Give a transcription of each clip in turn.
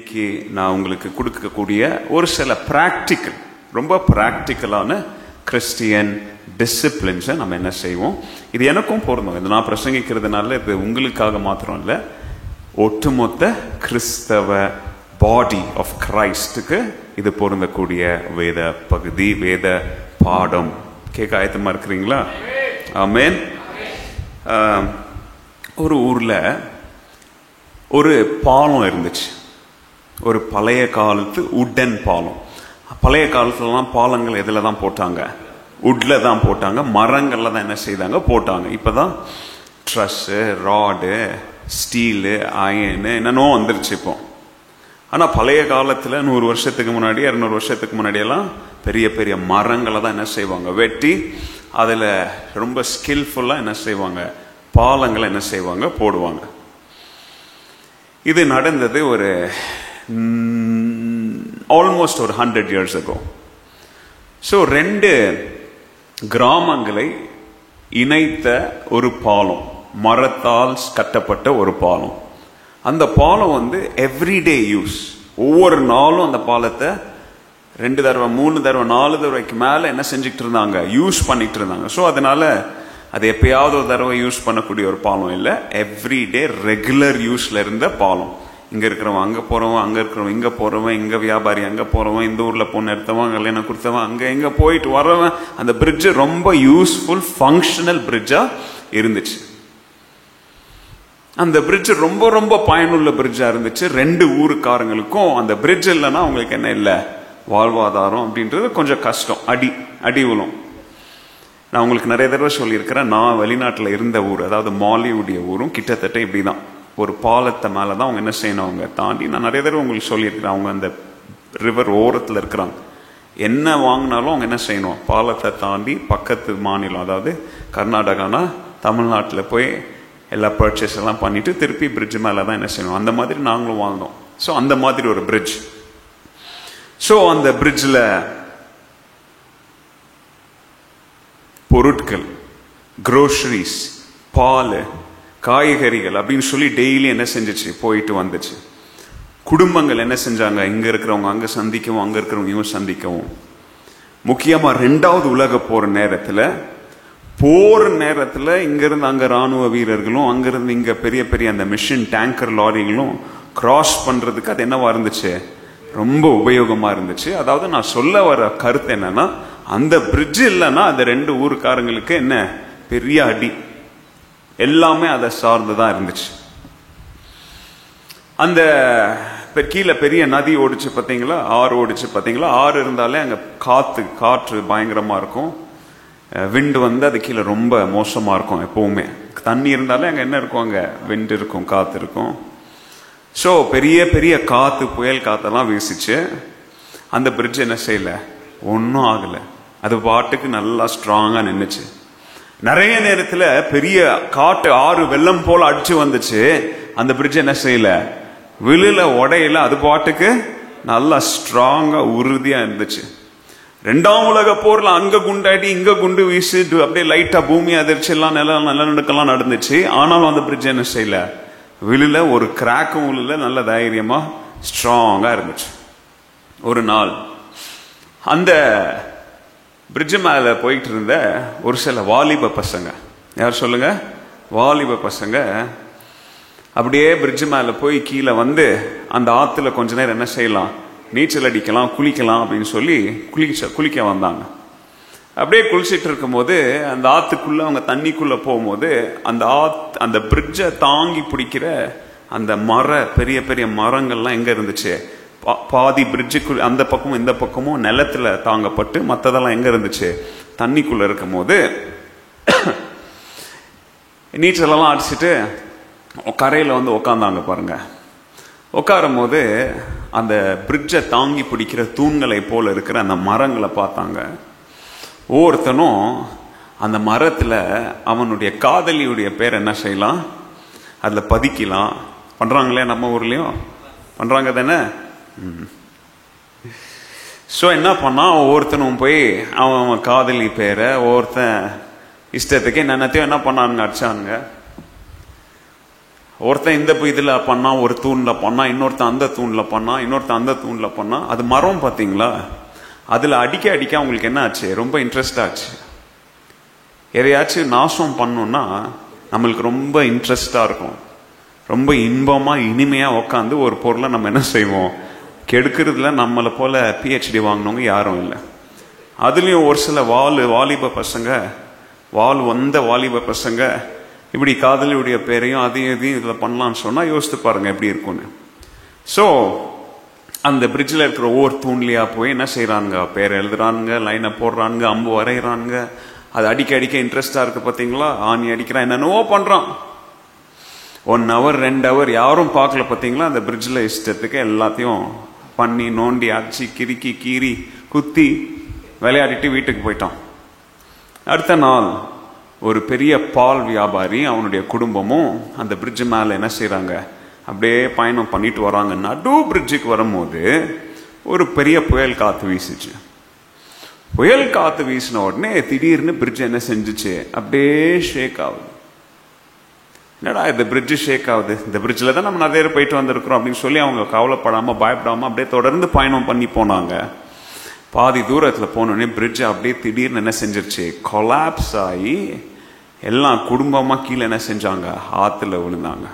இன்னைக்கு நான் உங்களுக்கு கொடுக்கக்கூடிய ஒரு சில பிராக்டிக்கல், ரொம்ப பிராக்டிக்கலான கிறிஸ்டியன் டிசிப்ளின்ஸை நம்ம என்ன செய்வோம். இது எனக்கும் பொருந்தும். இது நான் பிரசங்கிக்கிறதுனால இது உங்களுக்காக மாத்திரம் இல்லை, ஒட்டுமொத்த கிறிஸ்தவ பாடி ஆஃப் கிரைஸ்டுக்கு இது பொருந்தக்கூடிய வேத பகுதி, வேத பாடம். கேட்க ஆயத்தமா இருக்கிறீங்களா? ஆமென். ஒரு ஊர்ல ஒரு பாலம் இருந்துச்சு, ஒரு பழைய காலத்து உட்டன் பாலம். பழைய காலத்துலலாம் பாலங்கள் எதில் தான் போட்டாங்க? உட்ல தான் போட்டாங்க, மரங்கள்ல தான் என்ன செய்தாங்க? போட்டாங்க. இப்போதான் ட்ரஸ்ஸு, ராடு, ஸ்டீலு, அயனு என்னென்னோ வந்துருச்சு இப்போ. ஆனால் பழைய காலத்தில் 100 வருஷத்துக்கு முன்னாடி, 200 வருஷத்துக்கு முன்னாடியெல்லாம் பெரிய பெரிய மரங்களை தான் என்ன செய்வாங்க? வெட்டி அதில் ரொம்ப ஸ்கில்ஃபுல்லாக என்ன செய்வாங்க? பாலங்களை என்ன செய்வாங்க? போடுவாங்க. இது நடந்தது ஒரு ஆல்மோஸ்ட் ஒரு 100 years ago. ஸோ 2 கிராமங்களை இணைத்த ஒரு பாலம், மரத்தால் கட்டப்பட்ட ஒரு பாலம். அந்த பாலம் வந்து எவ்ரிடே யூஸ். ஒவ்வொரு நாளும் அந்த பாலத்தை 2 தடவை 3 தடவை 4 தடவைக்கு மேலே என்ன செஞ்சுக்கிட்டு இருந்தாங்க? யூஸ் பண்ணிட்டு இருந்தாங்க. ஸோ அதனால அது எப்பயாவது ஒரு தடவை யூஸ் பண்ணக்கூடிய ஒரு பாலம் இல்லை, எவ்ரிடே ரெகுலர் யூஸ்ல இருந்த பாலம். இங்க இருக்கிறவன் அங்க போறவன், அங்க இருக்கிறவன் இங்க போறவன், இங்க வியாபாரி அங்க போறவன், இந்த ஊர்ல பொண்ணு எடுத்தவன், கல்யாணம் கொடுத்தவன், அங்க எங்க போயிட்டு வரவன். அந்த பிரிட்ஜ் ரொம்ப யூஸ்ஃபுல் ஃபங்க்ஷனல் பிரிட்ஜா இருந்துச்சு. அந்த பிரிட்ஜ் ரொம்ப ரொம்ப பயனுள்ள பிரிட்ஜா இருந்துச்சு. 2 ஊருக்காரங்களுக்கும் அந்த பிரிட்ஜ் இல்லைன்னா அவங்களுக்கு என்ன இல்லை? வாழ்வாதாரம் அப்படின்றது கொஞ்சம் கஷ்டம், அடி விழும். நான் உங்களுக்கு நிறைய தடவை சொல்லியிருக்கிறேன், நான் வெளிநாட்டில் இருந்த ஊர், அதாவது மாலிவுடைய ஊரும் கிட்டத்தட்ட இப்படிதான். ஒரு பாலத்தை மேலே தான் அவங்க என்ன செய்யணும்? அவங்க தாண்டி, நான் நிறைய தடவை உங்களுக்கு சொல்லியிருக்கிறேன், அவங்க அந்த ரிவர் ஓரத்தில் இருக்கிறாங்க. என்ன வாங்கினாலும் அவங்க என்ன செய்யணும்? பாலத்தை தாண்டி பக்கத்து மாநிலம், அதாவது கர்நாடகானா தமிழ்நாட்டில் போய் எல்லா பர்ச்சேஸ் எல்லாம் பண்ணிட்டு திருப்பி பிரிட்ஜ் மேலே தான் என்ன செய்யணும். அந்த மாதிரி நாங்களும் வாழ்ந்தோம். ஸோ அந்த மாதிரி ஒரு பிரிட்ஜ். ஸோ அந்த பிரிட்ஜில் பொருட்கள், குரோசரிஸ், பால், காய்கறிகள் அப்படின்னு சொல்லி டெய்லி என்ன செஞ்சிச்சு? போயிட்டு வந்துச்சு. குடும்பங்கள் என்ன செஞ்சாங்க? இங்க இருக்கிறவங்க அங்க சந்திக்கவும், அங்க இருக்கிறவங்க இவங்க சந்திக்கவும். முக்கியமா 2வது உலக போற நேரத்துல இங்கிருந்து அங்க ராணுவ வீரர்களும், அங்கிருந்து இங்க பெரிய பெரிய அந்த மிஷின் டேங்கர் லாரிகளும் கிராஸ் பண்றதுக்கு அது என்னவா இருந்துச்சு? ரொம்ப உபயோகமா இருந்துச்சு. அதாவது நான் சொல்ல வர கருத்து என்னன்னா, அந்த பிரிட்ஜ் இல்லைன்னா அந்த 2 ஊருக்காரங்களுக்கு என்ன பெரிய அடி. எல்லாமே அதை சார்ந்துதான் இருந்துச்சு. அந்த கீழே பெரிய நதி ஓடிச்சு பார்த்தீங்களா, ஆறு ஓடிச்சு பார்த்தீங்களா. ஆறு இருந்தாலே அங்க காற்று பயங்கரமா இருக்கும். விண்டு வந்து அது கீழே ரொம்ப மோசமா இருக்கும். எப்பவுமே தண்ணி இருந்தாலே அங்க என்ன இருக்கும்? அங்க விண்டு இருக்கும், காத்து இருக்கும். ஸோ பெரிய பெரிய காத்து, புயல் காத்தெல்லாம் வீசிச்சு. அந்த பிரிட்ஜ் என்ன செய்யல? ஒன்றும் ஆகல. அது பாட்டுக்கு நல்லா ஸ்ட்ராங்கா நின்றுச்சு. நிறைய நேரத்தில் பெரிய காட்டு, ஆறு வெள்ளம் போல அடிச்சு வந்துச்சு. அந்த பிரிட்ஜ் என்ன செய்யல? விழுல, உடையில, அது பாட்டுக்கு நல்லா ஸ்ட்ராங்கா உறுதியா இருந்துச்சு. 2ஆம் உலக போர்ல அங்க குண்டாடி இங்க குண்டு வீசிட்டு அப்படியே லைட்டா பூமி அதிர்ச்சி எல்லாம் நிலநடுக்கெல்லாம் நடந்துச்சு. ஆனாலும் அந்த பிரிட்ஜ் என்ன செய்யல? விழுல, ஒரு கிராக்கும் விழுல, நல்ல தைரியமா ஸ்ட்ராங்கா இருந்துச்சு. ஒரு நாள் அந்த பிரிட்ஜ் மேல போயிட்டு இருந்த ஒரு சில வாலிப பசங்க, யார் சொல்லுங்க? வாலிப பசங்க அப்படியே பிரிட்ஜ் மேல போய் கீழே வந்து அந்த ஆத்துல கொஞ்ச நேரம் என்ன செய்யலாம்? நீச்சல் அடிக்கலாம், குளிக்கலாம் அப்படின்னு சொல்லி குளிக்க வந்தாங்க. அப்படியே குளிச்சிட்டு இருக்கும் போது அந்த ஆத்துக்குள்ள, அவங்க தண்ணிக்குள்ள போகும்போது அந்த பிரிட்ஜை தாங்கி பிடிக்கிற அந்த பெரிய பெரிய மரங்கள்லாம் எங்க இருந்துச்சு? பாதி பிரிட்ஜுக்கு அந்த பக்கமும் இந்த பக்கமும் நிலத்துல தாங்கப்பட்டு, மற்றதெல்லாம் எங்க இருந்துச்சு? தண்ணிக்குள்ள இருக்கும் போது நீச்சலெல்லாம் அடிச்சுட்டு கரையில வந்து உக்காந்தாங்க பாருங்க. உட்காரும் போது அந்த பிரிட்ஜை தாங்கி பிடிக்கிற தூண்களை போல இருக்கிற அந்த மரங்களை பார்த்தாங்க. ஒவ்வொருத்தனும் அந்த மரத்துல அவனுடைய காதலியுடைய பேர் என்ன செய்யலாம்? அதுல பதிக்கலாம். பண்றாங்களே, நம்ம ஊர்லயும் பண்றாங்க தானே. ஸோ என்ன பண்ணா, ஒவ்வொருத்தனும் போய் அவன் காதலி பேரை ஒவ்வொருத்தன் இஷ்டத்துக்கு என்னத்தையும் என்ன பண்ணானுங்க? அடிச்சானுங்க. ஒருத்தன் இந்த இதுல பண்ணா, ஒரு தூண்ல பண்ணா, இன்னொருத்தன் அந்த தூண்ல பண்ணா, இன்னொருத்தன் அந்த தூண்ல பண்ணா. அது மரம் பாத்தீங்களா, அதுல அடிக்க அடிக்க அவங்களுக்கு என்ன ஆச்சு, ரொம்ப இன்ட்ரெஸ்ட் ஆச்சு. எதையாச்சும் நாசம் பண்ணோம்னா நம்மளுக்கு ரொம்ப இன்ட்ரெஸ்டா இருக்கும், ரொம்ப இன்பமா இனிமையா உக்காந்து ஒரு பொருளை நம்ம என்ன செய்வோம், கெடுக்கிறதுல நம்மளை போல PhD வாங்கினவங்க யாரும் இல்லை. அதுலயும் ஒரு சில வாலிப பசங்க, வந்த வாலிப பசங்க இப்படி காதலியுடைய பேரையும் அதையும் இதையும் இதுல பண்ணலான்னு சொன்னா யோசித்து பாருங்க எப்படி இருக்கும்னு. சோ அந்த பிரிட்ஜில் இருக்கிற ஒவ்வொரு தூண்லையா போய் என்ன செய்யறாங்க, பேரை எழுதுறாங்க, லைனை போடுறாங்க, அம்பு வரைகிறாங்க. அது அடிக்க அடிக்க இன்ட்ரெஸ்டா இருக்கு பாத்தீங்களா, ஆணி அடிக்கிறான், என்னென்னவோ பண்றான். 1 hour 2 hour யாரும் பார்க்கல பாத்தீங்களா. அந்த பிரிட்ஜில் இஷ்டத்துக்கு எல்லாத்தையும் பண்ணி நோண்டி அடிச்சு கிறுக்கி கீறி குத்தி விளையாடிட்டு வீட்டுக்கு போயிட்டான். அடுத்த நாள் ஒரு பெரிய பால் வியாபாரி அவனுடைய குடும்பமும் அந்த பிரிட்ஜ் மேல என்ன செய்யறாங்க, அப்படியே பயணம் பண்ணிட்டு வராங்க. நடு பிரிட்ஜுக்கு வரும்போது ஒரு பெரிய புயல் காத்து வீசிச்சு. புயல் காத்து வீசின உடனே திடீர்னு பிரிட்ஜ் என்ன செஞ்சுச்சு, அப்படியே ஷேக் ஆகுது. என்னடா இந்த பிரிட்ஜ் ஷேக் ஆகுது, இந்த பிரிட்ஜில் தான் நம்ம நிறைய போயிட்டு வந்திருக்கிறோம் அப்படின்னு சொல்லி அவங்க கவலைப்படாம பயப்படாம அப்படியே தொடர்ந்து பயணம் பண்ணி போனாங்க. பாதி தூரத்துல போனோடனே பிரிட்ஜ் அப்படியே திடீர்னு என்ன செஞ்சிருச்சு, கொலாப்ஸ் ஆகி எல்லாம் குடும்பமா கீழே என்ன செஞ்சாங்க, ஆத்துல விழுந்தாங்க.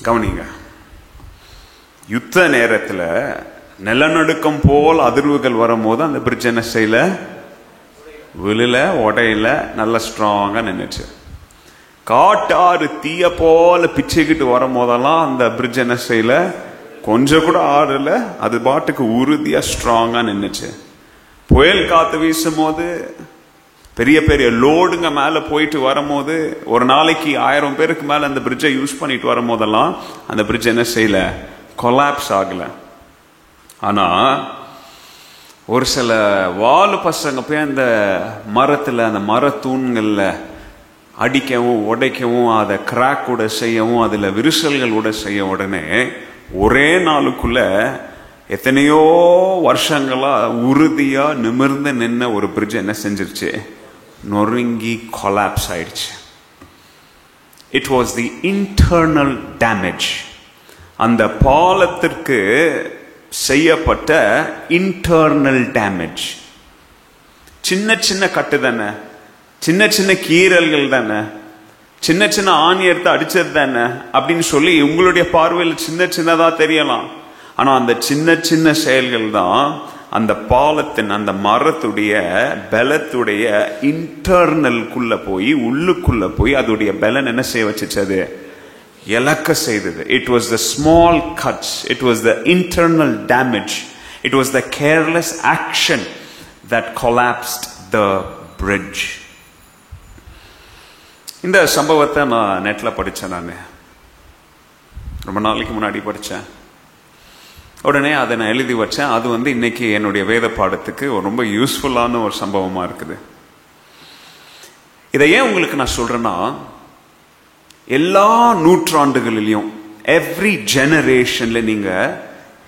கவனிங்க, யுத்த நேரத்துல நிலநடுக்கம் போல் அதிர்வுகள் வரும்போது அந்த பிரிட்ஜ் என்ன செய்யல, விழல, உடையில, நல்ல ஸ்ட்ராங்கா நின்னுச்சு. காட்டாறு தீய போல பிச்சுக்கிட்டு வரும் போதெல்லாம் அந்த பிரிட்ஜ் என்ன செய்யல, கொஞ்சம் கூட ஆடல, அது பாட்டுக்கு உறுதியா ஸ்ட்ராங்கா நின்னுச்சு. புயல் காத்து வீசும் போது, பெரிய பெரிய லோடுங்க மேல போயிட்டு வரும்போது, ஒரு நாளைக்கு 1000 பேருக்கு மேல அந்த பிரிட்ஜை யூஸ் பண்ணிட்டு வரும் போதெல்லாம் அந்த பிரிட்ஜ் என்ன செய்யல, கொலாப்ஸ் ஆகல. ஆனா ஒரு சில வாலு பசங்க போய் அந்த மரத்துல, அந்த மர தூண்கள்ல அடிக்கவும் உடைக்கவும், அதை கிராக் கூட செய்யவும், அதுல விரிசல்கள் கூட செய்ய உடனே ஒரே நாளுக்குள்ள எத்தனையோ வருஷங்களா உறுதியா நிமிர்ந்து நின்ன ஒரு பிரிட்ஜ் என்ன செஞ்சிருச்சு, நொறுங்கி கொலாப்ஸ் ஆயிடுச்சு. It was the internal damage. அந்த பாலத்திற்கு செய்யப்பட்ட இன்டர்னல் டேமேஜ். சின்ன சின்ன கட்டு தானே, சின்ன சின்ன கீறல்கள் தானே, சின்ன சின்ன ஆணி எடுத்து அடிச்சது தானே அப்படின்னு சொல்லி உங்களுடைய பார்வையில் சின்ன சின்னதா தெரியலாம். ஆனா அந்த சின்ன சின்ன செயல்கள் தான் அந்த பாலத்தின், அந்த மரத்துடைய பலத்துடைய இன்டர்னல்குள்ள போய், உள்ளுக்குள்ள போய் அதோடைய பலன் என்ன செய்ய வச்சுச்சது, இழக்க செய்தது. It was the small cuts, it was the internal damage, it was the careless action that collapsed the bridge. இந்த சம்பவத்தை நான் நெட்ல படிச்சேன். நான் ரொம்ப நாளைக்கு முன்னாடி படிச்சேன். உடனே அதை நான் எழுதி வச்சேன். அது இன்னைக்கு என்னுடைய வேத பாடத்துக்கு ரொம்ப யூஸ்ஃபுல்லான ஒரு சம்பவமா இருக்குது. இதை ஏன் உங்களுக்கு நான் சொல்றேன்னா, எல்லா நூற்றாண்டுகளிலும் எவ்ரி ஜெனரேஷன்ல நீங்க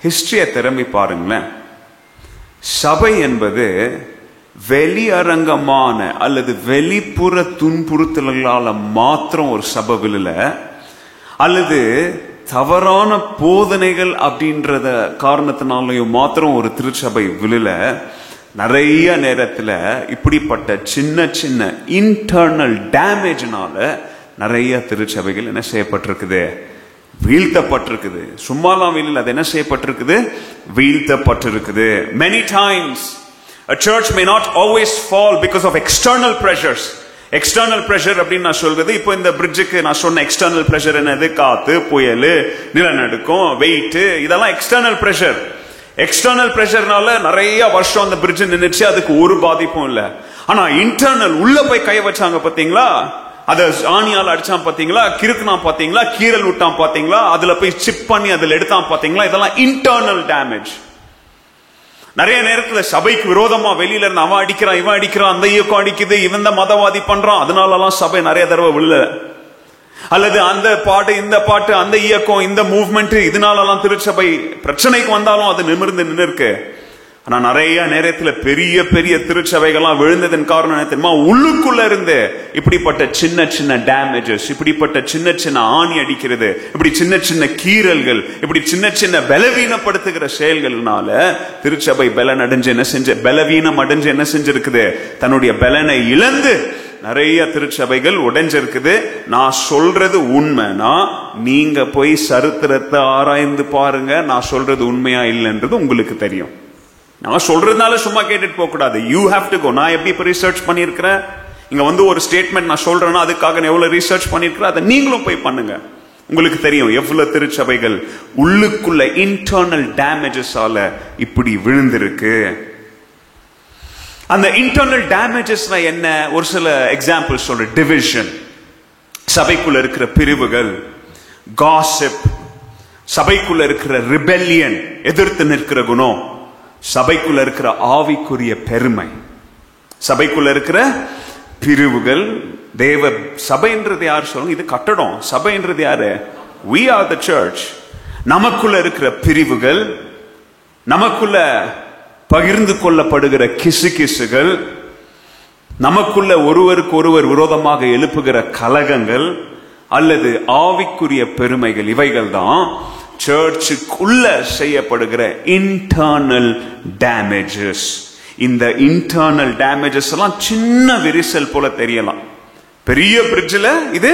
ஹிஸ்டரிய திரும்பி பாருங்களேன், சபை என்பது வெளியரங்கமான அல்லது வெளிப்புற துன்புறுத்தல்களால மாத்திரம் ஒரு சபை விழல, அல்லது தவறான போதனைகள் அப்படின்றத காரணத்தினாலையும் மாத்திரம் ஒரு திருச்சபை விழல. நிறைய நேரத்துல இப்படிப்பட்ட சின்ன சின்ன இன்டர்னல் டேமேஜ்னால நிறைய திருச்சபைகள் என்ன செய்யப்பட்டிருக்குது, வீழ்த்தப்பட்டிருக்குது. சும்மாலாம் வீழல, அது என்ன செய்யப்பட்டிருக்குது, வீழ்த்தப்பட்டிருக்குது. Many times a church may not always fall because of external pressures. External pressure அப்படின்னு நான் சொல்றது, இப்போ இந்த பிரிட்ஜுக்கு நான் சொன்ன எக்ஸ்டர்னல் பிரஷர் என்னது, காத்து, புயல், நிலநடுக்கம், வெயிட், இதெல்லாம் எக்ஸ்டர்னல் பிரஷர். எக்ஸ்டர்னல் பிரஷர்னால நிறைய வருஷம் அந்த பிரிட்ஜ் நின்னுச்சு, அதுக்கு ஒரு பாதிப்பும் இல்ல. ஆனா இன்டர்னல், உள்ள போய் கை வச்சாங்க பாத்தீங்களா, அத ஆணியால் அடிச்சான் பாத்தீங்களா, கிறுக்குனான் பாத்தீங்களா, கீரல் விட்டான் பாத்தீங்களா, அதுல போய் சிப் பண்ணி அதுல எடுத்தான் பாத்தீங்களா, இதெல்லாம் இன்டர்னல் டேமேஜ். நிறைய நேரத்துல சபைக்கு விரோதமா வெளியில இருந்து அவன் அடிக்கிறான், இவன் அடிக்கிறான், அந்த இயக்கம் அடிக்குது, இவன் தான் மதவாதி பண்றான், அதனாலலாம் சபை நிறைய தடவை விழல. அல்லது அந்த பாட்டு, இந்த பாட்டு, அந்த இயக்கம், இந்த மூவ்மெண்ட், இதனாலலாம் திருச்சபை பிரச்சனைக்கு வந்தாலும் அது நிமிர்ந்து நின்று இருக்கு. ஆனா நிறைய நேரத்துல பெரிய பெரிய திருச்சபைகள்லாம் விழுந்ததன் காரணம் என்ன தெரியுமா? உள்ளுக்குள்ள இருந்து இப்படிப்பட்ட சின்ன சின்ன டேமேஜஸ், இப்படிப்பட்ட சின்ன சின்ன ஆணி அடிக்கிறது, இப்படி சின்ன சின்ன கீறல்கள், இப்படி சின்ன சின்ன பலவீனப்படுத்துகிற செயல்கள்னால திருச்சபை பலவீனம் அடைஞ்சு என்ன செஞ்சிருக்குது? தன்னுடைய பலனை இழந்து நிறைய திருச்சபைகள் உடைஞ்சிருக்குது. நான் சொல்றது உண்மைனா நீங்க போய் சரித்திரத்தை ஆராய்ந்து பாருங்க. நான் சொல்றது உண்மையா இல்லைன்றது உங்களுக்கு தெரியும். நான் சொல்றதுனால சும்மா கேட்டுட்டு போக கூடாது. You have to go. நான் எப்படி இப்ப ரிசர்ச் பண்ணிருக்கிறேன், இங்க ஒரு ஸ்டேட்மெண்ட் நான் சொல்றேன்னா அதுக்காக எவ்வளவு ரிசர்ச் பண்ணிருக்கிறேன், அதை நீங்களும் போய் பண்ணுங்க. உங்களுக்கு தெரியும் எவ்வளவு திருச்சபைகள் உள்ளுக்குள்ள இன்டர்னல் டேமேஜஸால இப்படி விழுந்திருக்கு. அந்த இன்டர்னல் டேமேஜஸ்னா என்ன? ஒரு சில எக்ஸாம்பிள் சொல்ற. டிவிஷன், சபைக்குள்ள இருக்கிற பிரிவுகள், காசிப், சபைக்குள்ள இருக்கிற ரிபெல்லியன், எதிர்த்து நிற்கிற குணம், சபைக்குள்ள இருக்கிற ஆவிக்குரிய பெருமை, சபைக்குள்ள இருக்கிற பிரிவுகள். தேவ சபைன்றது யார் சொல்லுங்க? இது கட்டடம். சபைன்றது யாரு? we are the church. நமக்குள்ள இருக்கிற பிரிவுகள், நமக்குள்ள பகிர்ந்து கொள்ளப்படுகிற கிசுகிசுகள், நமக்குள்ள ஒருவருக்கு ஒருவர் விரோதமாக எழுப்புகிற கலகங்கள் அல்லது ஆவிக்குரிய பெருமைகள், இவைகள் தான் சர்ச்சுக்குள்ள செய்யப்படுகிற இன்டர்னல் டேமேஜஸ். இந்த இன்டர்னல் டேமேஜஸ் எல்லாம் சின்ன விரிசல் போல தெரியலாம். பெரிய பிரிட்ஜில் இது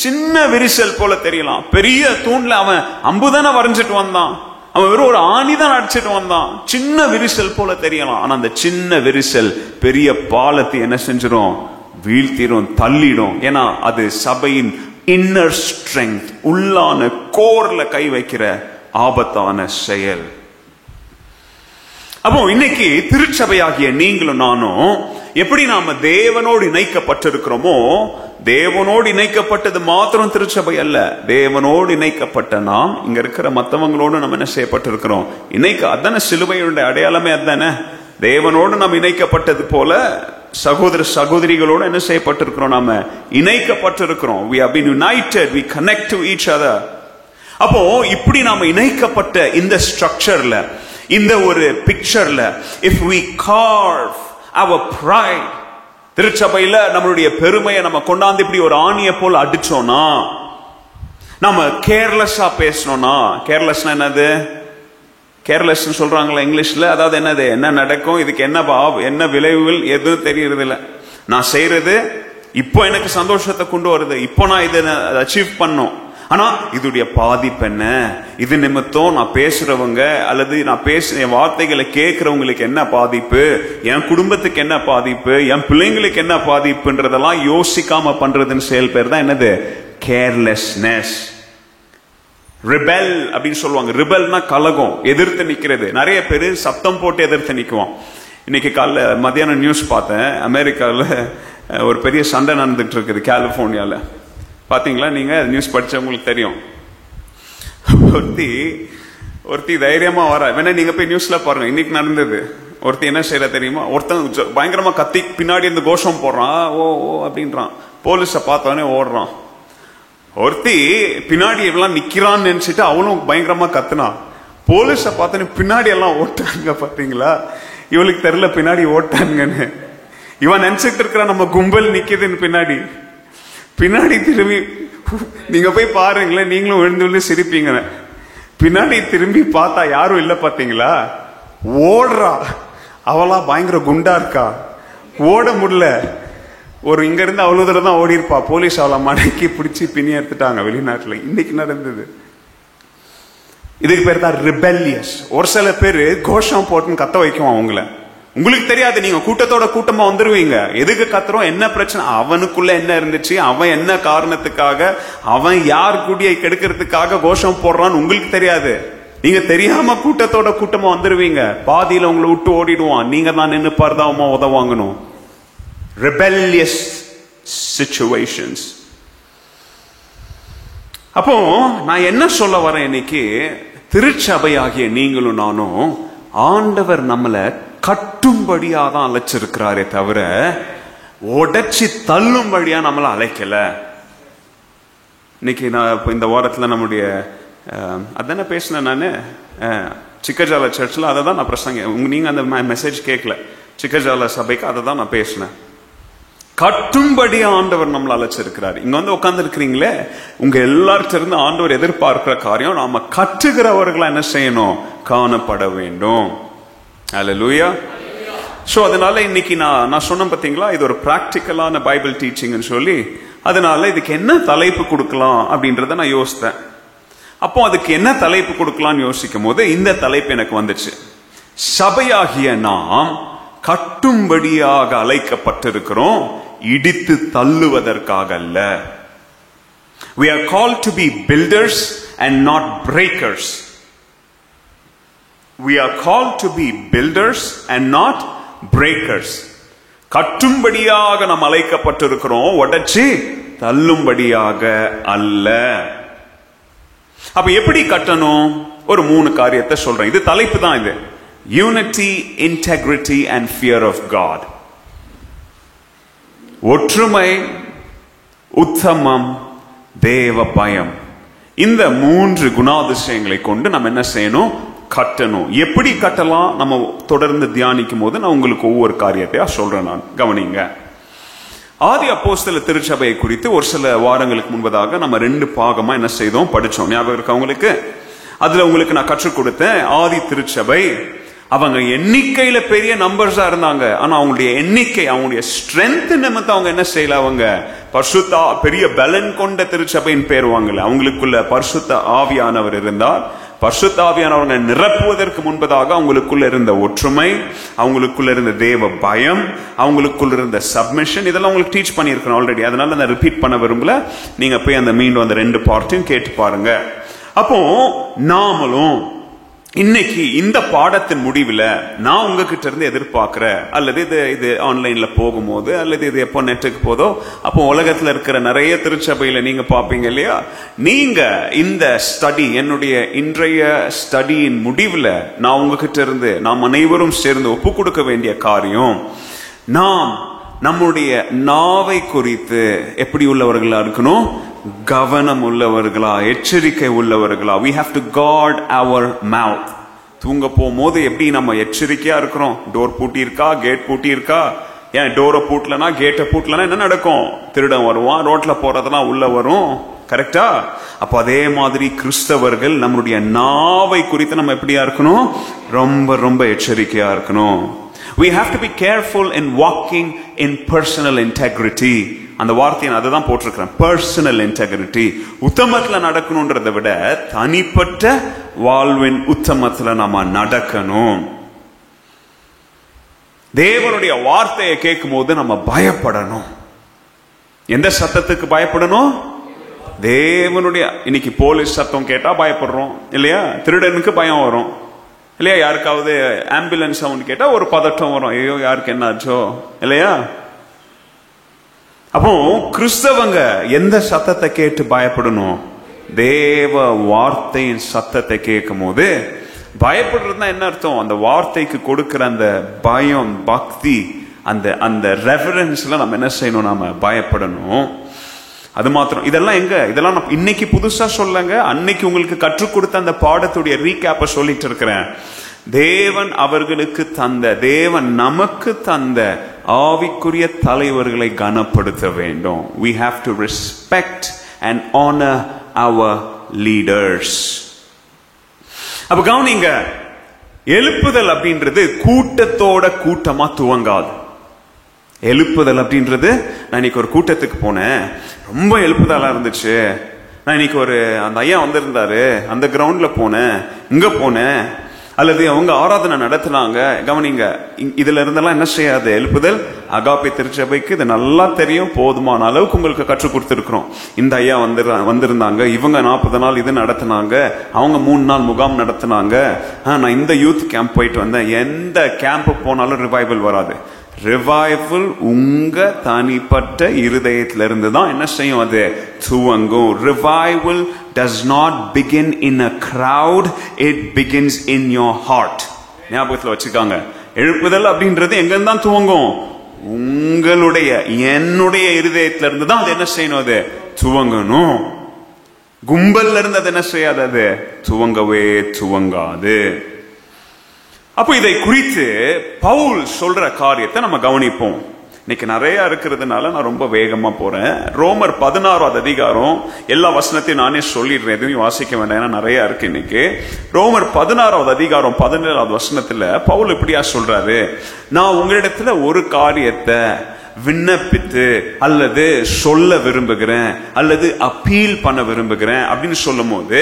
சின்ன விரிசல் போல தெரியலாம். பெரிய தூண்ல அவன் அம்புதானே வரைஞ்சிட்டு வந்தான், அவன் வெறும் ஒரு ஆணிதான் அடிச்சிட்டு வந்தான். சின்ன விரிசல் போல தெரியலாம். ஆனா அந்த சின்ன விரிசல் பெரிய பாலத்தை என்ன செஞ்சிடும்? வீழ்த்திடும், தள்ளிடும். ஏன்னா அது சபையின் இன்னர் ஸ்ட்ரெங்க், உள்ளான கோர்ல கை வைக்கிற ஆபத்தான செயல். அப்போ இன்னைக்கு திருச்சபையாகிய நீங்களும் நானும் எப்படி நாம தேவனோடு இணைக்கப்பட்டிருக்கிறோமோ, தேவனோடு இணைக்கப்பட்டது மாத்திரம் திருச்சபை அல்ல, தேவனோடு இணைக்கப்பட்ட நாம் இங்க இருக்கிற மற்றவங்களோடு நம்ம என்ன செய்யப்பட்டிருக்கிறோம்? அதான சிலுவையுடைய அடையாளமே. அதானே தேவனோடு நாம் இணைக்கப்பட்டது போல சகோதர சகோதரிகளோடு என்ன செய்யப்பட்டிருக்கிறோம்? நாம இணைக்கப்பட்டிருக்கிறோம். we have been united, we connect to each other. அப்போ இப்படி நாம இணைக்கப்பட்ட இந்த ஸ்ட்ரக்சர்ல, இந்த ஒரு பிக்சர்ல, if we carve our pride, திருச்சபையில நம்மளுடைய பெருமையை நம்ம கொண்டாந்து இப்படி ஒரு ஆணியை போல அடிச்சோம்னா, நம்ம கேர்லெஸ்ஸா பேசணும்னா, கேர்லெஸ்னா என்னது? கேர்லெஸ் சொல்றாங்களா இங்கிலீஷ்ல? அதாவது என்னது? என்ன நடக்கும், இதுக்கு என்ன விளைவுகள் எதுவும் தெரியறது இல்லை. நான் செய்யறது இப்போ எனக்கு சந்தோஷத்தை கொண்டு வருது, இப்போ நான் இதை அச்சீவ் பண்ணும். ஆனா இதுடைய பாதிப்பு என்ன? இது நிமித்தம் நான் பேசுறவங்க அல்லது நான் பேசுற வார்த்தைகளை கேட்கிறவங்களுக்கு என்ன பாதிப்பு, என் குடும்பத்துக்கு என்ன பாதிப்பு, என் பிள்ளைங்களுக்கு என்ன பாதிப்புன்றதெல்லாம் யோசிக்காம பண்றதுன்னு செயல் பேர் தான் என்னது? கேர்லெஸ்னஸ். ரிபெல் அப்படின்னு சொல்லுவாங்க. ரிபெல்னா கலகம், எதிர்த்து நிக்கிறது. நிறைய பேர் சத்தம் போட்டு எதிர்த்து நிக்குவான். இன்னைக்கு காலைல மத்தியானம் நியூஸ் பார்த்தேன். அமெரிக்காவில் ஒரு பெரிய சண்டை நடந்துட்டு இருக்குது கலிபோர்னியால. பாத்தீங்களா? நீங்க நியூஸ் படிச்சவங்களுக்கு தெரியும். ஒருத்தி தைரியமா வர வேணா, நீங்க போய் நியூஸ்ல பாருங்க. இன்னைக்கு நடந்தது. ஒருத்தி என்ன செய்யற தெரியுமா? ஒருத்தன் பயங்கரமா கத்தி பின்னாடி இருந்து கோஷம் போடுறான், ஓ ஓ அப்படின்றான். போலீஸ பார்த்தவனே ஓடுறான். ஒருத்தி பின்னாடி எல்லாம் நிக்கிறான்னு நினைச்சிட்டு அவனும் பயங்கரமா கத்துனான். போலீஸ பார்த்தோன்னே பின்னாடி எல்லாம் ஓட்டாங்க. பாத்தீங்களா? இவளுக்கு தெரியல பின்னாடி ஓட்டாங்கன்னு. இவன் நினைச்சிட்டு இருக்கிற நம்ம கும்பல் நிக்குதுன்னு பின்னாடி. பின்னாடி திரும்பி நீங்க போய் பாருங்களேன், நீங்களும் விழுந்து விழுந்து சிரிப்பீங்க. பின்னாடி திரும்பி பார்த்தா யாரும் இல்ல. பாத்தீங்களா? ஓடுறா. அவளா பயங்கர குண்டா இருக்கா, ஓட முடியல. ஒரு இங்க இருந்து அவ்வளவு தூரம் தான் ஓடி இருப்பா. போலீஸ் அவளை மடக்கி பிடிச்சி பின்னி எடுத்துட்டாங்க. வெளிநாட்டுல இன்னைக்கு நடந்தது. இதுக்கு பேர் தான் ரிபெல்லியஸ். ஒரு சில பேரு கோஷம் போட்டுன்னு கத்த வைக்குவான் அவங்கள. உங்களுக்கு தெரியாது, நீங்க கூட்டத்தோட கூட்டமா வந்துருவீங்க. எதுக்கு கத்துறோம், என்ன பிரச்சனை, அவனுக்குள்ள என்ன இருந்துச்சு, அவன் என்ன காரணத்துக்காக, அவன் யார் கூடிய கெடுக்கிறதுக்காக கோஷம் போடுறான்னு உங்களுக்கு தெரியாது. நீங்க தெரியாம கூட்டத்தோட கூட்டமா வந்துருவீங்க. பாதியில உங்களை விட்டு ஓடிடுவான். நீங்க தான் நின்று பரதாவமா உதவாங்கணும். rebellious situations. அப்போ நான் என்ன சொல்ல வரேன் இன்னைக்கு, திருச்சபையாகிய நீங்களும் நானும் ஆண்டவர் நம்மளை கட்டும்படியா தான் அழைச்சிருக்கிறாரே தவிர உடைச்சி தள்ளும்படியா நம்மளை அழைக்கல. இன்னைக்கு நான் இந்த வாரத்துல நம்முடைய அதான பேசினேன் நானு, சிக்கஜால சர்ச்சில் அதை தான் நான் பிரசங்க. நீங்க அந்த மெசேஜ் கேட்கல. சிக்கஜால சபைக்கு அதை தான் நான் பேசினேன். கட்டும்படியா ஆண்டவர் நம்மள அழைச்சிருக்கிறார். இங்க வந்து உட்கார்ந்து இருக்கிறீங்களே, உங்க எல்லார்ட்ட இருந்து ஆண்டவர் எதிர்பார்க்கிற காரியம் நாம கட்டுகிறவர்களா என்ன செய்யணும்? காணப்பட வேண்டும். அல்லேலூயா. சோ அதனால இன்னைக்கு நான் சொன்னேன் பாத்தீங்களா, இது ஒரு பிராக்டிக்கலான பைபிள் டீச்சிங்னு சொல்லி, அதனால இதுக்கு என்ன தலைப்பு கொடுக்கலாம் அப்படின்றத நான் யோசித்தேன். அப்போ அதுக்கு என்ன தலைப்பு கொடுக்கலாம்னு யோசிக்கும் போது இந்த தலைப்பு எனக்கு வந்துச்சு. சபையாகிய நாம் கட்டும்படியாக அழைக்கப்பட்டிருக்கிறோம், இடித்து தள்ளுவதற்காக அல்ல. We are called to be builders and not breakers. We are called to be builders and not breakers. கட்டும்படியாக நாம் அழைக்கப்பட்டிருக்கிறோம், உடைச்சி தள்ளும்படியாக அல்ல. அப்ப எப்படி கட்டணும்? ஒரு 3 காரியத்தை சொல்றேன். இது தலைப்பு தான். இது unity, integrity and fear of God. ஒற்றுமை, உத்தமம், தேவ பயம். இந்த 3 குணாதிசயங்களை கொண்டு நம்ம என்ன செய்யணும்? கட்டணும். எப்படி கட்டலாம் நம்ம தொடர்ந்து தியானிக்கும் போது நான் உங்களுக்கு ஒவ்வொரு காரியத்தையா சொல்றேன். நான் கவனிங்க. ஆதி அப்போஸ்தல திருச்சபையை குறித்து ஒரு சில வாரங்களுக்கு முன்பதாக நம்ம 2 பாகமா என்ன செய்தோம்? படிச்சோம். ஞாபகம் இருக்கு உங்களுக்கு? அதுல உங்களுக்கு நான் கற்றுக் கொடுத்தேன். ஆதி திருச்சபை அவங்க எண்ணிக்கையில பெரிய நம்பர்ஸா இருந்தாங்க. ஆனா அவங்களுடைய எண்ணிக்கை, அவங்களுடைய ஸ்ட்ரென்த் நிமித்தம் அவங்க என்ன செய்யல? அவங்க பரிசுத்த பெரிய பலன் கொண்ட திருச்சபையின் பேர் வாங்கல. அவங்களுக்குள்ள பரிசுத்த ஆவியானவர் இருந்தார். பரிசுத்த ஆவியானவரை நிரப்புவதற்கு முன்பதாக அவங்களுக்குள்ள இருந்த ஒற்றுமை, அவங்களுக்குள்ள இருந்த தேவ பயம், அவங்களுக்குள்ள இருந்த சப்மிஷன், இதெல்லாம் உங்களுக்கு டீச் பண்ணியிருக்கேன் ஆல்ரெடி. அதனால நான் ரிப்பீட் பண்ண விரும்பல. நீங்க போய் அந்த மீண்டும் அந்த 2 பார்ட்டையும் கேட்டு பாருங்க. அப்போ நாமளும் இன்னைக்கு இந்த பாடத்தின் முடிவில் நான் உங்ககிட்ட இருந்து எதிர்பார்க்கிற, அல்லது இது ஆன்லைன்ல போகும்போது, அல்லது இது எப்போ நெட்டுக்கு போதோ, அப்போ உலகத்துல இருக்கிற நிறைய திருச்சபையில நீங்க பாப்பீங்க இல்லையா, நீங்க இந்த ஸ்டடி, என்னுடைய இன்றைய ஸ்டடியின் முடிவில் நான் உங்ககிட்ட இருந்து நாம் அனைவரும் சேர்ந்து ஒப்பு கொடுக்க வேண்டிய காரியம், நாம் நம்முடைய நாவை குறித்து எப்படி உள்ளவர்களா இருக்கணும்? கவனம் உள்ளவர்களா, எச்சரிக்கை உள்ளவர்களா. we have to guard our mouth. தூங்க போகும்போது எப்படி நம்ம எச்சரிக்கையா இருக்கிறோம்? டோர் பூட்டி இருக்கா, கேட் பூட்டி இருக்கா? ஏன் டோரை பூட்டலனா, கேட்டை பூட்டலனா என்ன நடக்கும்? திருடன் வருவான், ரோட்ல போறதெல்லாம் உள்ள வரும். கரெக்டா? அப்ப அதே மாதிரி கிறிஸ்தவர்கள் நம்மளுடைய நாவை குறித்து நம்ம எப்படியா இருக்கணும்? ரொம்ப ரொம்ப எச்சரிக்கையா இருக்கணும். We have to be careful in walking in personal integrity. அந்த வார்த்தையை அதுதான் போட்டிருக்கிறேன். Personal integrity. உத்தமத்துல நடக்கணும்ன்றதை விட தனிப்பட்ட வாழ்வின் உத்தமத்துல நாம நடக்கணும். தேவனுடைய வார்த்தையை கேட்கும் போது நம்ம பயப்படணும். எந்த சத்தத்துக்கு பயப்படணும்? தேவனுடைய. இன்னைக்கு போலீஸ் சத்தம் கேட்டா பயப்படுறோம் இல்லையா? திருடனுக்கு பயம் வரும் இல்லையா? யாருக்காவது ஆம்புலன்ஸ் சவுண்ட் கேட்டா ஒரு பதட்டம் வரும். ஐயோ யாருக்கு என்ன ஆச்சோ இல்லையா? அப்போ கிறிஸ்தவங்க எந்த சத்தத்தை கேட்டு பயப்படணும்? தேவ வார்த்தையின் சத்தத்தை கேட்கும் போது பயப்படுறதுனா என்ன அர்த்தம்? அந்த வார்த்தைக்கு கொடுக்கிற அந்த பயம், பக்தி, அந்த ரெஃபரன்ஸ்ல நம்ம என்ன செய்யணும்? நாம பயப்படணும். அது மாத்திரம். இதெல்லாம் எங்க? இதெல்லாம் நான் இன்னைக்கு புதுசா சொல்லங்க. அன்னைக்கு உங்களுக்கு கற்றுக் கொடுத்த அந்த பாடத்துடைய ரீகேப்ப சொல்லிட்டு இருக்கிறேன். தேவன் அவர்களுக்கு தந்த, தேவன் நமக்கு தந்த ஆவிக்குரிய தலைவர்களை கனப்படுத்த வேண்டும். We have to respect and honor our leaders. அப்ப கவனிங்க, எழுப்புதல் அப்படின்றது கூட்டத்தோட கூட்டமா துவங்காது. எழுப்புதல் அப்படின்றது, நான் இன்னைக்கு ஒரு கூட்டத்துக்கு போனேன், ரொம்ப எழுப்புதலா இருந்துச்சு. நான் இன்னைக்கு அந்த ஐயா வந்திருந்தாரு, அந்த கிரவுண்ட்ல போனேன், இங்க போனேன், அல்லது அவங்க ஆராதனை நடத்தினாங்க. கவனிங்க, இதுல இருந்தெல்லாம் என்ன செய்யாது? எழுப்புதல். அகாப்பை திருச்சபைக்கு இது நல்லா தெரியும். போதுமான அளவுக்கு உங்களுக்கு கற்றுக் கொடுத்துருக்கிறோம். இந்த ஐயா வந்திருந்தாங்க, இவங்க 40 நாள் இது நடத்தினாங்க, அவங்க 3 நாள் முகாம் நடத்தினாங்க, நான் இந்த யூத் கேம்ப் போயிட்டு வந்தேன். எந்த கேம்ப் போனாலும் ரிவைவல் வராது. ரிவைவல் உங்க தனிப்பட்ட இருதயத்திலிருந்து தான் என்ன செய்யும்? அது துவங்கும். Revival does not begin in a crowd, it begins in your heart. ஞாபகத்துல வச்சுக்காங்க. எழுப்புதல் அப்படின்றது எங்க தான் துவங்கும்? உங்களுடைய, என்னுடைய இருதயத்திலிருந்து தான் அது என்ன செய்யணும்? அது துவங்கணும். கும்பல்ல இருந்து அது என்ன செய்யாது? அது துவங்கவே துவங்காது. அப்போ இதை குறித்து பவுல் சொல்ற காரியத்தை நம்ம கவனிப்போம். இன்னைக்கு நிறைய இருக்கிறதுனால நான் ரொம்ப வேகமா போறேன். ரோமர் 16வது அதிகாரம் எல்லா வசனத்தையும் நானே சொல்லிடுறேன், எதுவும் வாசிக்க வேண்டாம், ஏன்னா நிறைய இருக்கு. இன்னைக்கு ரோமர் 16வது அதிகாரம் 17வது வசனத்துல பவுல் இப்படியா சொல்றாரு, நான் உங்களிடத்துல ஒரு காரியத்தை விண்ணப்பித்து அல்லது சொல்ல விரும்புகிறேன் அல்லது அப்பீல் பண்ண விரும்புகிறேன் அப்படின்னு சொல்லும் போது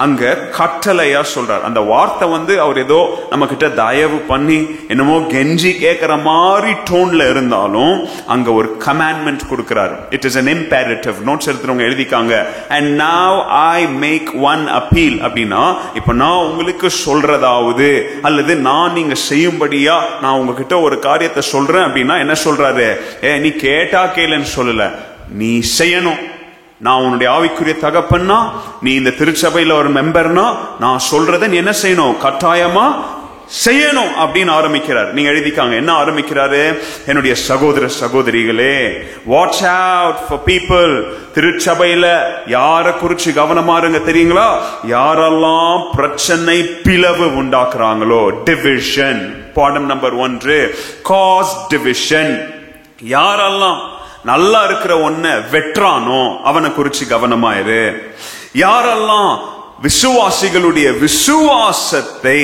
அங்க கட்டளையா சொல்றார். அந்த வார்த்தை அவர் ஏதோ நம்ம கிட்ட தயவு பண்ணி என்னமோ கெஞ்சி கேட்கிற மாதிரி டோன்ல இருந்தாலும் அங்க ஒரு கமாண்ட்மெண்ட் கொடுக்கிறார். It is an imperative. Notes எடுத்துறவங்க எழுதிக்காங்க. and now I make one appeal அப்படின்னா இப்ப நான் உங்களுக்கு சொல்றதாவது அல்லது நான் நீங்க செய்யும்படியா நான் உங்ககிட்ட ஒரு காரியத்தை சொல்றேன் அப்படின்னா என்ன சொல்றாரு, நீ கேட்டா கேளுன்னு சொல்லல, நீ செய்யணும். நான் உன்னுடைய ஆவிக்குரிய தகப்பன்னா, நீ இந்த திருச்சபையில ஒரு மெம்பர்னா, நான் சொல்றத நீ என்ன செய்யணும், கட்டாயமா செய்யணும் அப்படின்னு ஆரம்பிக்கிறார். நீங்க எழுதிக்காங்க என்ன ஆரம்பிக்கிறாரு, என்னுடைய சகோதர சகோதரிகளே, வாட்ச் அவுட் ஃபார் பீப்புள். திருச்சபையில யார குறிச்சு கவனமா இருங்க தெரியுங்களா, யாரெல்லாம் பிரச்சனை பிளவு உண்டாக்குறாங்களோ, டிவிஷன். பாடம் நம்பர் 1, காஸ் டிவிஷன். யாரெல்லாம் நல்லா இருக்கிற ஒன்ன வெற்றானோ அவனை குறிச்சு கவனமாயிரு. யாரெல்லாம் விசுவாசிகளுடைய விசுவாசத்தை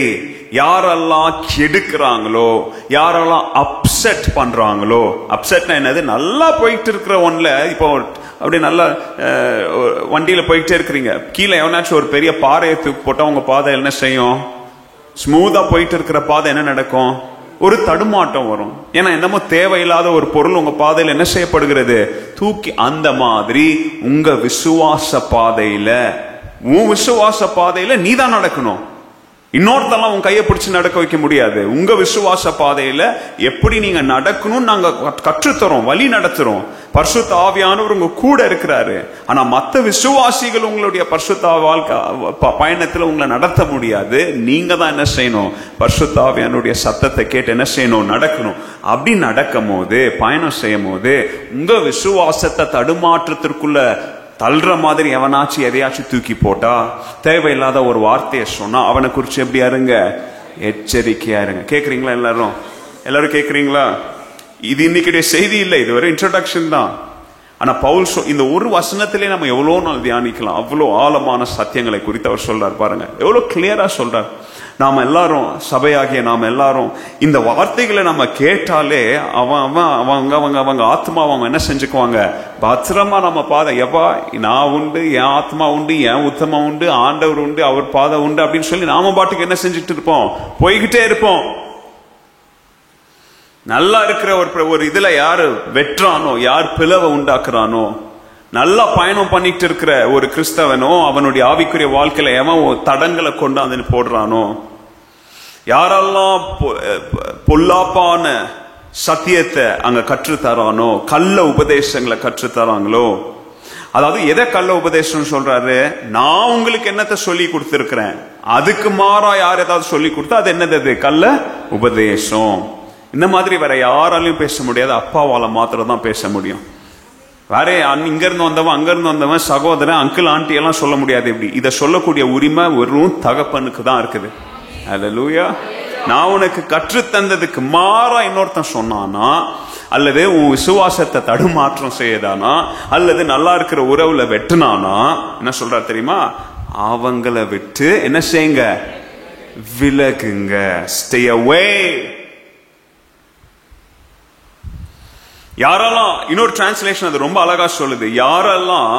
யாரெல்லாம் கெடுக்கிறாங்களோ, யாரெல்லாம் அப்செட் பண்றாங்களோ, அப்செட்னா என்னது, நல்லா போயிட்டு இருக்கிற ஒன்ல, இப்போ அப்படி நல்லா வண்டியில போயிட்டே இருக்கிறீங்க, கீழே எவனாச்சும் ஒரு பெரிய பாறையை தூக்கி போட்டா உங்க பாதை என்ன செய்யும், ஸ்மூதா போயிட்டு இருக்கிற பாதை என்ன நடக்கும், ஒரு தடுமாட்டம் வரும். ஏன்னா என்னமோ தேவையில்லாத ஒரு பொருள் உங்க பாதையில என்ன செய்யப்படுகிறது, தூக்கி. அந்த மாதிரி உங்க விசுவாச பாதையில, உன் விசுவாச பாதையில நீதான் நடக்கணும். இன்னொருத்தெல்லாம் உன் கையை பிடிச்சு நடக்க வைக்க முடியாது. உங்க விசுவாச பாதையில எப்படி நீங்க நடக்கணும் நாங்க கற்றுத்தரோம், வழி நடத்துறோம். பரிசுத்த ஆவியானவர் உங்க கூட இருக்கிறாரு. ஆனா மத்த விசுவாசிகள் உங்களுடைய பரிசுத்த வாழ்க்கை பயணத்துல உங்களை நடத்த முடியாது. நீங்க தான் என்ன செய்யணும், பரிசுத்த ஆவியானுடைய சத்தத்தை கேட்டு என்ன செய்யணும், நடக்கணும். அப்படி நடக்கும் போது, பயணம் செய்யும் போது உங்க விசுவாசத்தை தடுமாற்றத்திற்குள்ள தள்ளுற மாதிரி எவனாச்சும் எதையாச்சும் தூக்கி போட்டா, தேவையில்லாத ஒரு வார்த்தையை சொன்னா அவனை குறிச்சு எப்படி இருங்க, எச்சரிக்கையா இருங்க. கேக்குறீங்களா எல்லாரும் கேக்குறீங்களா? இது இன்னைக்கு செய்தி இல்லை, இது ஒரு இன்ட்ரோடக்ஷன் தான். ஆனா பவுல் இந்த ஒரு வசனத்திலே நம்ம எவ்வளவு நாள் தியானிக்கலாம். அவ்வளவு ஆழமான சத்தியங்களை குறித்து அவர் சொல்றார். பாருங்க எவ்வளவு கிளியரா சொல்றார். நாம எல்லாரும், சபையாகிய நாம எல்லாரும் இந்த வார்த்தைகளை நம்ம கேட்டாலே அவங்க ஆத்மா அவங்க என்ன செஞ்சுக்குவாங்க, பத்திரமா நம்ம பாதை, எவா நான் உண்டு, என் ஆத்மா உண்டு, என் உத்தமம் உண்டு, ஆண்டவர் உண்டு, அவர் பாதை உண்டு அப்படின்னு சொல்லி நாம பாட்டுக்கு என்ன செஞ்சுட்டு இருப்போம், போய்கிட்டே இருப்போம். நல்லா இருக்கிற ஒரு இதுல யாரு வெற்றானோ, யார் பிளவை உண்டாக்குறானோ, நல்லா பயணம் பண்ணிட்டு இருக்கிற ஒரு கிறிஸ்தவனோ அவனுடைய ஆவிக்குரிய வாழ்க்கையில எவன் தடங்களை கொண்டாந்து போடுறானோ, யாரெல்லாம் பொல்லாப்பான சத்தியத்தை அங்க கற்றுத்தரானோ, கள்ள உபதேசங்களை கற்றுத்தராங்களோ, அதாவது எதை கள்ள உபதேசம் சொல்றாரு, நான் உங்களுக்கு என்னத்தை சொல்லி கொடுத்திருக்கிறேன், அதுக்கு மாறா யார் ஏதாவது சொல்லி கொடுத்தா அது என்னது, கள்ள உபதேசம். இந்த மாதிரி வேற யாராலையும் பேச முடியாது, அப்பாவால மாத்திரம் தான் பேச முடியும். வேற இங்க இருந்து வந்தவன், அங்க இருந்து வந்தவன், சகோதரன், அங்கிள், ஆண்டி எல்லாம் சொல்ல முடியாது. இப்படி இதை சொல்லக்கூடிய உரிமை வெறும் தகப்பனுக்கு தான் இருக்குது. அல்லேலூயா. நான் உனக்கு கற்று தந்ததுக்கு மாறா இன்னொருத்தன் சொன்னானா, அல்லது உன் விசுவாசத்தை தடுமாற்றம் செய்யதானா, அல்லது நல்லா இருக்கிற உறவுல வெட்டுனானா, என்ன சொல்றா தெரியுமா, அவங்கள விட்டு என்ன செய்யுங்க, விலகுங்க. Stay away. யாரெல்லாம், இன்னொரு டிரான்ஸ்லேஷன் அது ரொம்ப அழகா சொல்லுது, யாரெல்லாம்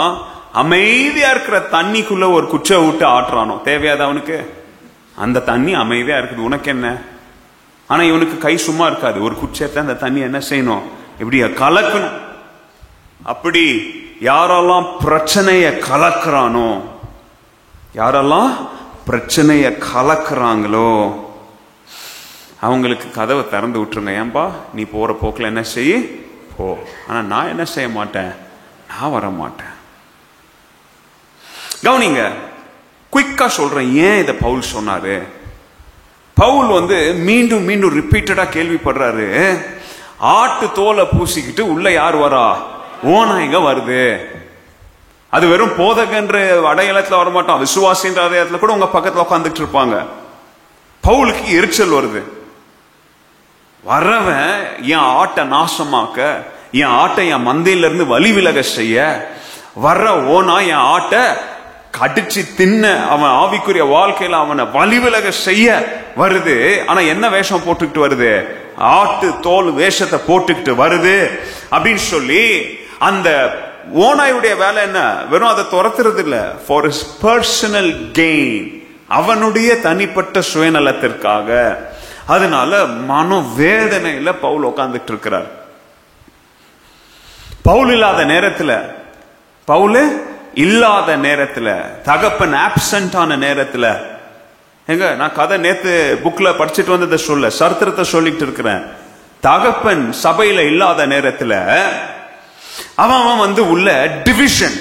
அமைதியா இருக்கிற தண்ணிக்குள்ள ஒரு குச்சை விட்டு ஆட்டுறானோ, தேவையாது அவனுக்கு, அந்த தண்ணி அமைதியா இருக்குது, உனக்கு என்ன. ஆனா இவனுக்கு கை சும்மா இருக்காது, ஒரு குச்சத்தை அந்த தண்ணி என்ன செய்யணும், இப்படி கலக்கணும். அப்படி யாரெல்லாம் பிரச்சனைய கலக்குறானோ, யாரெல்லாம் பிரச்சனைய கலக்குறாங்களோ அவங்களுக்கு கதவை திறந்து விட்டுருங்க. ஏன்பா நீ போற போக்குல என்ன செய்ய போ, ஆனா நான் என்ன செய்ய மாட்டேன், நான் வர மாட்டேன். கவனிங்க, குயிக்கா சொல்றேன் ஏன் இத பவுல் சொன்னாரு. பவுல் மீண்டும் மீண்டும் ரிப்பீட்டடா கேள்விப்படுறாரு, ஆட்டு தோலை பூசிக்கிட்டு உள்ள யார் வரா, ஓநாய்ங்க வருது. அது வெறும் போதகன்ற அடையாளத்துல வரமாட்டான், விசுவாசின்ற அடையாளத்துல கூட உங்க பக்கத்துல உட்காந்துட்டு இருப்பாங்க. பவுலுக்கு எரிச்சல் வருது. வரவன் என் ஆட்டை நாசமாக்க, என் ஆட்டை என் மந்தையில இருந்து வழி விலக செய்ய, வர்ற ஓனா என் ஆட்டை கடிச்சு தின்ன, அவன் ஆவிக்குரிய வாழ்க்கையில அவனை வழி விலக செய்ய வருது. ஆனா என்ன வேஷம் போட்டுக்கிட்டு வருது? ஆட்டு தோல் வேஷத்தை போட்டுக்கிட்டு வருது அப்படின்னு சொல்லி, அந்த ஓனாயுடைய வேலை என்ன? வெறும் அதை துரத்துறது இல்ல, ஃபார் ஹிஸ் பர்சனல் கெயின், அவனுடைய தனிப்பட்ட சுயநலத்திற்காக. அதனால மனோவேதனையில பவுல் உட்கார்ந்துட்டு இருக்கிறார். பவுல் இல்லாத நேரத்துல தகப்பன் ஆப்சென்ட் ஆன நேரத்துல, எங்க நான் கதை நேத்து புக்ல படிச்சுட்டு வந்ததை சொல்ல, சரித்திரத்தை சொல்லிட்டு இருக்கிறேன். தகப்பன் சபையில இல்லாத நேரத்துல அவன் வந்து உள்ள டிவிஷன்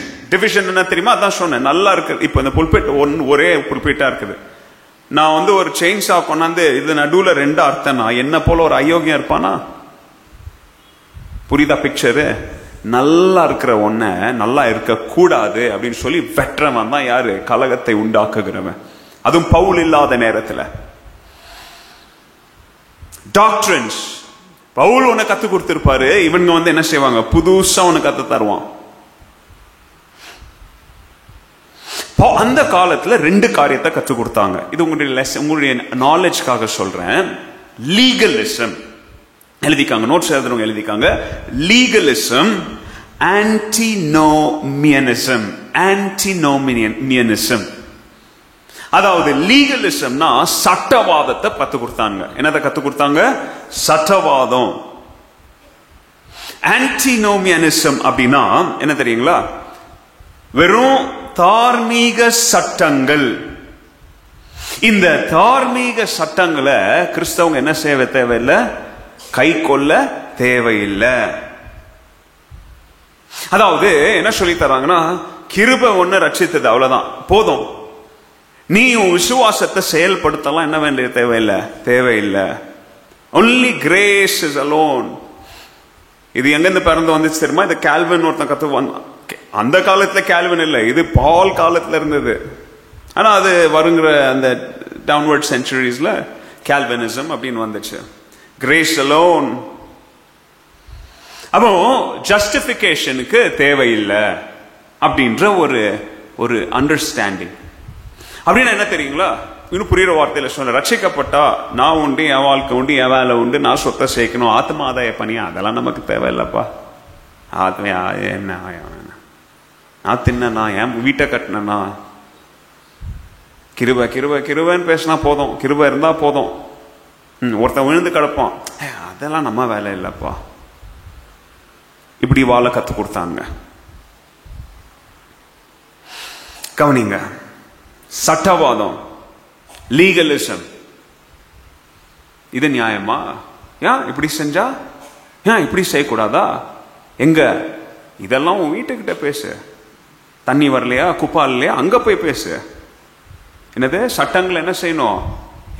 என்ன தெரியுமா? அதான் சொன்னேன், நல்லா இருக்கு. இப்ப இந்த புல்பிட் ஒரே புல்பிட்டா இருக்குது. நான் வந்து ஒரு செயின் ஷா கொண்டாந்து இது நடுவுல 2 அர்த்தம், என்ன போல ஒரு அயோக்கியம் இருப்பானா? புரியுதா பிக்சரு? நல்லா இருக்கிற ஒன்ன நல்லா இருக்க கூடாது அப்படின்னு சொல்லி வெற்றவன் தான் யாரு? கலகத்தை உண்டாக்குகிறவன். அதுவும் பவுல் இல்லாத நேரத்துல. டாக்டரின்ஸ் பவுல் உன்னை கத்து கொடுத்திருப்பாரு, இவங்க வந்து என்ன செய்வாங்க? புதுசா உனக்கு கத்து தருவான். அந்த காலத்துல 2 காரியத்தை கத்து கொடுத்தாங்க. இது உங்களுடைய நாலேஜ்காக சொல்றேன். லீகலிசம் எழுதிக்காங்க, நோட்ஸ் எழுதுறவங்க எழுதிக்காங்க. Legalism, antinomianism. அதாவது லீகலிசம்னா சட்டவாதத்தை கத்து கொடுத்தாங்க. என்னதை கத்து கொடுத்தாங்க? சட்டவாதம். ஆன்டினோமியனிசம் அப்படின்னா என்ன தெரியுங்களா? வெறும் தார்மீக சட்டங்கள். இந்த தார்மீக சட்டங்களை கிறிஸ்தவங்க என்ன செய்ய தேவையில்லை? கை கொள்ள தேவையில்லை. அதாவது என்ன சொல்லி தராங்கன்னா, கிருபை ஒண்ணு ரட்சித்தது, அவ்வளவுதான், போதும். நீ உன் விசுவாசத்தை செயல்படுத்தலாம் என்ன வேண்டிய தேவையில்லை. only grace is alone. இது எங்கிருந்து பிறந்து வந்துச்சு தெரியுமா? இது கால்வின் ஒருத்தன் கத்து. அந்த காலத்துல கால்வின் இல்லை, இது பால் காலத்துல இருந்தது. ஆனா அது வருங்கிற அந்த டவுன்வர்ட் சென்ச்சுரிஸ்ல கால்வினிசம் அப்படின்னு வந்துச்சு. Grace alone. அப்போ ஜஸ்டிபிகேஷனுக்கு தேவையில்லை அப்படின்ற ஒரு அண்டர்ஸ்டாண்டிங். அப்படின்னு என்ன தெரியுங்களா? இன்னும் புரியுற வார்த்தையில சொல்ல, ரட்சிக்கப்பட்டா நான் உண்டு, என் வாழ்க்கை உண்டு, என் வேலை உண்டு, நான் சொத்தை சேர்க்கணும், ஆத்மா ஆதாய பணியா, அதெல்லாம் நமக்கு தேவையில்லப்பா. ஆத்மையா என்ன, நான் தின்னா, என் வீட்டை கட்டினா, கிருபன்னு பேசினா போதும், கிருபை இருந்தா போதும். ஒருத்தன் விழுந்து கிடப்பான், அதெல்லாம் நம்ம வேலை இல்லப்பா. இப்படி வாழ கத்து கொடுத்தாங்க. கவனிங்க, சட்டவாதம், லீகலிசம், இது நியாயமா? ஏன் இப்படி செஞ்சா, ஏன் இப்படி செய்யக்கூடாதா? எங்க இதெல்லாம் உன் வீட்டுக்கிட்ட பேசு. தண்ணி வரலையா, குப்பா இல்லையா, அங்க போய் பேசு. என்னது சட்டங்கள் என்ன செய்யணும்?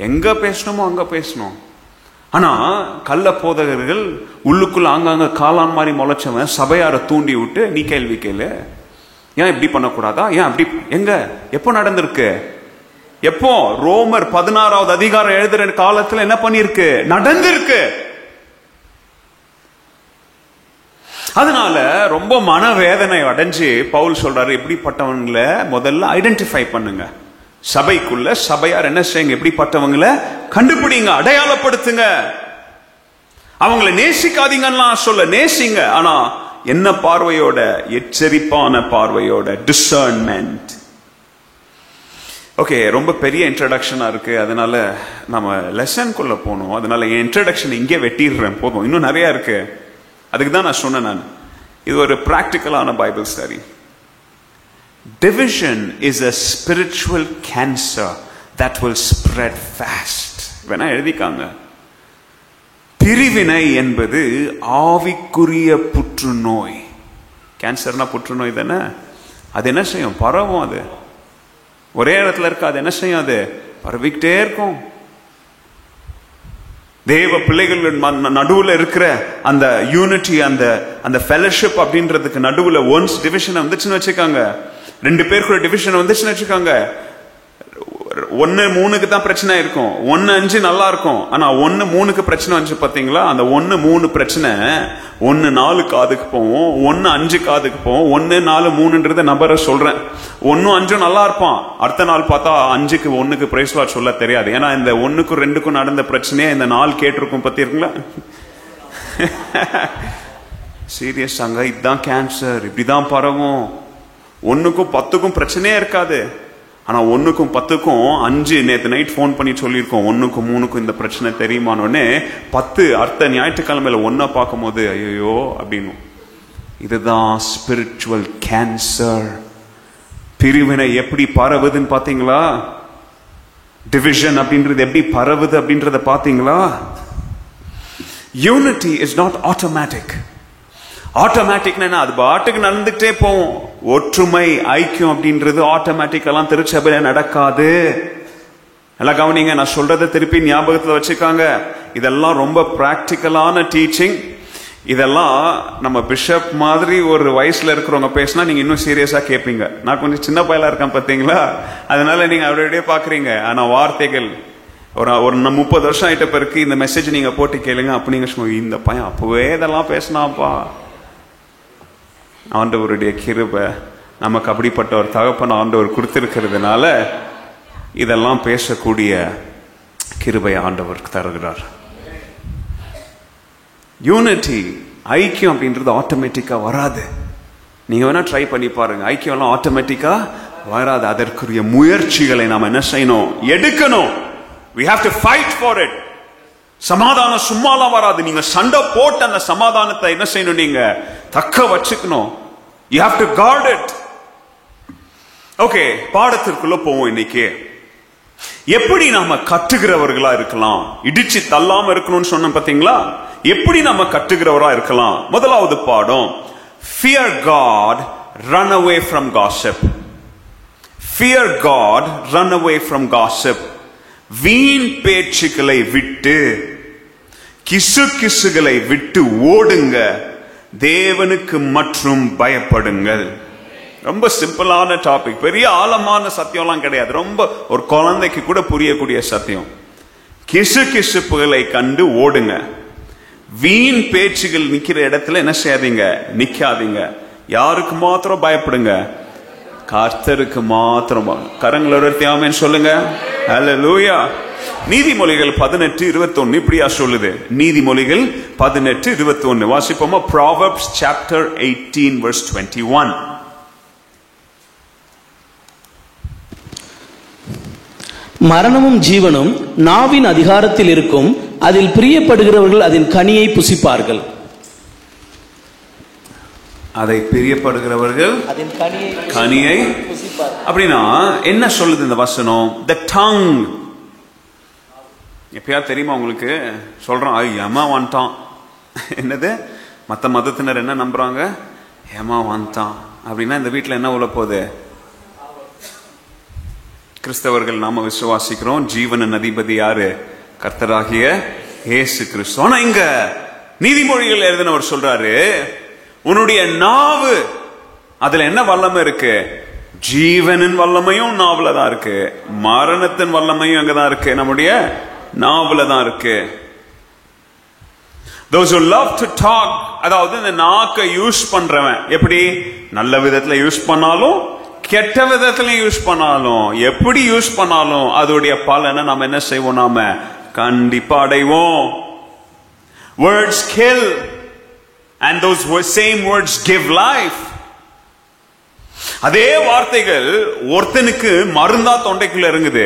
எங்க பேசணுமோ அங்க பேசணும். ஆனா கள்ள போதகர்கள் உள்ளுக்குள்ள ஆங்காங்க காளான் மாதிரி முளைச்சவன் சபையார தூண்டி விட்டு, நீ கேள்வி கேளு, ஏன் இப்படி பண்ணக்கூடாதா, ஏன் அப்படி, எங்க எப்போ நடந்திருக்கு? எப்போ? ரோமர் 16வது அதிகாரம் எழுதுற காலத்துல என்ன பண்ணிருக்கு? நடந்திருக்கு. அதனால ரொம்ப மனவேதனை அடைஞ்சு பவுல் சொல்றாரு, இப்படிப்பட்டவங்களை முதல்ல ஐடென்டிஃபை பண்ணுங்க. சபைக்குள்ள சபையார் என்ன செய்யுங்க? எப்படிப்பட்டவங்களை கண்டுபிடிங்க, அடையாளப்படுத்துங்க. அவங்களை நேசிக்காதீங்கன்னா சொல்ல, நேசிங்க. ஆனா என்ன பார்வையோட? எச்சரிப்பான பார்வையோட, டிசர்ன்மெண்ட். ஓகே, ரொம்ப பெரிய இன்ட்ரடக்ஷனா இருக்கு, அதனால நம்ம லெசன்குள்ள போகணும். அதனால என் இன்ட்ரடக்ஷன் இங்கே வெட்டிடுறேன், போதும். இன்னும் நிறைய இருக்கு, அதுக்கு தான் நான் சொன்னேன். இது ஒரு பிராக்டிக்கலான Bible study. Division is a spiritual cancer that will spread fast. வேணா எழுதிக்காங்க. பிரிவினை என்பது ஆவிக்குரிய புற்றுநோய். கேன்சர்னா புற்றுநோய் தானே? அது என்ன செய்யும்? பரவும். அது ஒரே இடத்துல இருக்கு, அது என்ன செய்யும்? அது பரவிக்கிட்டே இருக்கும். தேவ பிள்ளைகள் நடுவுல இருக்கிற அந்த யூனிட்டி, அந்த ஃபெலோஷிப் அப்படின்றதுக்கு நடுவுல ஒன்ஸ் டிவிஷன் வந்துச்சுன்னு வச்சுக்காங்க, 2 பேருக்குள்ள டிவிஷன் வந்துச்சுன்னு வச்சுக்காங்க, 1 3க்கு தான் பிரச்சனை இருக்கும், 1 5 நல்லா இருக்கும். ஆனா 1 3க்கு பிரச்சனை வந்து பாத்தீங்களா, அந்த 1 3 பிரச்சனை 1 4 காதுக்கு போவோம், 1 5 காதுக்கு போவோம். 1 4 3ன்றத நம்பரை சொல்றேன். 1 5 நல்லா இருப்பான், அடுத்த நாள் பார்த்தா 5க்கு 1க்கு பிரைஸ் லார்ட் சொல்ல தெரியாது. ஏன்னா இந்த 1க்கும் 2க்கும் நடந்த பிரச்சனையே இந்த 4 கேட்டிருக்கும் பத்திருக்குங்களா. சீரியஸ் அங்க இதுதான் கேன்சர், இப்படிதான் பரவும். 1க்கும் 10க்கும் பிரச்சனையே இருக்காது. ஆனா 1க்கும் 10க்கும் 5 நேத்து நைட் போன் பண்ணி சொல்லியிருக்கோம், 1க்கும் 3க்கும் இந்த பிரச்சனை தெரியுமானோடனே 10 அடுத்த ஞாயிற்றுக்கிழமையில 1 பார்க்கும் போது ஐயோ அப்படின்னு. இதுதான் ஸ்பிரிச்சுவல் கேன்சர். பிரிவினை எப்படி பரவுதுன்னு பாத்தீங்களா? டிவிஷன் அப்படின்றது எப்படி பரவுது அப்படின்றத பாத்தீங்களா? Unity is not automatic. ஆட்டோமேட்டிக்னா அது பாட்டுக்கு நடந்துகிட்டே போவோம். ஒற்றுமை ஐக்கியம் அப்படின்றது ஆட்டோமேட்டிக்கெல்லாம் திருச்சபையில நடக்காது. எல்லாம் கவனிங்க, நான் சொல்றதை திருப்பி ஞாபகத்துல வச்சுக்காங்க. இதெல்லாம் ரொம்ப பிராக்டிக்கலான டீச்சிங். இதெல்லாம் நம்ம பிஷப் மாதிரி ஒரு வயசுல இருக்கிறவங்க பேசினா நீங்க இன்னும் சீரியஸா கேட்பீங்க. நான் கொஞ்சம் சின்ன பயலா இருக்கேன் பாத்தீங்களா, அதனால நீங்க அப்படியே பாக்குறீங்க. ஆனா வார்த்தைகள் ஒரு 30 வருஷம் ஆயிட்ட பிறகு இந்த மெசேஜ் நீங்க போட்டு கேளுங்க. அப்ப நீங்க இந்த பையன் அப்பவே இதெல்லாம் பேசினாப்பா. ஆண்டவருடைய கிருபை நமக்கு அப்படிப்பட்ட ஒரு தகப்பன் ஆண்டவர் கொடுத்திருக்கிறதுனால இதெல்லாம் பேசக்கூடிய கிருபை ஆண்டவர் தருகிறார். யூனிட்டி ஐக்கியம் அப்படின்றது ஆட்டோமேட்டிக்கா வராது. நீங்க வேணா ட்ரை பண்ணி பாருங்க, ஐக்கியம் எல்லாம் ஆட்டோமேட்டிக்கா வராது. அதற்குரிய முயற்சிகளை நாம என்ன செய்யணும், எடுக்கணும். we have to fight for it. சமாதானம் சும்மாலாம் வராது. நீங்க சண்டை போட்டு அந்த சமாதானத்தை என்ன செய்யணும், நீங்க தக்க வச்சுக்கணும். you have to guard it. Okay, பாடத்திற்குள்ள போவோம். இன்னைக்கு எப்படி நாம கட்டுகிறவர்களா இருக்கலாம், இடிச்சு தள்ளாம இருக்கணும்னு சொன்ன பாத்தீங்களா? எப்படி நாம கட்டுகிறவரா இருக்கலாம்? முதலாவது பாடம், fear God, run away from gossip. fear God, run away from gossip. வீண் பேச்சுக்களை விட்டு, கிசுகிசுகளை விட்டு ஓடுங்க, தேவனுக்கு மற்றும் பயப்படுங்கள். ரொம்ப சிம்பிளான டாபிக், பெரிய ஆழமான சத்தியம்லாம் கிடையாது. ரொம்ப ஒரு குழந்தைக்கு கூட புரியக்கூடிய சத்தியம். கிசுகிசுப்புகளை கண்டு ஓடுங்க. வீண் பேச்சுகள் நிக்கிற இடத்துல என்ன செய்யாதீங்க, நிக்காதீங்க. யாருக்கு மாத்திரம் பயப்படுங்க, கர்த்தருக்கு மாத்திரம். கரங்களோட ஆமென் சொல்லுங்க. ஹல்லேலூயா. நீதிமொழிகள் 18:21 இப்படியா சொல்லுது. நீதிமொழிகள் 18:21 வாசிப்போமா? Proverbs chapter 18 verse 21. மரணமும் ஜீவனும் நாவின் அதிகாரத்தில் இருக்கும், அதில் பிரியப்படுகிறவர்கள் அதன் கனியை புசிப்பார்கள். அதை பிரியப்படுகிறவர்கள் அதன் கனியை புசிப்பார்கள். அப்படின்னா என்ன சொல்லுது இந்த வசனம்? the tongue. எப்பயா தெரியுமா உங்களுக்கு? சொல்றான், ஏமா வந்துட்டான். என்னது? மற்ற மதத்தினர் என்ன நம்புறாங்க? ஏமா வந்துட்டான் அப்படின்னா இந்த வீட்டில் என்ன உள்ள போகுது? கிறிஸ்தவர்கள் நாம விசுவாசிக்கிறோம் ஜீவனின் அதிபதி யாரு? கர்த்தராகிய இயேசு கிறிஸ்து. ஆனா இங்க நீதிமொழிகள் எழுதினவர் சொல்றாரு, உன்னுடைய நாவு, அதுல என்ன வல்லமை இருக்கு? ஜீவனின் வல்லமையும் நாவுல தான் இருக்கு, மரணத்தின் வல்லமையும் அங்கதான் இருக்கு, நம்முடைய நாவுல தான் இருக்கு. those who love to talk, அதாவது இந்த நாக்கை யூஸ் பண்றவன் எப்படி நல்ல விதத்துல யூஸ் பண்ணாலும் கெட்ட விதத்துல யூஸ் பண்ணாலும், எப்படி யூஸ் பண்ணாலும் அதோடைய பலனை நாம என்ன செய்வோம்? நாம கண்டிப்பா அடைவோம். words kill and those same words give life. அதே வார்த்தைகள் ஒருத்தனுக்கு மருந்தா தொண்டைக்குள்ள இறங்குது,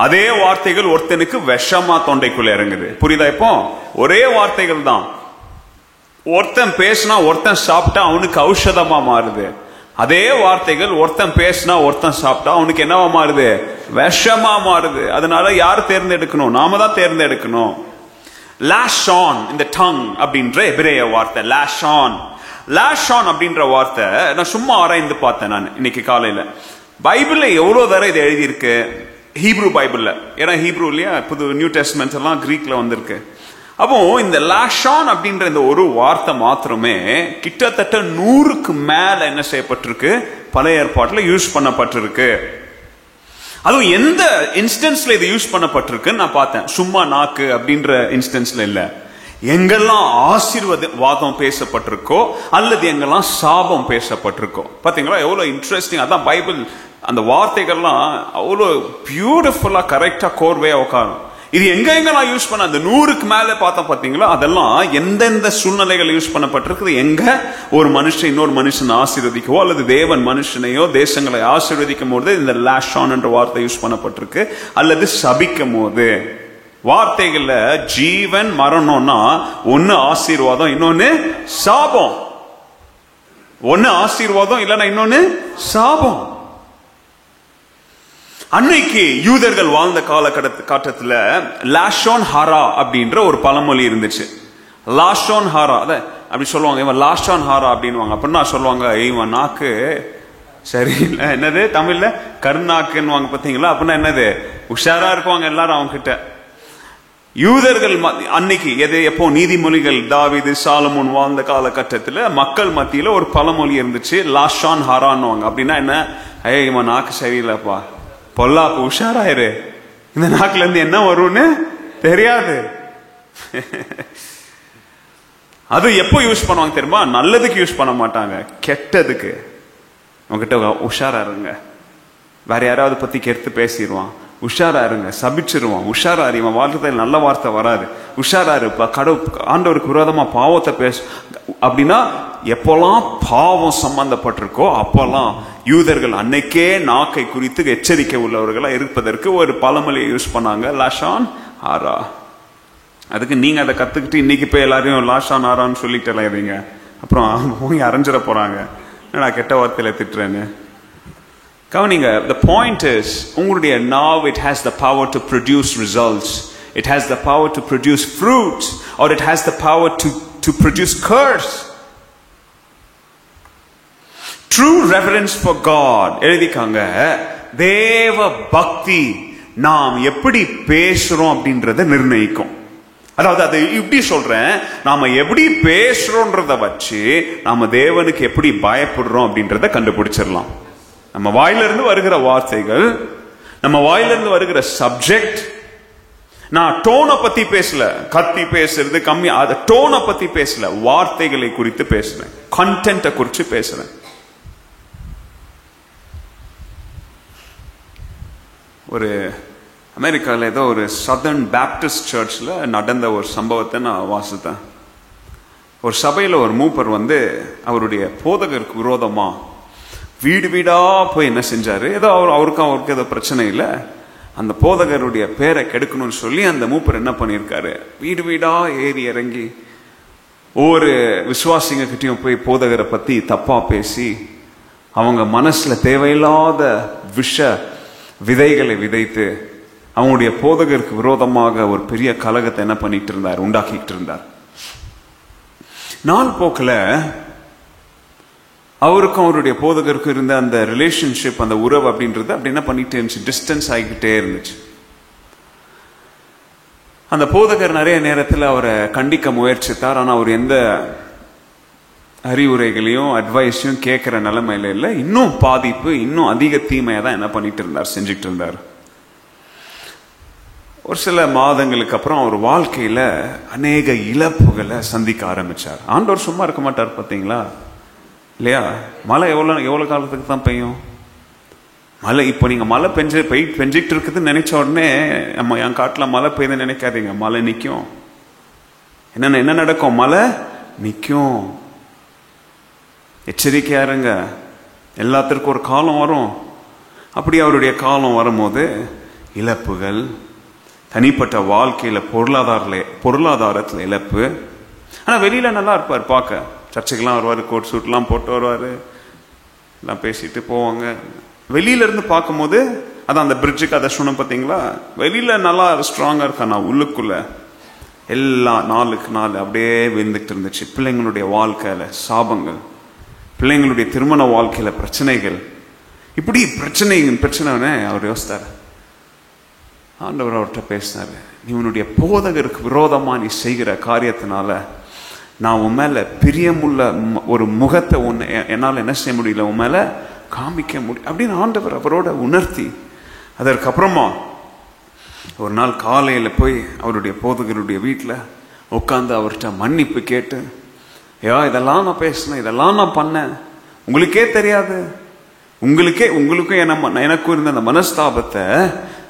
அதே வார்த்தைகள் ஒருத்தனுக்கு விஷமா தொண்டைக்குள்ள இறங்குது. புரியுதா? இப்போ ஒரே வார்த்தைகள் தான். ஒருத்தன் பேசினா ஒருத்தன் சாப்பிட்டா அவனுக்கு ஔஷதமா மாறுது. அதே வார்த்தைகள் ஒருத்தன் பேசினா ஒருத்தன் சாப்பிட்டா அவனுக்கு என்னவா மாறுது? விஷமா மாறுது. அதனால யார் தேர்ந்தெடுக்கணும்? நாம தான் தேர்ந்தெடுக்கணும். lash on in the tongue அப்படின்ற எபிரேய வார்த்தை lash on. lash on அப்படின்ற வார்த்தை நான் சும்மா ஆராய்ந்து பார்த்தேன் நான் இன்னைக்கு காலையில. பைபிள்ல எவ்வளவு தடவை இது எழுதி இருக்கு? ஹீப்ரூ பைபிள்ல, ஏன்னா ஹீப்ரூ இல்லையா, புது நியூ டெஸ்ட்மென்ட் எல்லாம் கிரீக்ல வந்திருக்கு. அப்போ இந்த lash on அப்படின்ற இந்த ஒரு வார்த்தை மாத்திரமே கிட்டத்தட்ட 100க்கு மேல என்ன செய்யப்பட்டிருக்கு? பழைய ஏற்பாட்டுல யூஸ் பண்ணப்பட்டிருக்கு. அதுவும் எந்த இன்ஸ்டன்ஸ்ல இது யூஸ் பண்ணப்பட்டிருக்குன்னு நான் பார்த்தேன். சும்மா நாக்கு அப்படின்ற இன்ஸ்டன்ஸ்ல இல்ல. எங்கெல்லாம் ஆசீர்வாதம் பேசப்பட்டிருக்கோ அல்லது எங்கெல்லாம் சாபம் பேசப்பட்டிருக்கோ. பாத்தீங்களா எவ்வளவு இன்ட்ரெஸ்டிங். அதான் பைபிள் அந்த வார்த்தைகள்லாம் அவ்வளவு பியூட்டிஃபுல்லா கரெக்டா கோர்வையா உட்காரும். இது எங்கெல்லாம் யூஸ் பண்ண அந்த 100க்கு மேல பார்த்தோம் பாத்தீங்களா, அதெல்லாம் எந்தெந்த சூழ்நிலைகள் யூஸ் பண்ணப்பட்டிருக்குது. எங்க ஒரு மனுஷன் இன்னொரு மனுஷன் ஆசீர்வதிக்கவோ அல்லது தேவன் மனுஷனையோ தேசங்களை ஆசீர்வதிக்கும் போது இந்த லாஷான் என்ற வார்த்தை யூஸ் பண்ணப்பட்டிருக்கு, அல்லது சபிக்கும் போது. வார்த்தைகள்ல ஜீவன் மரணம்னா ஒன்னு ஆசீர்வாதம் இன்னொன்னு சாபம். ஒன்னு ஆசீர்வாதம் இல்லைன்னா இன்னொன்னு சாபம். அன்னைக்கு யூதர்கள் வாழ்ந்த காலகட்டத்துல லாஷோன் ஹாரா அப்படின்ற ஒரு பழமொழி இருந்துச்சு. லாஷோன் ஹாரா அப்படி சொல்லுவாங்க. இவன் லாஷோன் ஹாரா அப்படின்வாங்க. அப்படின்னா சொல்லுவாங்க இவன் நாக்கு சரியில்லை. என்னது தமிழ்ல கருநாக்குன்னு பாத்தீங்களா. அப்படின்னா என்னது உஷாரா இருக்குவாங்க எல்லாரும் அவங்க கிட்ட. யூதர்கள் அன்னைக்கு எப்போ நீதிமொழிகள் தாவீது சாலமோன் வாழ்ந்த காலகட்டத்துல மக்கள் மத்தியில ஒரு பழமொழி இருந்துச்சு, லாஷான் ஹாரான்னுவாங்க. அப்படின்னா என்ன, இவன் நாக்கு சரியில்லைப்பா, பொல்லாப்பு, உஷாராயிரு, இந்த நாக்குல இருந்து என்ன வரும்னு தெரியாது. அது எப்போ யூஸ் பண்ணுவாங்க தெரியுமா? நல்லதுக்கு யூஸ் பண்ண மாட்டாங்க, கெட்டதுக்கு. உங்ககிட்ட உஷாரா இருங்க, வேற யாராவது பத்தி கெடுத்து பேசிடுவான், உஷாரா இருங்க, சபிச்சிருவான், உஷாரா இவன் வாழ்க்கையில் நல்ல வார்த்தை வராது, உஷாரா இருப்பா, ஆண்டவருக்கு விரோதமா பாவத்தை பேச. அப்படின்னா எப்பெல்லாம் பாவம் சம்பந்தப்பட்டிருக்கோ அப்பெல்லாம் யூதர்கள் அன்னைக்கே நாக்கை குறித்து எச்சரிக்கை உள்ளவர்களா இருப்பதற்கு ஒரு பழமொழியை யூஸ் பண்ணாங்க, லாஷான் ஆரா. அதுக்கு நீங்க அதை கத்துக்கிட்டு இன்னைக்கு போய் எல்லாரையும் லாஷான் ஆரான்னு சொல்லிட்டு இருங்க, அப்புறம் போய் அரைஞ்சிட போறாங்க, நான் கெட்ட வார்த்தையில திட்டுறேன்னு. கவனிங்க, the point is உங்களுடைய now it has the power to produce results, it has the power to produce fruits, or it has the power to produce curse. True reverence for God, எழுதிக்காங்க, தேவ பக்தி நாம் எப்படி பேசுறோம் அப்படின்றத நிர்ணயிக்கும். அதாவது அது இப்படி சொல்றேன், நாம எப்படி பேசுறோன்றத வச்சு நாம தேவனுக்கு எப்படி பயப்படுறோம் அப்படின்றத கண்டுபிடிச்சிடலாம். நம்ம வாயிலிருந்து வருகிற வார்த்தைகள், நம்ம வாயிலிருந்து வருகிற சப்ஜெக்ட். நான் டோனை பத்தி பேசல, கத்தி பேசுறது கம்மி, அது டோனை பத்தி பேசல, வார்த்தைகளை குறித்து பேசுறேன், கண்டென்ட்டை குறித்து பேசுறேன். ஒரு அமெரிக்காவில் ஏதோ ஒரு சதர்ன் பேப்டிஸ்ட் சர்ச்சில் நடந்த ஒரு சம்பவத்தை நான் வாசித்தேன். ஒரு சபையில் ஒரு மூப்பர் அவருடைய போதகருக்கு விரோதமா வீடு வீடா போய் என்ன செஞ்சாரு, ஏதோ அவருக்கு ஏதோ பிரச்சனை இல்லை, அந்த போதகருடைய பேரை கெடுக்கணும்னு சொல்லி அந்த மூப்பர் என்ன பண்ணியிருக்காரு, வீடு வீடா ஏறி இறங்கி ஒவ்வொரு விசுவாசிங்க கிட்டையும் போய் போதகரை பத்தி தப்பா பேசி அவங்க மனசுல தேவையில்லாத விஷ விதைகளை விதைத்து அவங்களுடைய போதகருக்கு விரோதமாக ஒரு பெரிய கலகத்தை என்ன பண்ணிட்டு இருந்தார், உண்டாக்கிட்டு இருந்தார். நாள் போக்கில் அவருக்கும் அவருடைய போதகருக்கும் இருந்த அந்த ரிலேஷன்ஷிப், அந்த உறவு அப்படின்றது அப்படி என்ன பண்ணிட்டே இருந்துச்சு, டிஸ்டன்ஸ் ஆகிக்கிட்டே இருந்துச்சு. அந்த போதகர் நிறைய நேரத்தில் அவரை கண்டிக்க முயற்சித்தார். ஆனால் அவர் எந்த அறிவுரைகளையும் அட்வைஸையும் கேட்கிற நிலைமையில இல்லை. இன்னும் பாதிப்பு, இன்னும் அதிக தீமையை தான் என்ன பண்ணிட்டு இருந்தார், செஞ்சுட்டு இருந்தார். ஒரு சில மாதங்களுக்கு அப்புறம் அவர் வாழ்க்கையில அநேக இழப்புகளை சந்திக்க ஆரம்பிச்சார். ஆண்டவர் சும்மா இருக்க மாட்டார் பார்த்தீங்களா, இல்லையா? மழை எவ்வளவு காலத்துக்கு தான் பெய்யும் மழை? இப்போ நீங்க மழை பெஞ்சிட்டு இருக்குதுன்னு நினைச்ச உடனே நம்ம என் காட்டுல மழை பெய்யுதுன்னு நினைக்காதீங்க, மழை நிற்கும். என்ன நடக்கும், மழை நிற்கும். எச்சரிக்கையா இருங்க, எல்லாத்திற்கும் ஒரு காலம் வரும். அப்படி அவருடைய காலம் வரும்போது இழப்புகள், தனிப்பட்ட வாழ்க்கையில பொருளாதாரத்துல இழப்பு. ஆனா வெளியில நல்லா இருப்பார், பார்க்க சர்ச்சைக்கெல்லாம் வருவாரு, கோட் சூட்லாம் போட்டு வருவாரு, எல்லாம் பேசிட்டு போவாங்க. வெளியில இருந்து பார்க்கும்போது அதான் அந்த பிரிட்ஜுக்கு அதை சொன்ன பார்த்தீங்களா, வெளியில நல்லா ஸ்ட்ராங்கா இருக்கா, நான் உள்ளுக்குள்ள எல்லாம் நாளுக்கு நாள் அப்படியே விழுந்துட்டு இருந்துச்சு. பிள்ளைங்களுடைய வாழ்க்கையில சாபங்கள், பிள்ளைங்களுடைய திருமண வாழ்க்கையில பிரச்சனைகள், இப்படி பிரச்சனை அவர் யோசித்தார். ஆண்டவர் அவர்கிட்ட பேசினாரு, நீ உன்னுடைய போதகருக்கு விரோதமா நீ செய்கிற காரியத்தினால நான் உன் மேல பிரியமுள்ள ஒரு முகத்தை என்னால் என்ன செய்ய முடியல, உன் மேல காமிக்க முடியும் அப்படின்னு ஆண்டவர் அவரோட உணர்த்தி அதற்கப்புறமா ஒரு நாள் காலையில போய் அவருடைய போதகருடைய வீட்டில் உட்கார்ந்து அவர்கிட்ட மன்னிப்பு கேட்டு, இதெல்லாம் நான் பேசினேன், இதெல்லாம் நான் பண்ணேன், உங்களுக்கே தெரியாது, உங்களுக்கும் எனக்கும் இருந்த அந்த மனஸ்தாபத்தை,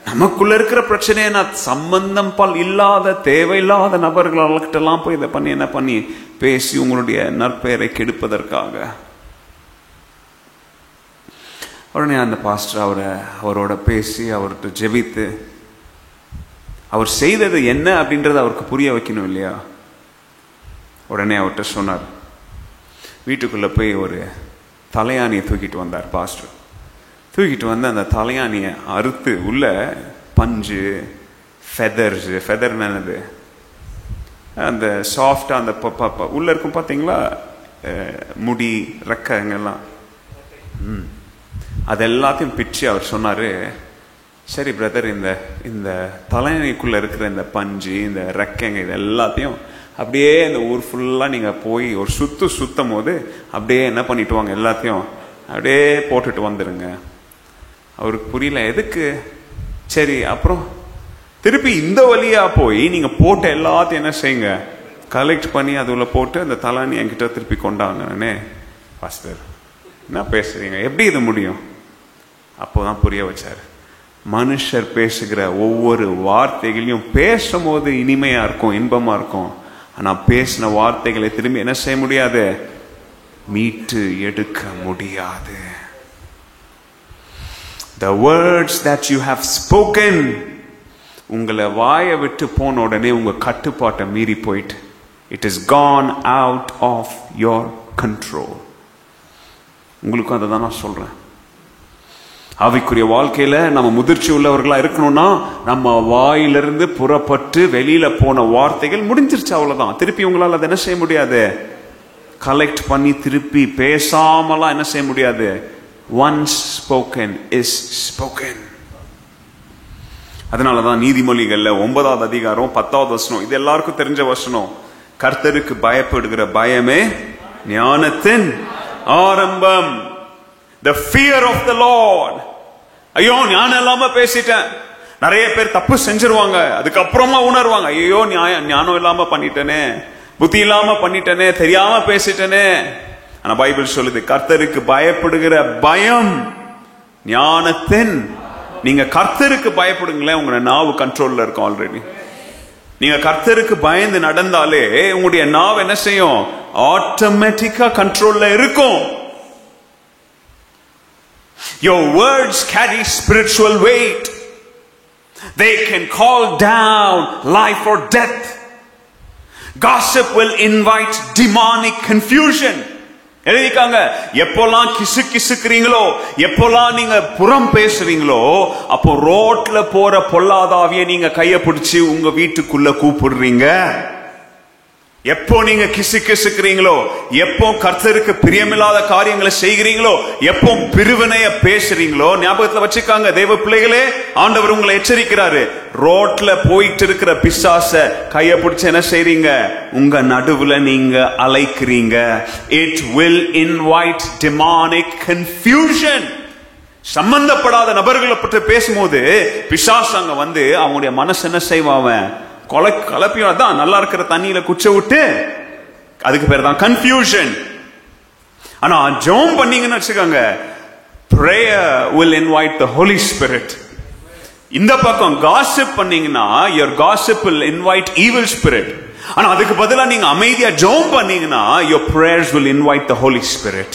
நமக்குள்ள இருக்கிற பிரச்சனையை நான் சம்பந்தம் இல்லாத தேவையில்லாத நபர்களெல்லாம் போய் இதை பண்ணி என்ன பண்ணி பேசி உங்களுடைய நற்பெயரை கெடுப்பதற்காக. உடனே அந்த பாஸ்டர் அவரோட பேசி அவர்கிட்ட ஜெபித்து, அவர் செய்தது என்ன அப்படின்றத அவருக்கு புரிய வைக்கணும் இல்லையா? உடனே அவர்கிட்ட சொன்னார். வீட்டுக்குள்ள போய் ஒரு தலையாணியை தூக்கிட்டு வந்தார் பாஸ்டர். தூக்கிட்டு வந்து அந்த தலையாணியை அறுத்து உள்ள பஞ்சு, ஃபெதர் என்னது, அந்த சாஃப்டா அந்த உள்ள இருக்கும் பார்த்தீங்களா, முடி ரெக்கைங்கெல்லாம், அதெல்லாத்தையும் பிச்சு அவர் சொன்னாரு, சரி பிரதர், இந்த தலையணைக்குள்ள இருக்கிற இந்த பஞ்சு, இந்த ரெக்கைங்க, இது எல்லாத்தையும் அப்படியே இந்த ஊர் ஃபுல்லா நீங்க போய் ஒரு சுத்தும் போது அப்படியே என்ன பண்ணிட்டு வாங்க, எல்லாத்தையும் அப்படியே போட்டுட்டு வந்துருங்க. அவருக்கு புரியல, எதுக்கு? சரி, அப்புறம் திருப்பி இந்த வழியா போய் நீங்க போட்ட எல்லாத்தையும் என்ன செய்யுங்க, கலெக்ட் பண்ணி அதுல போட்டு அந்த தலையணை என்கிட்ட திருப்பி கொண்டாங்கன்னே. பாஸ்டர் என்ன பேசுறீங்க, எப்படி இது முடியும்? அப்போதான் புரிய வச்சாரு. மனுஷர் பேசுகிற ஒவ்வொரு வார்த்தைகளையும் பேசும்போது இனிமையா இருக்கும், இன்பமா இருக்கும். ஆனா பேசின வார்த்தைகளை திரும்பி என்ன செய்ய முடியாது, மீட்டு எடுக்க முடியாது. The words that you have spoken, உங்களை வாயை விட்டு போன உடனே உங்க கட்டுப்பாட்டை மீறி போயிட்டு, it is gone out of your control. உங்களுக்கும் அதை தான் நான் சொல்றேன். ஆவிக்குரிய வாழ்க்கையில நம்ம முதிர்ச்சி உள்ளவர்களா இருக்கணும்னா நம்ம வாயிலிருந்து புறப்பட்டு வெளியில போன வார்த்தைகள் முடிஞ்சிருச்சு, அவ்வளவுதான். திருப்பி உங்களால் அதை என்ன செய்ய முடியாது, கலெக்ட் பண்ணி திருப்பி பேசாமலாம் என்ன செய்ய முடியாது. Once spoken is spoken. அதனாலதான் நீதிமொழிகள்ல 9வது அதிகாரம் 10வது வசனம், இது எல்லாருக்கும் தெரிஞ்ச வசனம், கர்த்தருக்கு பயப்படுகிற பயமே ஞானத்தின் ஆரம்பம். The fear of the Lord. ஐயோ ஞானம் இல்லாம பேசிட்டேன். நிறைய பேர் தப்பு செஞ்சிருவாங்க, அதுக்கப்புறமா உணர்வாங்க, ஐயோ ஞானம் இல்லாம பண்ணிட்டேனே, புத்தி இல்லாம பண்ணிட்டேனே, தெரியாம பேசிட்டேனே. ஆனா பைபிள் சொல்லுது, கர்த்தருக்கு பயப்படுகிற பயம் ஞானத்தின். நீங்க கர்த்தருக்கு பயப்படுங்களேன், உங்க நாவு கண்ட்ரோல்ல இருக்கும் ஆல்ரெடி. நீங்க கர்த்தருக்கு பயந்து நடந்தாலே உங்களுடைய நாவு என்ன செய்யும், ஆட்டோமேட்டிக்கா கண்ட்ரோல்ல இருக்கும். Your words carry spiritual weight. They can call down life or death. Gossip will invite demonic confusion. எழுதிக்காங்க, எப்போல்லாம் கிசுக்கிறீங்களோ, எப்போல்லாம் நீங்க புறம் பேசுறீங்களோ, அப்போ ரோட்ல போற பொல்லாதாவிய நீங்க கைய பிடிச்சு உங்க வீட்டுக்குள்ள கூப்பிடுறீங்க. எப்போ நீங்க கிசுக்கிறீங்களோ, எப்போ கர்த்தருக்கு பிரியமில்லாத காரியங்களை செய்கிறீங்களோ, எப்போ பிரிவினைய பேசுறீங்களோ, ஞாபகத்துல வச்சுக்காங்க தேவ பிள்ளைகளே, ஆண்டவர் உங்களை எச்சரிக்கிறாரு. ரோட்ல போயிட்டு இருக்கிற பிசாச கைய பிடிச்சு என்ன செய்றீங்க, உங்க நடுவுல நீங்க அலைக்கிறீங்க. It will invite demonic confusion. சம்பந்தப்படாத நபர்களை பற்றி பேசும்போது பிசாசு அங்க வந்து அவங்களுடைய மனசு என்ன செய்வான், கலப்பியும். தான் நல்லா இருக்கிற தண்ணியில குச்ச விட்டு, அதுக்கு பேர் தான் கன்ஃபியூஷன். ஆனா ஜெபம் பண்ணீங்கன்னு வச்சுக்கோங்க, prayer will invite the Holy Spirit. இந்த பக்கம் காசிப் பண்ணீங்கன்னா your gossip will invite evil spirit. ஆனா அதுக்கு பதிலா நீங்க அமைதியா ஜெபம் பண்ணீங்கன்னா your prayers will invite the Holy Spirit.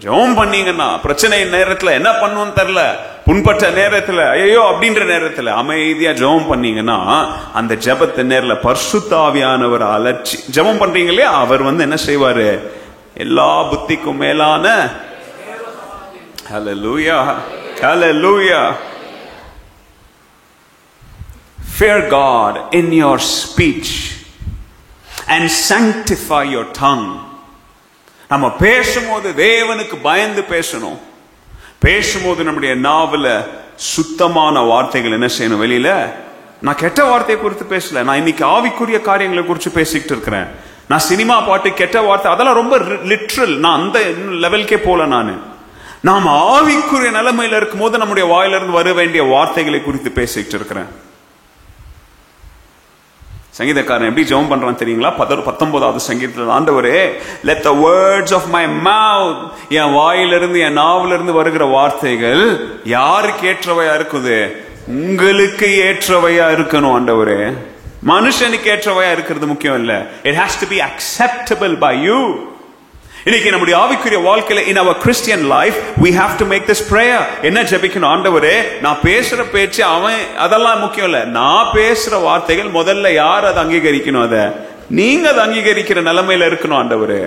ஜெபம் பண்ணீங்கன்னா பிரச்சனை நேரத்துல என்ன பண்ணுவோன்னு தெரியல, புண்பட்ட நேரத்துல ஐயோ அப்படின்ற நேரத்துல அமைதியா ஜெபம் பண்ணீங்கன்னா அந்த ஜெபத்தை நேர்ல பரிசுத்த ஆவியானவர் அலட்சி ஜெபம் பண்றீங்க இல்லையா, அவர் வந்து என்ன செய்வாரு, எல்லா புத்திக்கும் மேலான ஹல்லேலூயா ஹல்லேலூயா. Fear God in your speech and sanctify your tongue. நம்ம பேசும்போது தேவனுக்கு பயந்து பேசணும். பேசும்போது நம்முடைய நாவல சுத்தமான வார்த்தைகள் என்ன செய்யணும். வெளியில நான் கெட்ட வார்த்தையை குறித்து பேசல, நான் இன்னைக்கு ஆவிக்குரிய காரியங்களை குறித்து பேசிக்கிட்டு இருக்கிறேன். நான் சினிமா பாட்டு கெட்ட வார்த்தை அதெல்லாம் ரொம்ப லிட்ரல், நான் அந்த லெவலுக்கே போல. நாம் ஆவிக்குரிய நிலைமையில இருக்கும் போது நம்முடைய வாயிலிருந்து வர வேண்டிய வார்த்தைகளை குறித்து பேசிட்டு இருக்கிறேன். சங்கீதக்காரன் எப்படி ஜெபம் பண்றான் தெரியுங்களா? 19வது சங்கீதத்தில், ஆண்டவரே, let the words of my mouth, என் வாயிலிருந்து என் நாவிலிருந்து வருகிற வார்த்தைகள் யாருக்கு ஏற்றவையா இருக்குது? உங்களுக்கு ஏற்றவையா இருக்கணும் ஆண்டவரே. மனுஷனுக்கு ஏற்றவையா இருக்கிறது முக்கியம் இல்ல. It has to be acceptable by you. இன்னைக்கு நம்முடைய ஆவிக்குரிய வாழ்க்கையில in our Christian life we have to make this prayer. என்ன ஜெபிக்கணும்? ஆண்டவரே, நான் பேசுற பேச்சு அதெல்லாம் முக்கியம் இல்ல. நான் பேசுற வார்த்தைகள் முதல்ல யார் அதை அங்கீகரிக்கணும்? அதை நீங்க அதை அங்கீகரிக்கிற நிலைமையில இருக்கணும் ஆண்டவரே.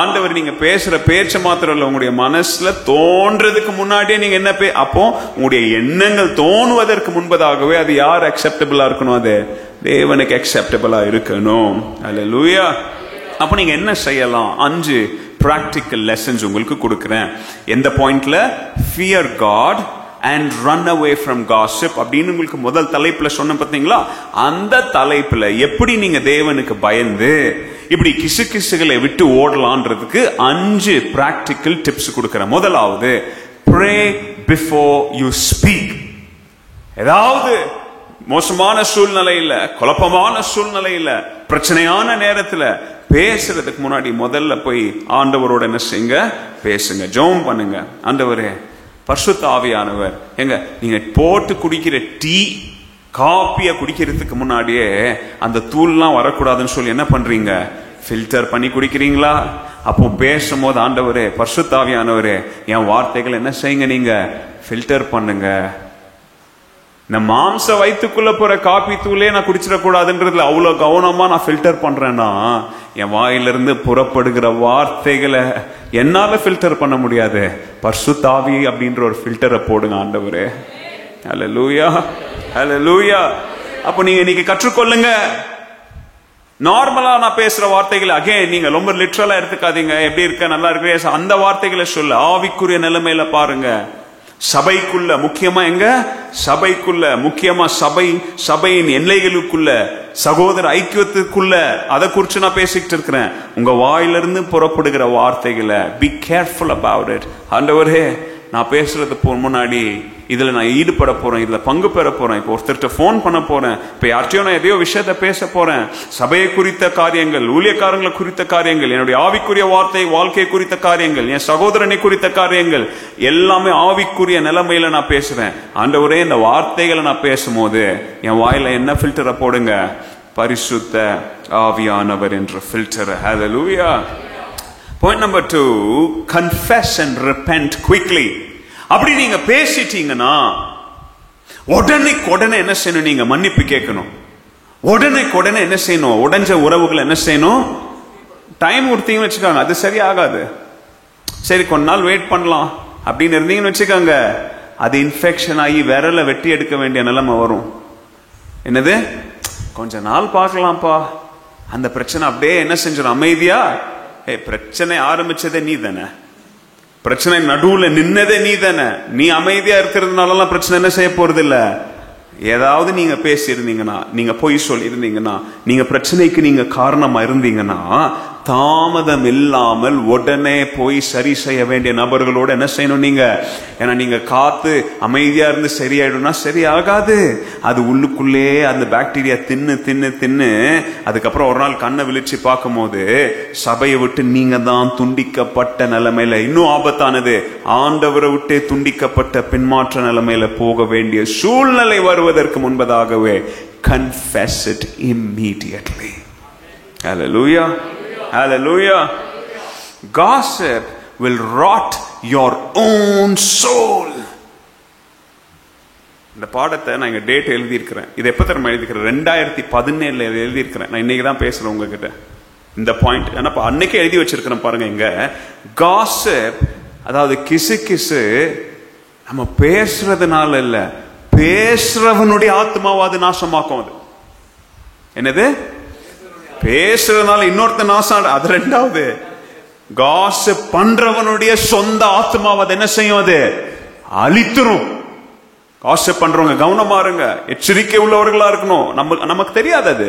ஆண்டவர், நீங்க பேசுற பேச்சு மாத்திரம் இல்ல, உங்களுடைய மனசுல தோன்றதுக்கு முன்னாடியே நீங்க என்ன அப்போ உங்களுடைய எண்ணங்கள் தோணுவதற்கு முன்பதாகவே அது யார் அக்செப்டபிளா இருக்கணும்? அது தேவனுக்கு அக்செப்டபிளா இருக்கணும். அல்லேலூயா. அப்ப நீங்க என்ன செய்யலாம்? 5 பிராக்டிக்கல் லெசன்ஸ் உங்களுக்கு கொடுக்கிறேன். எந்த பாயிண்ட்ல? Fear God and run away from gossip அப்படின்னு உங்களுக்கு முதல் தலைப்புல சொன்ன பாத்தீங்களா? அந்த தலைப்புல எப்படி நீங்க தேவனுக்கு பயந்து இப்படி கிசுகிசுகளை விட்டு ஓடலான்றதுக்கு 5 பிராக்டிக்கல் டிப்ஸ் கொடுக்கிறேன். முதலாவது, pray before you speak. ஏதாவது மோசமான சூழ்நிலையில, குழப்பமான சூழ்நிலையில, பிரச்சனையான நேரத்துல பேசுறதுக்கு முன்னாடி முதல்ல போய் ஆண்டவரோட என்ன செய்யுங்க? பேசுங்க, ஜெபம் பண்ணுங்க. ஆண்டவரே, பரிசுத்த ஆவியானவர், எங்க நீங்க போட்டு குடிக்கிற டீ காப்பிய குடிக்கிறதுக்கு முன்னாடியே அந்த தூள்லாம் வரக்கூடாதுன்னு சொல்லி என்ன பண்றீங்க? ஃபில்டர் பண்ணி குடிக்கிறீங்களா? அப்போ பேசும்போது, ஆண்டவரே, பரிசுத்த ஆவியானவரே, என் வார்த்தைகள் என்ன செய்யுங்க? நீங்க ஃபில்டர் பண்ணுங்க. இந்த மாம்ச வயிற்றுக்குள்ள போற காப்பி தூளே நான் குடிச்சிடக்கூடாதுன்றதுல அவ்வளவு கவனமா நான் ஃபில்டர் பண்றேன்னா, என் வாயிலிருந்து புறப்படுகிற வார்த்தைகளை என்னால ஃபில்டர் பண்ண முடியாது. பரிசுத்த ஆவி அப்படின்ற ஒரு ஃபில்டரை போடுங்க ஆண்டவரே. ஹல்லேலூயா, ஹல்லேலூயா. அப்ப நீங்க இன்னைக்கு கற்றுக்கொள்ளுங்க. நார்மலா நான் பேசுற வார்த்தைகளை அகைன் நீங்க ரொம்ப லிட்ரலா எடுத்துக்காதீங்க. எப்படி இருக்க, நல்லா இருக்கு, அந்த வார்த்தைகளை சொல்ல ஆவிக்குரிய நிலைமையில பாருங்க. சபைக்குள்ள, முக்கியமா எங்க சபைக்குள்ள, முக்கியமா சபையின் எல்லைகளுக்குள்ள, சகோதர ஐக்கியத்துக்குள்ள, அதை குறிச்சு நான் பேசிட்டு இருக்கிறேன். உங்க வாயிலிருந்து புறப்படுகிற வார்த்தைகளை be careful about it. ஆண்டவரே, நான் பேசுறது முன்னாடி இதுல நான் ஈடுபட போறேன், இதுல பங்கு பெற போறேன், இப்போ ஒருத்தர்கிட்ட போன் பண்ண போறேன், இப்ப யார்ட்டையோ நான் எதையோ விஷயத்த பேச போறேன், சபையை குறித்த காரியங்கள், ஊழியக்காரங்களை குறித்த காரியங்கள், என்னுடைய ஆவிக்குரிய வாழ்க்கை குறித்த காரியங்கள், என் சகோதரனை குறித்த காரியங்கள் எல்லாமே ஆவிக்குரிய நிலைமையில நான் பேசுறேன். ஆண்டவரே, இந்த வார்த்தைகளை நான் பேசும்போது என் வாயில என்ன ஃபில்டரை போடுங்க? பரிசுத்த ஆவியானவர் என்ற filter. Hallelujah. Point number 2, confess and repent quickly. அப்படி நீங்க பேசிட்டீங்கன்னா உடனே என்ன செய்யணும்? நீங்க மன்னிப்பு கேட்கணும். உடனே என்ன செய்யணும்? உடைஞ்ச உறவுகளை என்ன செய்யணும்? டைம் கொடுத்தீங்கன்னு வச்சுக்காங்க, அது சரியாகாது. சரி, கொஞ்ச நாள் வெயிட் பண்ணலாம் அப்படின்னு இருந்தீங்கன்னு வச்சுக்காங்க, அது இன்ஃபெக்ஷன் ஆகி விரல வெட்டி எடுக்க வேண்டிய நிலைமை வரும். என்னது, கொஞ்ச நாள் பார்க்கலாம்ப்பா, அந்த பிரச்சனை அப்படியே என்ன செஞ்சிடும்? அமைதியா. பிரச்சனை ஆரம்பிச்சதே நீ தானே, பிரச்சனை நடுவுல நின்னதே நீ தானே. நீ அமைதியா இருக்கிறதுனால பிரச்சனை என்ன செய்ய போறது இல்ல. ஏதாவது நீங்க பேசி இருந்தீங்கன்னா, நீங்க பொய் சொல்லி இருந்தீங்கன்னா, நீங்க பிரச்சனைக்கு நீங்க காரணமா இருந்தீங்கன்னா, தாமதம் இல்லாமல் உடனே போய் சரி செய்ய வேண்டிய நபர்களோட என்ன செய்யணும் நீங்க? ஏன்னா நீங்க காத்து அமைதியா இருந்து சரியாயிடும்னா சரியாகாது. அது உள்ளுக்குள்ளே அந்த பாக்டீரியா தின்னு அதுக்கப்புறம் ஒரு நாள் கண்ணை விழிச்சு பார்க்கும் போது சபையை விட்டு நீங்க தான் துண்டிக்கப்பட்ட நிலைமையில, இன்னும் ஆபத்தானது, ஆண்டவரை விட்டு துண்டிக்கப்பட்ட பின்மாற்ற நிலைமையில போக வேண்டிய சூழ்நிலை வருவதற்கு முன்பதாகவே confess it immediately. Hallelujah. Hallelujah. Gossip will rot your own soul. இந்த பாடத்தை நான் இங்க டேட் எழுதி இருக்கிறேன். இது எப்ப தெரியுமா எழுதிக்கிறேன்? 2017 எழுதி இருக்கிறேன். நான் இன்னைக்கு தான் பேசுறேன் உங்ககிட்ட இந்த பாயிண்ட். ஏன்னா அன்னைக்கே எழுதி வச்சிருக்கிறேன் பாருங்க. இங்க gossip, அதாவது கிசு நம்ம பேசுறதுனால இல்ல, பேசுறவனுடைய ஆத்மாவாது நாசமாக்கும். அது என்னது? பேசுறதுனால இன்னொருத்த நாசம், அது ரெண்டாவது. காசிப் பண்றவனுடைய சொந்த ஆத்மாவை அது என்ன செய்யும்? அது அழித்துரும். காசிப் பண்றவங்க கவனமா இருங்க, எச்சரிக்கை உள்ளவர்களா இருக்கணும். நமக்கு தெரியாது, அது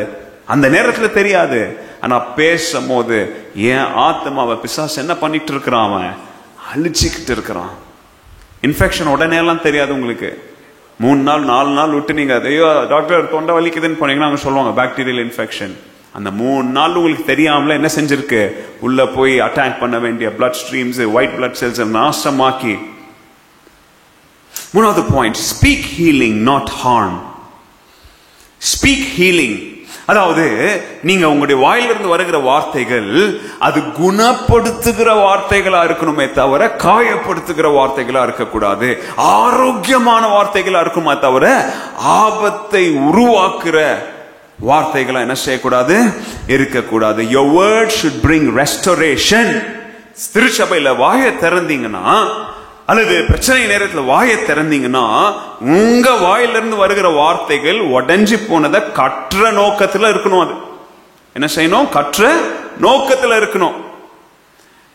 அந்த நேரத்துல தெரியாது. ஆனா பேசும் போது என் ஆத்மாவை பிசாசு என்ன பண்ணிட்டு இருக்கிறான்? அவன் அழிச்சுக்கிட்டு இருக்கிறான். இன்ஃபெக்ஷன் உடனே எல்லாம் தெரியாது உங்களுக்கு. 3 நாள் 4 நாள் விட்டு நீங்க ஐயோ டாக்டர் தொண்டை வலிக்குதுன்னு போனீங்கன்னா அவங்க சொல்லுவாங்க பாக்டீரியல் இன்ஃபெக்ஷன். அந்த 3 நாள் உங்களுக்கு தெரியாமல என்ன செஞ்சிருக்கு, உள்ள போய் அட்டாக் பண்ண வேண்டிய blood streams, white blood cells நாசமாக்கி. 3வது point, speak healing not harm. Speak healing, அதாவது நீங்க உங்களுடைய வாயிலிருந்து வருகிற வார்த்தைகள் அது குணப்படுத்துகிற வார்த்தைகளா இருக்கணுமே தவிர காயப்படுத்துகிற வார்த்தைகளா இருக்கக்கூடாது. ஆரோக்கியமான வார்த்தைகளா இருக்குமா தவிர ஆபத்தை உருவாக்குற வார்த்தைகளா என்ன செய்யக்கூடாது, இருக்கக்கூடாது. Your word should bring restoration. திருச்சபையில வாயை திறந்தீங்கன்னா அல்லது பிரச்சனை நேரத்தில் வாயை திறந்தீங்கன்னா உங்க வாயிலிருந்து வருகிற வார்த்தைகள் உடைஞ்சு போனதை கற்ற நோக்கத்துல இருக்கணும். அது என்ன செய்யணும், கற்ற நோக்கத்துல இருக்கணும்.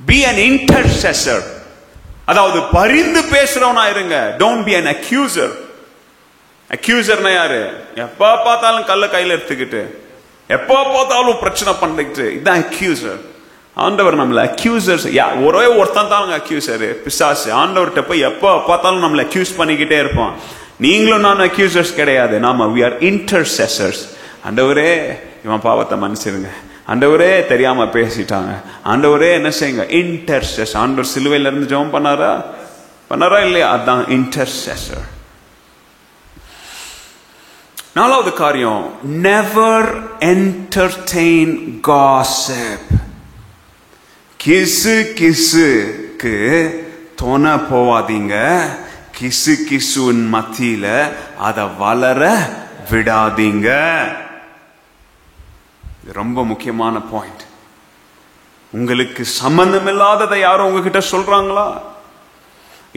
Be an intercessor, அதாவது பரிந்து பேசுறவனா இருங்க. Don't be an accuser. அக்யூசர்னா யாரு, எப்ப பார்த்தாலும் கல்ல கையில எடுத்துக்கிட்டு எப்ப பார்த்தாலும் பிரச்சனை பண்ணிக்கிட்டு, இதுதான் அக்யூசர். ஆண்டவர் நம்மள அக்யூசர்ஸ், ஒரே ஒருத்தன் தான் அக்யூசர், பிசாசு. ஆண்டவர்கிட்ட போய் எப்ப பார்த்தாலும் நம்மள அக்யூஸ் பண்ணிக்கிட்டே இருப்பான். நீங்களும் நான் அக்யூசர்ஸ் கிடையாது, நாம we are intercessors. ஆண்டவரே இவன் பாவத்தை மன்னிச்சிருங்க, ஆண்டவரே தெரியாம பேசிட்டாங்க, ஆண்டவரே என்ன செய்யுங்க. இன்டர்செஸ், ஆண்டவர் சிலுவையில இருந்து ஜெபம் பண்ணாரா இல்லையா, அதான் இன்டர்செசர். 4வது காரியம், நெவர் என்டர்டெயின் காசிப். கிசு கிசுக்கு தோண போவாதீங்க. கிசு கிசுன் மத்தியில அதை வளர விடாதீங்க. ரொம்ப முக்கியமான பாயிண்ட். உங்களுக்கு சம்பந்தம் இல்லாததை யாரும் உங்ககிட்ட சொல்றாங்களா,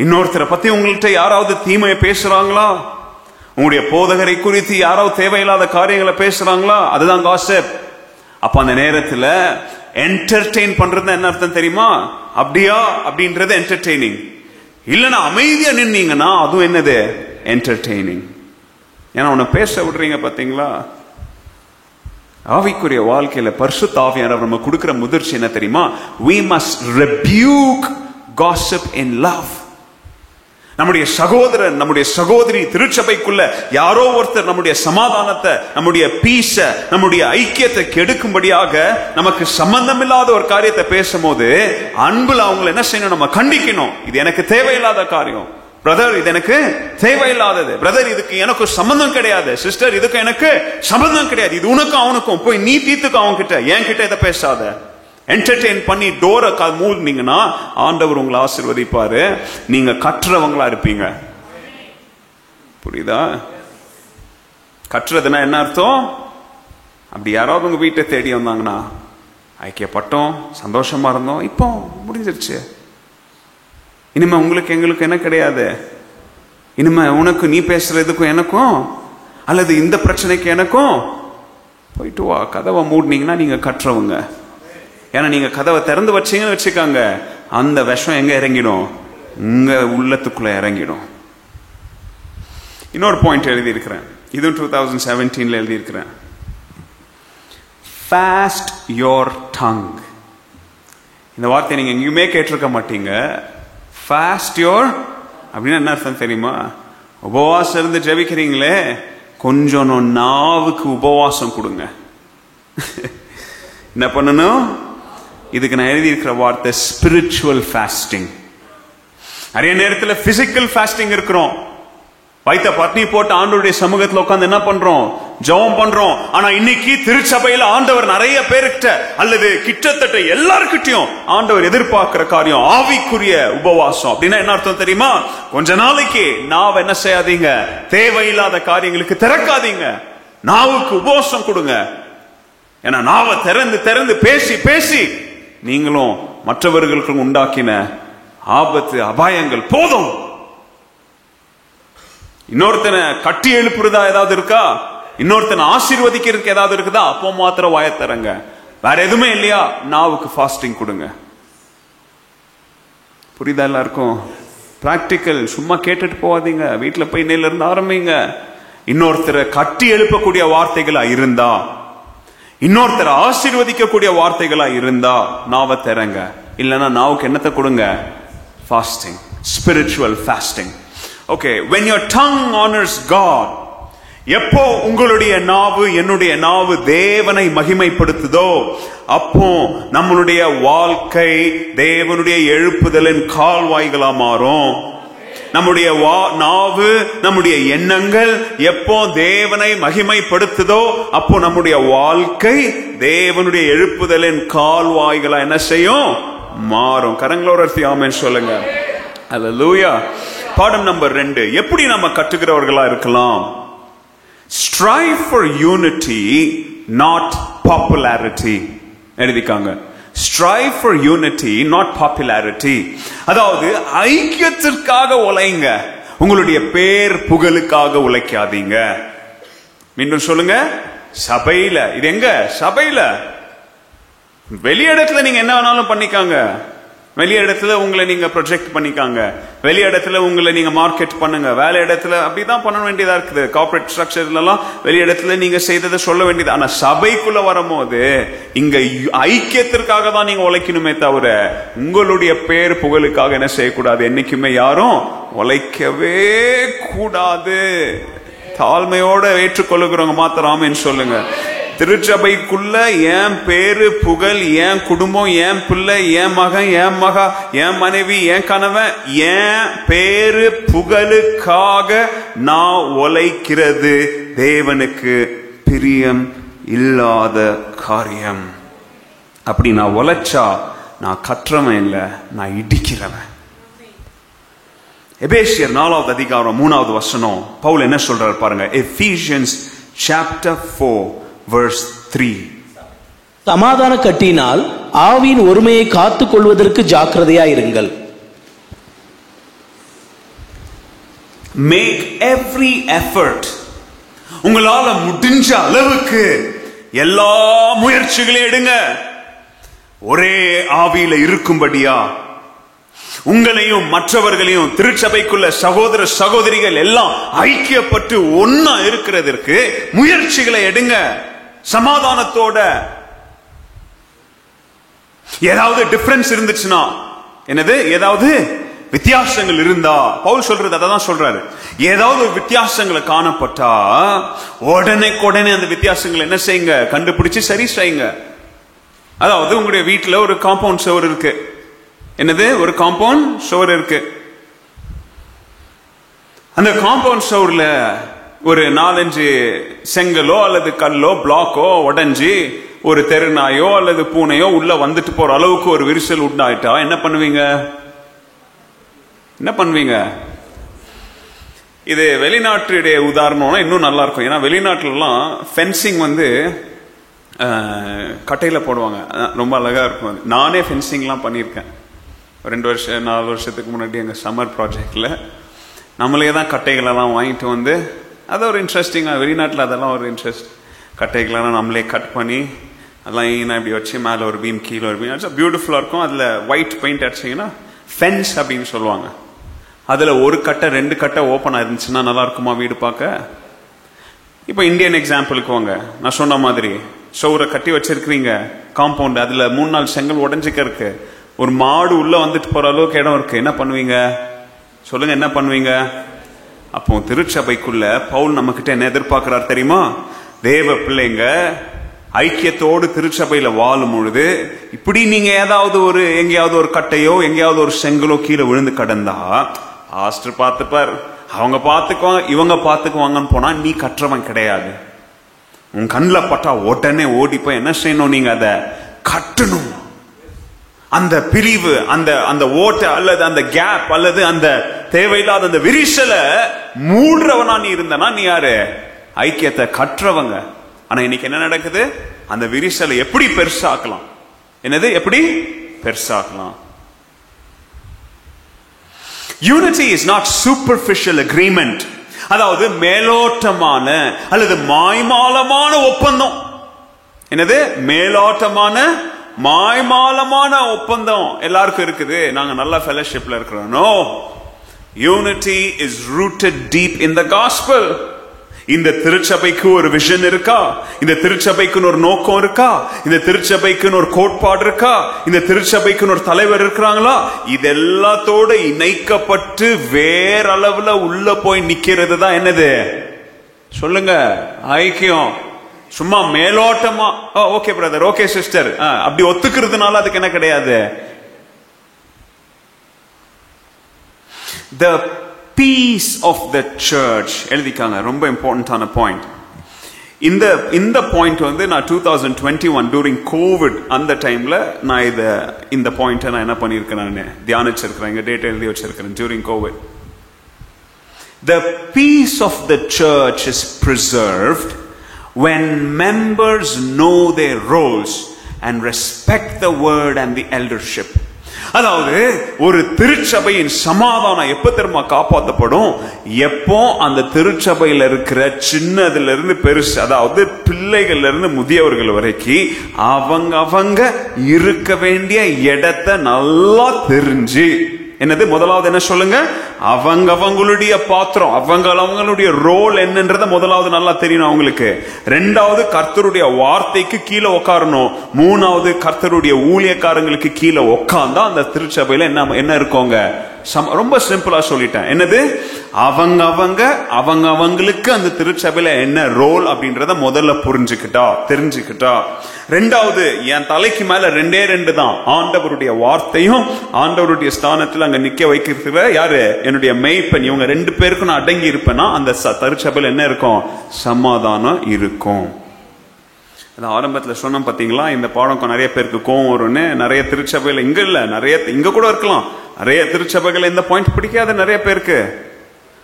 இன்னொருத்தரை பத்தி உங்கள்கிட்ட யாராவது தீமையை பேசுறாங்களா, உங்களுடைய போதகரை குறித்து யாராவது தேவையில்லாத காரியங்களை பேசுறாங்களா, அதுதான் காசிப். அப்ப அந்த நேரத்துல என்டர்டெயின் பண்றது என்ன அர்த்தம் தெரியுமா, அப்படியா அப்படின்றது என்டர்டெய்னிங். இல்லைன்னா அமைதியா நின்னீங்கன்னா அதுவும் என்னது, என்டர்டெய்னிங். ஏன்னா உன்னை பேச விடுறீங்க பாத்தீங்களா. ஆவிக்குரிய வாழ்க்கையில பரிசுத்த ஆவியானவர் நம்ம கொடுக்கிற முதிர்ச்சி என்ன தெரியுமா, we must rebuke gossip in love. நம்முடைய சகோதரன் நம்முடைய சகோதரி திருச்சபைக்குள்ள யாரோ ஒருத்தர் நம்முடைய சமாதானத்தை, நம்முடைய பீஸ, நம்முடைய ஐக்கியத்தை கெடுக்கும்படியாக நமக்கு சம்பந்தம் இல்லாத ஒரு காரியத்தை பேசும்போது அன்புல அவங்களை என்ன செய்யணும், நம்ம கண்டிக்கணும். இது எனக்கு தேவையில்லாத காரியம் பிரதர், இது எனக்கு தேவையில்லாதது பிரதர், இதுக்கு எனக்கு சம்பந்தம் கிடையாது சிஸ்டர், இதுக்கு எனக்கு சம்பந்தம் கிடையாது, இது உனக்கும் அவனுக்கும், போய் நீ தீர்த்துக்க அவன் கிட்ட, என் கிட்ட இதை பேசாத. என்டர்டெயின் பண்ணி டோரை மூடினீங்கன்னா ஆண்டவர் உங்களை ஆசீர்வதிப்பாரு. நீங்க கற்றவங்களா இருப்பீங்க. புரியுதா? கற்றதுன்னா என்ன அர்த்தம், அப்படி யாராவது உங்க வீட்டை தேடி வந்தாங்கன்னா ஐக்கியப்பட்டோம், சந்தோஷமா இருந்தோம், இப்போ முடிஞ்சிருச்சு, இனிமே உங்களுக்கு எங்களுக்கு என்ன கிடையாது, இனிமே உனக்கு நீ பேசுறதுக்கும் எனக்கும் அல்லது இந்த பிரச்சனைக்கு எனக்கும் போயிட்டு வா. கதவை மூடினீங்கன்னா நீங்க கற்றவங்க. ஏன்னா நீங்க கதவை திறந்து வச்சீங்கன்னு வச்சுக்காங்க, அந்த விஷம் எங்க இறங்கிடும், உங்க உள்ளத்துக்குள்ள இறங்கிடும். இன்னொரு பாயிண்ட் எழுதி இருக்கிறேன், இதுவும் 2017 எழுதி இருக்கிறேன். Fast your tongue. இந்த வார்த்தை நீங்க எங்கேயுமே கேட்டிருக்க மாட்டீங்க. ஃபாஸ்ட் யோர் அப்படின்னு என்ன அர்த்தம் தெரியுமா, உபவாசம் இருந்து ஜெபிக்கிறீங்களே, கொஞ்சம் நாவுக்கு உபவாசம் கொடுங்க. என்ன பண்ணணும், இதுக்கு நான் எழுதி இருக்கிற வார்த்தை ஸ்பிரிச்சுவல் ஃபாஸ்டிங். நிறைய நேரத்தில் பிசிக்கல் ஃபாஸ்டிங் இருக்கிறோம், வைத்த பட்னி போட்டு ஆண்டவருடைய சமூகத்தில் உட்கார்ந்து என்ன பண்றோம், ஜெபம் பண்றோம். ஆனா இன்னைக்கு திருச்சபையில ஆண்டவர் நிறைய பேருக்கிட்ட அல்லது கிட்டத்தட்ட எல்லார்கிட்டையும் ஆண்டவர் எதிர்பார்க்கிற காரியம் ஆவிக்குரிய உபவாசம். அப்படின்னா என்ன அர்த்தம் தெரியுமா, கொஞ்ச நாளைக்கு நாவ என்ன செய்யாதீங்க, தேவையில்லாத காரியங்களுக்கு திறக்காதீங்க, நாவுக்கு உபவாசம் கொடுங்க. ஏன்னா நாவ திறந்து திறந்து பேசி பேசி நீங்களும் மற்றவர்களுக்கு உண்டாக்கின ஆபத்து அபாயங்கள் போதும். இன்னொருத்தனை கட்டி எழுப்புறதா ஏதாவது இருக்கா, இன்னொருத்தனை ஆசீர்வதிக்கிறதுக்கு ஏதாவது இருக்குதா, அப்போ மாத்திரம் வாயத்தரங்க. வேற எதுவுமே இல்லையா, நாவுக்கு ஃபாஸ்டிங் கொடுங்க. புரியுதா எல்லாருக்கும்? பிராக்டிக்கல், சும்மா கேட்டுட்டு போவாதீங்க, வீட்டுல போய் இன்னையில இருந்து ஆரம்பிங்க. இன்னொருத்தரை கட்டி எழுப்பக்கூடிய வார்த்தைகளா இருந்தா, இன்னொருத்தரை ஆசீர்வதிக்கக்கூடிய வார்த்தைகளா இருந்தா நாவை திறங்க. இல்லைன்னா நாவுக்கு என்னத்தை கொடுங்க, Fasting, spiritual fasting. Okay, when your tongue honors God, எப்போ உங்களுடைய நாவு, என்னுடைய நாவு தேவனை மகிமைப்படுத்துதோ, அப்போ நம்மளுடைய வாழ்க்கை தேவனுடைய எழுப்புதலின் கால்வாய்களா மாறும். நம்முடைய நாவு, நம்முடைய எண்ணங்கள் எப்போ தேவனை மகிமைப்படுத்துதோ, அப்போ நம்முடைய வாழ்க்கை தேவனுடைய எழுப்புதலின் கால்வாய்களா என்ன செய்யும்? மாறும். கரங்களோட ஆமென் சொல்லுங்க. அல்லேலூயா. பாடம் நம்பர் 2, எப்படி நம்ம கற்றுக்கிறவர்களா இருக்கலாம்? Strive for unity, not popularity. எழுதிக்காங்க. Strive for unity, not popularity. அதாவது ஐக்கியத்திற்காக உழைங்க, உங்களுடைய பேர் புகழுக்காக உழைக்காதீங்க. மீண்டும் சொல்லுங்க. சபையில, இது எங்க? சபையில. வெளியிடத்துல நீங்க என்ன வேணாலும் பண்ணிக்காங்க. வெளியிடத்துல உங்களை நீங்க ப்ரொஜெக்ட் பண்ணிக்காங்க. வெளியிடத்துல உங்களை நீங்க மார்க்கெட் பண்ணுங்க. வேலை இடத்துல அப்படிதான் பண்ண வேண்டியதா இருக்குது. கார்ப்பரேட் ஸ்ட்ரக்சர்ல எல்லாம் வெளியிடத்துல நீங்க செய்ததை சொல்ல வேண்டியது. ஆனா சபைக்குள்ள வரும்போது இங்க ஐக்கியத்திற்காக தான் நீங்க உழைக்கணுமே தவிர உங்களுடைய பேர் புகழுக்காக என்ன செய்யக்கூடாது. என்னைக்குமே யாரும் உழைக்கவே கூடாது. தாழ்மையோட ஏற்றுக்கொள்ளுகிறவங்க மாத்திரம் ஆமென் சொல்லுங்க. திருச்சபைக்குள்ள என் பேரு புகழ், என் குடும்பம், என் பிள்ளை, என் மகன், என் மகா, என் மனைவி, என் கணவன், என் பேரு புகழுக்காக நான் உழைக்கிறது தேவனுக்கு பிரியம் இல்லாத காரியம். அப்படி நான் உழைச்சா நான் கற்றவன் இல்லை, நான் இடிக்கிறவன். எபேசியர் 4வது அதிகாரம் 3வது வசனம் பவுல் என்ன சொல்றாரு பாருங்க. Ephesians chapter 4 verse 3. சமாதான கட்டினால் ஆவியின் ஒருமையை காத்துக் கொள்வதற்கு ஜாக்கிரதையாயிருங்கள். Make every effort. உங்களால முடிஞ்ச அளவுக்கு எல்லா முயற்சிகளையும் எடுங்க, ஒரே ஆவியில இருக்கும்படியா. உங்களையும் மற்றவர்களையும் திருச்சபைக்குள்ள சகோதர சகோதரிகள் எல்லாம் ஐக்கியப்பட்டு ஒன்னா இருக்கிறதற்கு முயற்சிகளை எடுங்க. சமாதானத்தோட. ஏதாவது டிஃபரன்ஸ் இருந்துச்சுன்னா, என்னது ஏதாவது வித்தியாசங்கள் இருந்தா, பவுல் சொல்றது அதான் சொல்றாரு. ஏதாவது வித்தியாசங்களை காணப்பட்டா உடனே அந்த வித்தியாசங்களை என்ன செய்யுங்க, கண்டுபிடிச்சு சரி செய்யுங்க. அதாவது உங்களுடைய வீட்டுல ஒரு காம்பவுண்ட் சுவர் இருக்கு. என்னது? ஒரு காம்பவுண்ட் சுவர் இருக்கு. அந்த காம்பவுண்ட் சுவர்ல ஒரு 4-5 செங்கலோ அல்லது கல்லோ பிளாக்கோ உடைஞ்சி ஒரு தெருநாயோ அல்லது பூனையோ உள்ள வந்துட்டு போற அளவுக்கு ஒரு விரிசல் உண்டாயிட்டா என்ன பண்ணுவீங்க? என்ன பண்ணுவீங்க? இது வெளிநாட்டுடைய உதாரணம்னா இன்னும் நல்லா இருக்கும். ஏன்னா வெளிநாட்டுலாம் ஃபென்சிங் வந்து கட்டையில போடுவாங்க, ரொம்ப அழகா இருக்கும். நானே ஃபென்சிங்லாம் பண்ணியிருக்கேன். 2-4 வருஷத்துக்கு முன்னாடி எங்கள் சம்மர் ப்ராஜெக்டில் நம்மளே தான் கட்டைகளெல்லாம் வாங்கிட்டு வந்து, அது ஒரு இன்ட்ரெஸ்டிங்காக, வெளிநாட்டில் அதெல்லாம் ஒரு இன்ட்ரெஸ்ட். கட்டைகளெல்லாம் நம்மளே கட் பண்ணி அதெல்லாம் ஈனா இப்படி வச்சு மேலே ஒரு பீம் கீழே ஒரு பீம் அடிச்சா பியூட்டிஃபுல்லாக இருக்கும். அதில் ஒயிட் பெயிண்ட் அடிச்சிங்கன்னா ஃபென்ஸ் அப்படின்னு சொல்லுவாங்க. அதில் ஒரு கட்டை 2 கட்டை ஓப்பனாக இருந்துச்சுன்னா நல்லா இருக்குமா வீடு பார்க்க? இப்போ இந்தியன் எக்ஸாம்பிளுக்கு வாங்க. நான் சொன்ன மாதிரி சோரை கட்டி வச்சிருக்கிறீங்க காம்பவுண்ட், அதில் 3-4 செங்கல் உடஞ்சிக்க இருக்கு, ஒரு மாடு உள்ள வந்துட்டு போற அளவுக்கு இடம் இருக்கு. என்ன பண்ணுவீங்க சொல்லுங்க? என்ன பண்ணுவீங்க? அப்போ திருச்சபைக்குள்ள பவுல் நம்ம கிட்ட என்ன எதிர்பார்க்கிறார் தெரியுமா? தேவ பிள்ளைங்க ஐக்கியத்தோடு திருச்சபையில வாழும் பொழுது இப்படி நீங்க ஏதாவது ஒரு எங்கேயாவது ஒரு கட்டையோ எங்கேயாவது ஒரு செங்கலோ கீழே விழுந்து கடந்தா ஆஸ்டர் பார்த்துப்பார், அவங்க பார்த்துக்குவாங்க, இவங்க பார்த்துக்குவாங்கன்னு போனா நீ கற்றவன் கிடையாது. உன் கண்ணில் பட்டா உடனே ஓடி போய் என்ன செய்யணும்? நீங்க அதை கட்டணும். அந்த பிரிவு, அந்த ஓட்டை அல்லது அந்த கேப் அல்லது அந்த தேவையில்லாத அந்த விரிசலை மூடுறவனா நீ இருந்தனா நீ யாரு? ஐக்கியத்தை கற்றவங்க. ஆனா இன்னைக்கு என்ன நடக்குது? அந்த விரிசலை எப்படி பெருசாக்கலாம்? என்னது எப்படி பெருசாக்கலாம்? Unity is not superficial agreement. அதாவது மேலோட்டமான அல்லது மாய்மாலமான ஒப்பந்தம். என்னது? மேலோட்டமான மாய்மாலமான ஒப்பந்தம் எல்லாருக்கும் இருக்குது, நாங்க நல்ல ஃபெலோஷிப்ல இருக்கிறோம். No, unity is rooted deep in the gospel. இந்த திருச்சபைக்கு ஒரு விஷன் இருக்கா? இந்த திருச்சபைக்குன்னு ஒரு நோக்கம் இருக்கா? இந்த திருச்சபைக்குன்னு ஒரு கோட்பாடு இருக்கா? இந்த திருச்சபைக்குன்னு ஒரு தலைவர் இருக்கிறாங்களா? இதெல்லாத்தோட இணைக்கப்பட்டு வேற அளவுல உள்ள போய் நிக்கிறது தான் என்னது சொல்லுங்க ஐக்கியம். சும்மா மேலோட்டமா ஓகே பிரதர், ஓகே சிஸ்டர் அப்படி ஒத்துக்கிறதுனால அதுக்கு என்ன கிடையாது. The peace of the church எழுதிக்காங்க, ரொம்ப இம்பார்ட்டன்டான பாயிண்ட். இந்த பாயிண்ட் வந்து நான் 2021 டூரிங் கோவிட் அந்த டைம்ல நான் இந்த பாயிண்ட் நான் என்ன பண்ணிருக்கேன், நான் தியானிச்சிருக்கிறேன், இங்க டேட் எழுதி வச்சிருக்கிறேன். During Covid, the peace of the church is preserved when members know their roles and respect the word and the eldership. அதாவது ஒரு திருச்சபையின் சமாதானம் எப்ப தெரியுமா காப்பாற்றப்படும்? எப்போ அந்த திருச்சபையில இருக்கிற சின்னதுல இருந்து பெருசு, அதாவது பிள்ளைகள்ல இருந்து முதியவர்கள் வரைக்கும் அவங்க இருக்க வேண்டிய இடத்தை நல்லா தெரிஞ்சு, என்னது முதலாவது என்ன சொல்லுங்க, அவங்களுடைய பாத்திரம், அவங்களுடைய ரோல் என்னன்றத முதலாவது நல்லா தெரியணும் அவங்களுக்கு. ரெண்டாவது கர்த்தருடைய வார்த்தைக்கு கீழே உட்காரணும். மூணாவது கர்த்தருடைய ஊழியக்காரங்களுக்கு கீழே உட்கார்ந்தா அந்த திருச்சபையில என்ன இருக்கோங்க. ரொம்ப சிம்பிளா சொல்லிட்டேன், என்னது அவங்களுக்கு அந்த திருச்சபையில என்ன ரோல் அப்படின்றத முதல்ல தெரிஞ்சுக்கிட்டா. ரெண்டாவது, என் தலைக்கு மேல ரெண்டு தான், ஆண்டவருடைய வார்த்தையும் ஆண்டவருடைய ஸ்தானத்துல அங்க நிக்க வைக்கிறதுல யாரு, என்னுடைய மெய்ப்பன். இவங்க ரெண்டு பேருக்கும் நான் அடங்கி இருப்பேன்னா அந்த திருச்சபையில என்ன இருக்கும், சமாதானம் இருக்கும். ஆரம்பத்துல சொன்ன பாத்தீங்களா, இந்த பாடம் நிறைய பேருக்கு கோவம் வரும்னு. நிறைய திருச்சபையில இங்க இல்ல, நிறைய இங்க கூட இருக்கலாம், நிறைய திருச்சபைகள் இந்த பாயிண்ட் பிடிக்காது நிறைய பேருக்கு.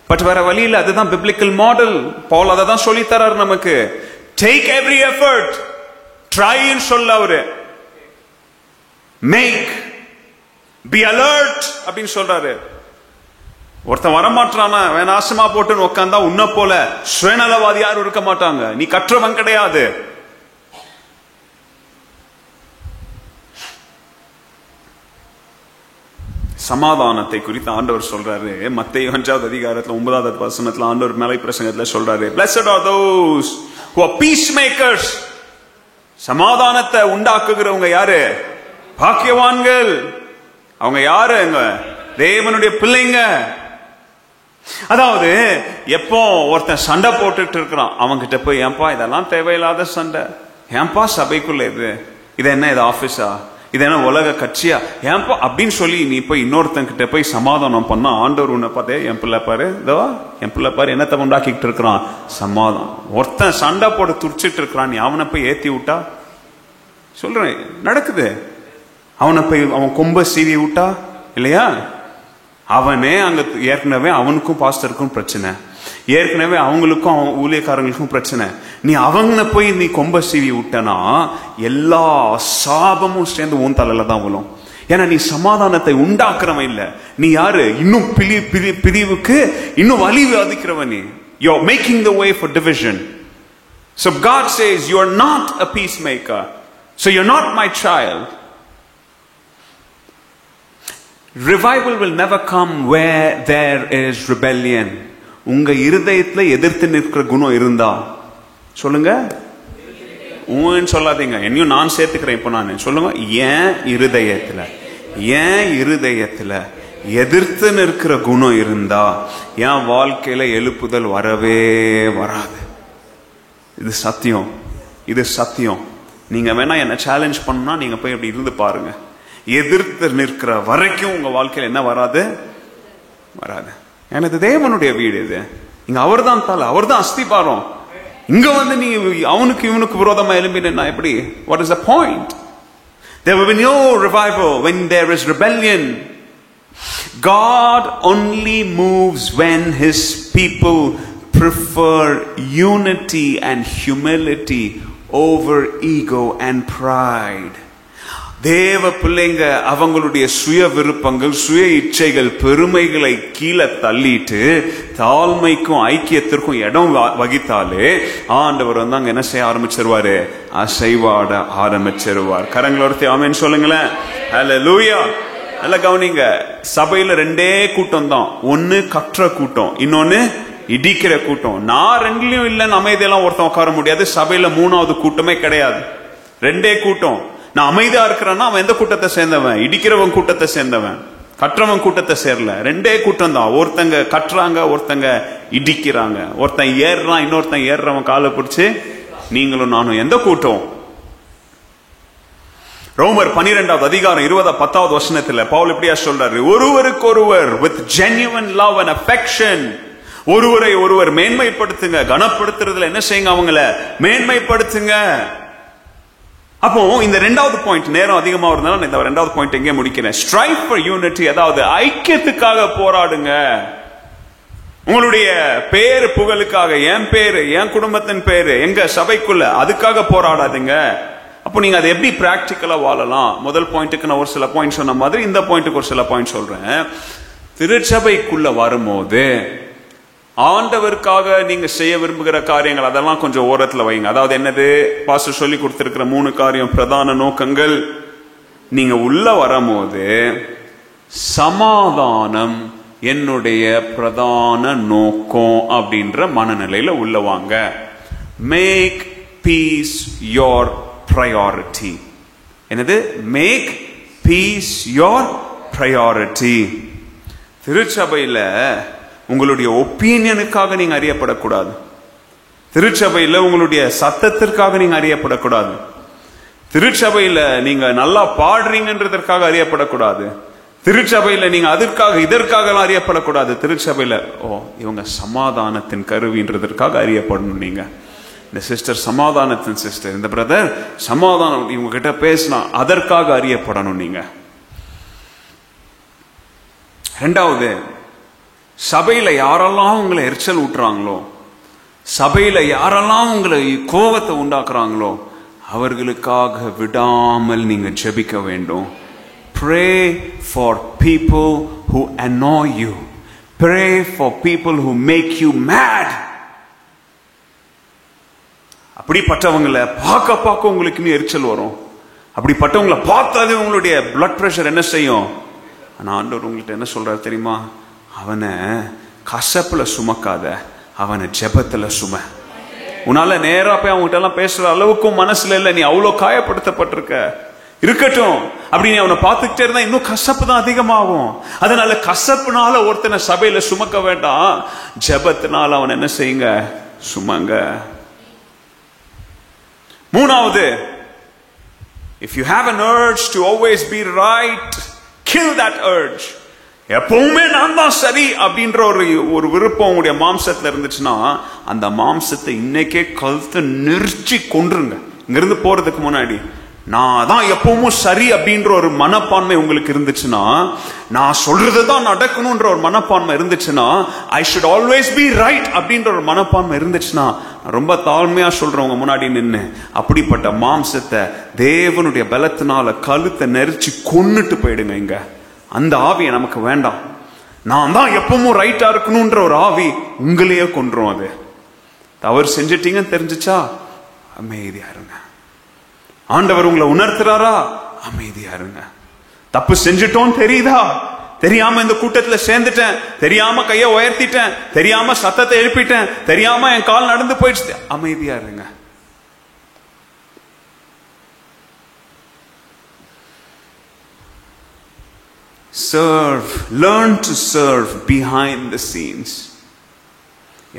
பட் வேற வழி இல்ல, அதுதான் பிப்ளிக்கல் மாடல். பவுல் அதை தான் சொல்லி தராரு நமக்கு. டேக் எவ்ரி எஃபர்ட், ட்ரை சொல்ல அவரு, மேக், பி அலர்ட் அப்படின்னு சொல்றாரு. ஒருத்தன் வரமாட்டானா நாசமா போட்டுன்னு உட்காந்தா உன்ன போல சுயநலவாதி யாரும் இருக்க மாட்டாங்க. நீ கற்றவன் கிடையாது. சமாதானத்தை குறித்து ஆண்டவர் சொல்றாரு. மத்தேயு 5வது அதிகாரத்துல 9வது வசனத்துல ஆண்டவர் மலை பிரசங்கத்துல சொல்றாரு, blessed are those who are peacemakers. சமாதானத்தை உண்டாக்குகிறவங்க யாரு, பாக்கியவான்கள். அவங்க யாருங்க, தேவனுடைய பிள்ளைங்க. அதாவது எப்போ ஒருத்தன் சண்டை போட்டுட்டு இருக்கிறான், அவன்கிட்ட போய் ஏன்பா இதெல்லாம் தேவையில்லாத சண்டை, ஏன்பா சபைக்குள்ள இது என்ன, இது ஆபீஸா, இது என்ன உலக கட்சியா, ஏன்பா அப்படின்னு சொல்லி நீ போய் இன்னொருத்தன் கிட்ட போய் சமாதானம் பண்ணா, ஆண்டவர் உன்னை பார்த்தே என் பிள்ளை பாரு, இதோ என் பிள்ளை பாரு என்னத்தை உண்டாக்கிட்டு இருக்கிறான், சமாதானம். ஒருத்தன் சண்டை போட்டு துடிச்சிட்டு இருக்கிறான், நீ அவனை போய் ஏத்தி விட்டா, சொல்றேன் நடக்குது, அவனை போய் அவன் கொம்ப சீவி விட்டா இல்லையா, அவனே அங்க ஏற்கனவே அவனுக்கும் பாஸ்டருக்கும் பிரச்சனை, ஏற்கனவே அவங்களுக்கும் ஊழியக்காரங்களுக்கும் பிரச்சனை. நீ அவங்களை போய் நீ கொம்ப சீவி விட்டனா எல்லா சாபமும் சேர்ந்து உன் தலையில தான் விழும். ஏன்னா நீ சமாதானத்தை உண்டாக்குறவன் இல்ல. நீ யாரு, இன்னும் பிரிவுக்கு இன்னும் வலி விதிக்கிறவன். நீ you're making the way for division. So God says you are not a peacemaker, so you're not my child. Revival will never come where there is rebellion. உங்க இருதயத்துல எதிர்த்து நிற்கிற குணம் இருந்தா சொல்லுங்க, ஊன்னு சொல்லாதீங்க, என்னையும் நான் சேர்த்துக்கிறேன். இப்ப நான் சொல்லுங்க, ஏன் இருதயத்துல எதிர்த்து நிற்கிற குணம் இருந்தா என் வாழ்க்கையில எழுப்புதல் வரவே வராது. இது சத்தியம். நீங்க வேணா என்ன சேலஞ்ச் பண்ணா நீங்க போய் அப்படி இருந்து பாருங்க. எதிர்த்து நிற்கிற வரைக்கும் உங்க வாழ்க்கையில என்ன வராது. எனக்கு தேவனுடைய வீடு இது, இங்க அவர் தான் தலை, அவர் தான் அஸ்திபாரம். இங்க வந்து நீ அவனுக்கு இவனுக்கு விரோதமா எழும்பினா எப்படி? What is the point? There will be no revival when there is rebellion. God only moves when his people prefer unity and humility over ego and pride. தேவ பிள்ளைங்க அவங்களுடைய சுய விருப்பங்கள், சுய இச்சைகள், பெருமைகளை கீழே தள்ளிட்டு தாழ்மைக்கும் ஐக்கியத்திற்கும் இடம் வகித்தாலே ஆண்டவர் வந்து அங்க என்ன செய்ய ஆரம்பிச்சிருவாரு, அசைவாட ஆரம்பிச்சிருவார். கரங்களோட ஆமென் சொல்லுங்களேன். ஹல்லேலூயா. நல்ல கவனிங்க, சபையில ரெண்டே கூட்டம் தான், ஒன்னு கற்ற கூட்டம், இன்னொன்னு இடிக்கிற கூட்டம். நான் ரெண்டுலயும் இல்லைன்னு அமைதியெல்லாம் ஒருத்தன் உட்கார முடியாது. சபையில மூணாவது கூட்டமே கிடையாது, ரெண்டே கூட்டம். நான் அமைதியா இருக்கிறேன்னா அவன் எந்த கூட்டத்தை சேர்ந்தவன்? இடிக்கிறவன் கூட்டத்தை சேர்ந்தவன், கற்றவன் கூட்டத்தை சேரல. ரெண்டே கூட்டம் தான். ஒருத்தங்க கட்டுறாங்க, ஒருத்தங்க இடிக்கிறாங்க. ஒருத்தன் ஏறுறான், இன்னொருத்தன் ஏறுறவன் காலை பிடிச்சு நீங்களும் நானும் எந்த கூட்டம்? ரோமர் 12வது அதிகாரம் 20வது வசனத்துல பவுல் இப்படியா சொல்றாரு, ஒருவருக்கு ஒருவர் with genuine love and affection, ஒருவரை ஒருவர் மேன்மைப்படுத்துங்க. கனப்படுத்துறதுல என்ன செய்யுங்க? அவங்கள மேன்மைப்படுத்துங்க. அப்போ இந்த ரெண்டாவது பாயிண்ட் நேரம் அதிகமா இருந்தாலும் இந்த ரெண்டாவது பாயிண்ட் எங்கே முடிக்கிறேன். ஸ்ட்ரைவ் ஃபார் யூனிட்டி, அதாவது ஐக்கியத்துக்காக போராடுங்க. உங்களுடைய பேரு புகழுக்காக, என் பேரு, என் குடும்பத்தின் பேரு, எங்க சபைக்குள்ள, அதுக்காக போராடாதுங்க. அப்போ நீங்க அதை எப்படி பிராக்டிக்கலா வாழலாம்? முதல் பாயிண்ட்டுக்கு நான் ஒரு சில பாயிண்ட் சொன்ன மாதிரி இந்த பாயிண்ட்டுக்கு ஒரு சில பாயிண்ட் சொல்றேன். திருச்சபைக்குள்ள வரும்போது ஆண்டவருக்காக நீங்க செய்ய விரும்புகிற காரியங்கள் அதெல்லாம் கொஞ்சம் ஓரத்துல வைங்க. அதாவது என்னது? பாஸ்டர் சொல்லி கொடுத்திருக்கிற 3 காரியம், பிரதான நோக்கங்கள். நீங்க உள்ள வரும்போது சமாதானம் என்னுடைய பிரதான நோக்கம் அப்படின்ற மனநிலையில உள்ள வாங்க. Make peace your priority. என்னது? Make peace your priority. திருச்சபையில உங்களுடைய ஒப்பீனியனுக்காக நீங்க அறியப்படக்கூடாது. திருச்சபையில உங்களுடைய சத்தத்திற்காக நீங்க அறியப்படக்கூடாது. திருச்சபையில நீங்க நல்லா பாடுறீங்கன்றதற்காக அறியப்படக்கூடாது. திருச்சபையில நீங்க அதற்காக இதற்காக அறியப்படக்கூடாது. திருச்சபையில இவங்க சமாதானத்தின் கருவின்றதற்காக அறியப்படணும். நீங்க இந்த சிஸ்டர் சமாதானத்தின் சிஸ்டர், இந்த பிரதர் சமாதானம், இவங்க கிட்ட பேசினா அதற்காக அறியப்படணும் நீங்க. ரெண்டாவது, சபையில யாரெல்லாம் உங்களை எரிச்சல் ஊட்டுறாங்களோ, சபையில யாரெல்லாம் உங்களை கோபத்தை உண்டாக்குறாங்களோ அவர்களுக்காக விடாமல் நீங்க ஜெபிக்க வேண்டும். Pray for people who annoy you. Pray for people who make you mad. அப்படிப்பட்டவங்களை பார்க்க உங்களுக்கு இன்னும் எரிச்சல் வரும். அப்படிப்பட்டவங்களை பார்த்தாலே உங்களுடைய பிளட் பிரஷர் என்ன செய்யும்? ஆனா ஆண்டவர் உங்கள்கிட்ட என்ன சொல்றாரு தெரியுமா? அவனை கசப்புல சுமக்காத, அவனை ஜெபத்துல சும. உன்னால நேரா போய் அவங்ககிட்ட எல்லாம் பேசுற அளவுக்கும் மனசுல இல்ல, நீ அவ்வளவு காயப்படுத்தப்பட்டிருக்க. இருக்கட்டும், அப்படி நீ அவனை பார்த்துக்கிட்டே இருந்தா இன்னும் கசப்பு தான் அதிகமாகும். அதனால கசப்புனால ஒருத்தனை சபையில சுமக்க வேண்டாம், ஜெபத்தினால அவன் என்ன செய்யுங்க? சுமங்க. மூணாவது, if you have an urge to always be right, kill that urge. எப்பவுமே நான் தான் சரி அப்படின்ற ஒரு விருப்பம் உங்களுடைய மாம்சத்துல இருந்துச்சுன்னா அந்த மாம்சத்தை இன்னைக்கே கழுத்தை நெரிச்சி கொன்றுங்க. இங்கிருந்து போறதுக்கு முன்னாடி நான் தான் எப்பவும் சரி அப்படின்ற ஒரு மனப்பான்மை உங்களுக்கு இருந்துச்சுன்னா, நான் சொல்றதுதான் நடக்கணும்ன்ற ஒரு மனப்பான்மை இருந்துச்சுன்னா, I should always be right அப்படின்ற ஒரு மனப்பான்மை இருந்துச்சுன்னா, ரொம்ப தாழ்மையா சொல்றவங்க முன்னாடி நின்று அப்படிப்பட்ட மாம்சத்தை தேவனுடைய பலத்தினால கழுத்தை நெரிச்சு கொன்னுட்டு போயிடுங்க. இங்க அந்த ஆவியை நமக்கு வேண்டாம். நான் தான் எப்பவும் ரைட்டா இருக்கணும்ன்ற ஒரு ஆவி உங்களையே கொன்றும். அது தவறு செஞ்சிட்டீங்கன்னு தெரிஞ்சிச்சா அமைதியா இருங்க. ஆண்டவர் உங்களை உணர்த்துறாரா? அமைதியா இருங்க. தப்பு செஞ்சிட்டோம் தெரியுதா? தெரியாம இந்த கூட்டத்துல சேர்ந்துட்டேன், தெரியாம கைய உயர்த்திட்டேன், தெரியாம சத்தத்தை எழுப்பிட்டேன், தெரியாம என் கால் நடந்து போயிடுச்சு, அமைதியா இருங்க. Serve, learn to serve behind the scenes.